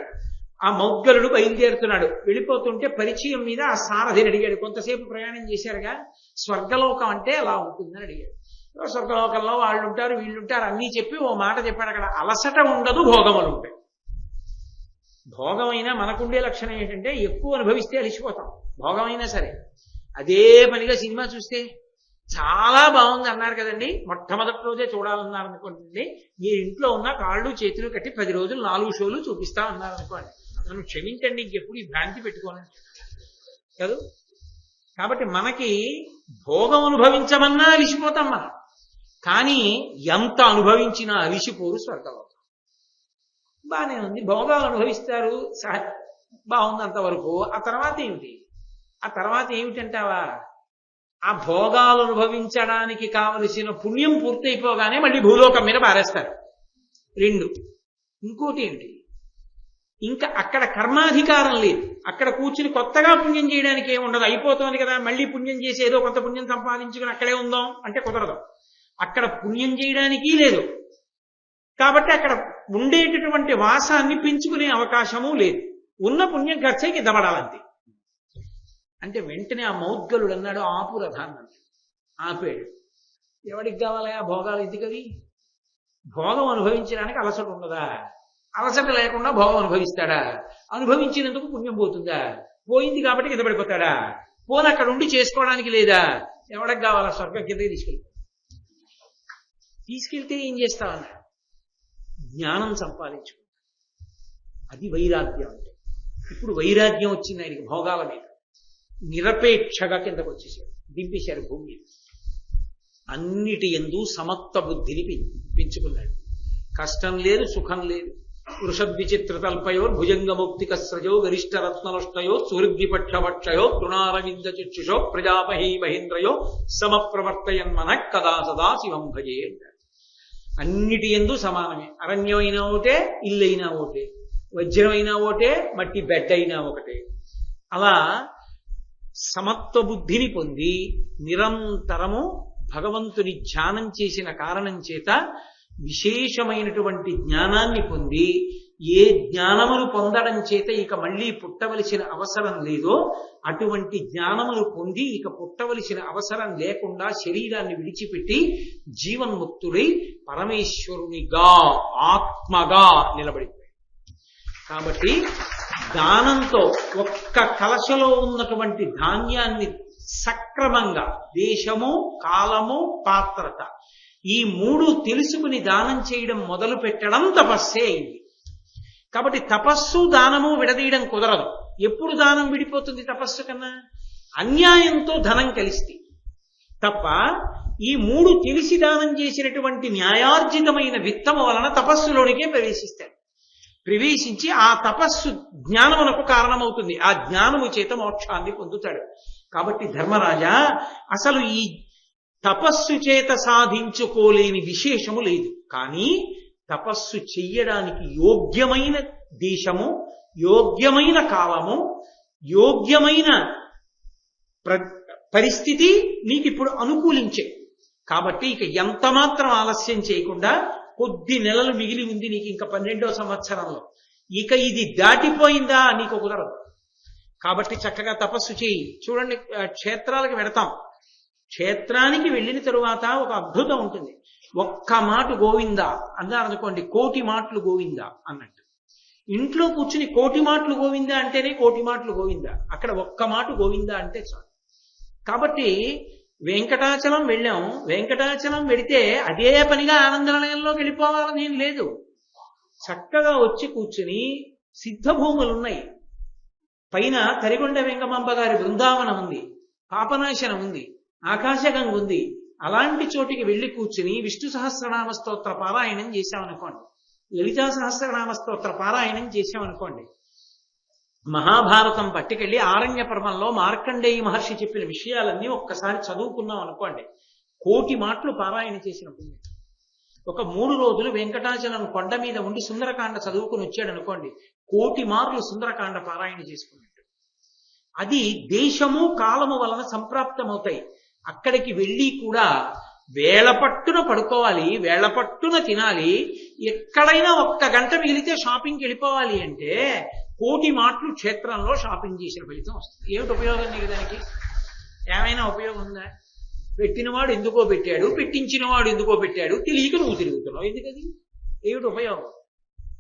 వెళ్ళిపోతుంటే పరిచయం మీద ఆ సారథిని అడిగాడు. కొంతసేపు ప్రయాణం చేశారుగా, స్వర్గలోకం అంటే అలా ఉంటుందని అడిగాడు. స్వర్గలోకంలో వాళ్ళు ఉంటారు, వీళ్ళుంటారు అన్నీ చెప్పి ఓ మాట చెప్పాడు. అక్కడ అలసట ఉండదు, భోగములు ఉంటాయి. భోగమైనా మనకుండే లక్షణం ఏంటంటే ఎక్కువ అనుభవిస్తే అలిసిపోతాం. భోగమైనా సరే అదే పనిగా సినిమా చూస్తే చాలా బాగుంది అన్నారు కదండి, మొట్టమొదటి రోజే చూడాలన్నారు అనుకోండి, మీరు ఇంట్లో ఉన్న కాళ్ళు చేతులు కట్టి 10 రోజులు 4 షోలు చూపిస్తా అన్నారు అనుకోండి, నన్ను క్షమించండి, ఇంకెప్పుడు ఈ భ్రాంతి పెట్టుకోనండి కాదు. కాబట్టి మనకి భోగం అనుభవించమన్నా అలిసిపోతాం మనం. కానీ ఎంత అనుభవించినా అలిసిపోరు స్వర్గలోకం. బాగానే ఉంది, భోగాలు అనుభవిస్తారు, బాగుంది అంతవరకు. ఆ తర్వాత ఏమిటంటావా? ఆ భోగాలు అనుభవించడానికి కావలసిన పుణ్యం పూర్తయిపోగానే మళ్ళీ భూలోకం మీద పారేస్తారు. 2. ఇంకోటి ఏంటి, ఇంకా అక్కడ కర్మాధికారం లేదు. అక్కడ కూర్చుని కొత్తగా పుణ్యం చేయడానికి ఏముండదు, అయిపోతుంది కదా, మళ్ళీ పుణ్యం చేసి ఏదో కొంత పుణ్యం సంపాదించుకుని అక్కడే ఉందాం అంటే కుదరదు. అక్కడ పుణ్యం చేయడానికి లేదు. కాబట్టి అక్కడ ఉండేటటువంటి వాసాన్ని పెంచుకునే అవకాశము లేదు. ఉన్న పుణ్యం ఖర్చైకి దబడాలంతే. అంటే వెంటనే ఆ మౌద్గలుడు అన్నాడు, ఆపు రథాన్ని. ఆపాడు. ఎవడికి కావాలా భోగాలు? ఎందుకవి? భోగం అనుభవించడానికి అలసట ఉండదా? అలసట లేకుండా భోగం అనుభవిస్తాడా? అనుభవించినందుకు పుణ్యం పోతుందా? పోయింది కాబట్టి కింద పడిపోతాడా? పోని అక్కడ ఉండి చేసుకోవడానికి లేదా? ఎవడికి కావాలా? స్వర్గం కిందకి తీసుకెళ్తే ఏం చేస్తావన్నా? జ్ఞానం సంపాదించుకుంటా. అది వైరాగ్యం అంటే. ఇప్పుడు వైరాగ్యం వచ్చింది ఆయనకి భోగాల మీద. నిరపేక్షగా కిందకు వచ్చేసాడు, దింపేశారు భూమి మీద. అన్నిటి యందు సమత్వ బుద్ధిని పెంచుకున్నాడు. కష్టం లేదు, సుఖం లేదు. వృషద్విచిత్ర తల్పయో భుజంగముక్తిక స్రజో గరిష్ట రత్నలుష్టయో సుహృద్విపక్షపక్షయో తృణారవింద చక్షుషో ప్రజాపహీ మహేంద్రయో సమప్రవర్తయన్మన కదా సదా శివం భజే అంటారు. అన్నిటి యందు సమానమే. అరణ్యం అయినా ఒకటే, ఇల్లు అయినా ఒకటే, వజ్రం అయినా ఒకటే, మట్టి బెడ్ అయినా ఒకటే. అలా సమత్వ బుద్ధిని పొంది నిరంతరము భగవంతుని ధ్యానం చేసిన కారణం చేత విశేషమైనటువంటి జ్ఞానాన్ని పొంది, ఏ జ్ఞానమును పొందడం చేత ఇక మళ్ళీ పుట్టవలసిన అవసరం లేదో అటువంటి జ్ఞానమును పొంది ఇక పుట్టవలసిన అవసరం లేకుండా శరీరాన్ని విడిచిపెట్టి జీవన్ముక్తుడై పరమేశ్వరునిగా ఆత్మగా నిలబడిపోయాడు. కాబట్టి దానంతో ఒక్క కలశలో ఉన్నటువంటి ధాన్యాన్ని సక్రమంగా దేశము, కాలము, పాత్రత ఈ 3 తెలుసుకుని దానం చేయడం మొదలు పెట్టడం తపస్సే అయింది. కాబట్టి తపస్సు దానము విడదీయడం కుదరదు. ఎప్పుడు దానం విడిపోతుంది తపస్సు కన్నా? అన్యాయంతో ధనం కలిస్తే తప్ప. ఈ 3 తెలిసి దానం చేసినటువంటి న్యాయార్జితమైన విత్తము వలన తపస్సులోనికే ప్రవేశించి ఆ తపస్సు జ్ఞానమునకు కారణమవుతుంది. ఆ జ్ఞానము చేత మోక్షాన్ని పొందుతాడు. కాబట్టి ధర్మరాజా, అసలు ఈ తపస్సు చేత సాధించుకోలేని విశేషము లేదు. కానీ తపస్సు చెయ్యడానికి యోగ్యమైన దేశము, యోగ్యమైన కాలము, యోగ్యమైన పరిస్థితి నీకు ఇప్పుడు అనుకూలించే. కాబట్టి ఇక ఎంత మాత్రం ఆలస్యం చేయకుండా, కొద్ది నెలలు మిగిలి ఉంది నీకు ఇంకా 12వ సంవత్సరంలో, ఇక ఇది దాటిపోయిందా నీకు కుదరదు. కాబట్టి చక్కగా తపస్సు చేయి. చూడండి, క్షేత్రాలకు వెడతాం. క్షేత్రానికి వెళ్ళిన తరువాత ఒక అద్భుతం ఉంటుంది. ఒక్క మాట గోవిందా అన్నారనుకోండి, 1,000,000 మాటలు గోవిందా అన్నట్టు. ఇంట్లో కూర్చుని 1,000,000 మాటలు గోవిందా అంటేనే 1,000,000 మాటలు గోవిందా. అక్కడ ఒక్క మాట గోవిందా అంటే చాలు. కాబట్టి వెంకటాచలం వెళ్ళాం. వెంకటాచలం వెడితే అదే పనిగా ఆనంద నిలయంలోకి వెళ్ళిపోవాలని ఏం లేదు. చక్కగా వచ్చి కూర్చుని, సిద్ధభూములు ఉన్నాయి, పైన తరిగొండ వెంగమాంబ గారి బృందావనం ఉంది, పాపనాశనం ఉంది, ఆకాశగంగ ఉంది. అలాంటి చోటికి వెళ్ళి కూర్చుని విష్ణు సహస్రనామ స్తోత్ర పారాయణం చేశామనుకోండి, లలితా సహస్రనామ స్తోత్ర పారాయణం చేశామనుకోండి, మహాభారతం పట్టుకెళ్ళి ఆరణ్య పర్వంలో మార్కండేయ మహర్షి చెప్పిన విషయాలన్నీ ఒక్కసారి చదువుకున్నాం అనుకోండి, 1,000,000 మాటలు పారాయణ చేసిన పుణ్యం. ఒక 3 రోజులు వెంకటాచలం కొండ మీద ఉండి సుందరకాండ చదువుకుని వచ్చాడు అనుకోండి, 1,000,000 మార్లు సుందరకాండ పారాయణ చేసుకున్నట్టు. అది దేశము, కాలము వలన సంప్రాప్తమవుతాయి. అక్కడికి వెళ్ళి కూడా వేళపట్టున పడుకోవాలి, వేళపట్టున తినాలి. ఎక్కడైనా 1 గంట మిగిలితే షాపింగ్కి వెళ్ళిపోవాలి అంటే 1,000,000 మాటలు క్షేత్రంలో షాపింగ్ చేసిన ఫలితం వస్తుంది. ఏమిటి ఉపయోగం నీకు? దానికి ఏమైనా ఉపయోగం ఉందా? పెట్టినవాడు ఎందుకో పెట్టాడు, పెట్టించిన వాడు ఎందుకో పెట్టాడు, తెలియక నువ్వు తిరుగుతున్నావు. ఎందుకది? ఏమిటి ఉపయోగం?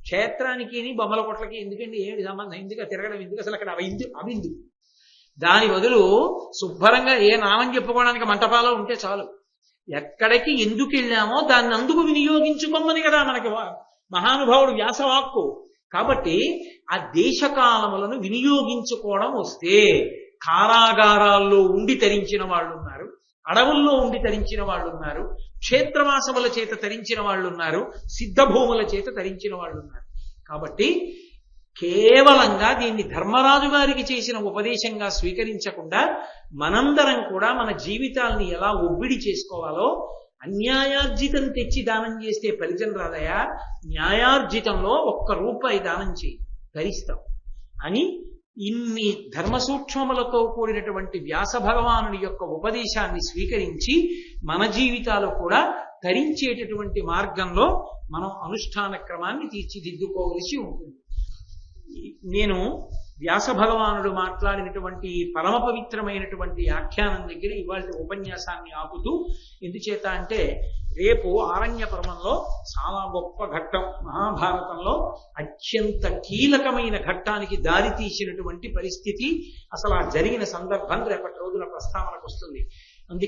క్షేత్రానికి బొమ్మల కొట్లకి ఎందుకండి? ఏమిటి సంబంధం? ఎందుకు తిరగడం? ఎందుకు అసలు అక్కడ అవిందు? దాని బదులు శుభ్రంగా ఏ నామం చెప్పుకోవడానికి మంటపాలో ఉంటే చాలు. ఎక్కడికి ఎందుకు వెళ్ళామో దాన్ని అందుకు వినియోగించుకోమని కదా మనకి మహానుభావుడు వ్యాసవాక్కు. కాబట్టి ఆ దేశకాలములను వినియోగించుకోవడం వస్తే, కారాగారాల్లో ఉండి తరించిన వాళ్ళు ఉన్నారు, అడవుల్లో ఉండి తరించిన వాళ్ళు ఉన్నారు, క్షేత్రవాసముల చేత తరించిన వాళ్ళు ఉన్నారు, సిద్ధభూముల చేత తరించిన వాళ్ళు ఉన్నారు. కాబట్టి కేవలంగా దీన్ని ధర్మరాజు గారికి చేసిన ఉపదేశంగా స్వీకరించకుండా మనందరం కూడా మన జీవితాల్ని ఎలా ఒబ్బిడి చేసుకోవాలో, అన్యాయార్జితం తెచ్చి దానం చేస్తే ఫలితం రాదయా, న్యాయార్జితంలో 1 రూపాయి దానం చేయి, ధరిస్తాం అని ఇన్ని ధర్మ సూక్ష్మములతో కూడినటువంటి వ్యాస భగవానుడి యొక్క ఉపదేశాన్ని స్వీకరించి మన జీవితాలు కూడా తరించేటటువంటి మార్గంలో మనం అనుష్ఠాన క్రమాన్ని తీర్చిదిద్దుకోవలసి ఉంటుంది. నేను వ్యాస భగవానుడు మాట్లాడినటువంటి పరమ పవిత్రమైనటువంటి ఆఖ్యానం దగ్గర ఇవాళ ఉపన్యాసాన్ని ఆపుతూ, ఎందుచేత అంటే రేపు ఆరణ్య పర్వంలో చాలా గొప్ప ఘట్టం, మహాభారతంలో అత్యంత కీలకమైన ఘట్టానికి దారి తీసినటువంటి పరిస్థితి, అసలు ఆ జరిగిన సందర్భం రేపటి రోజున ప్రస్తావనకు వస్తుంది. అందుకే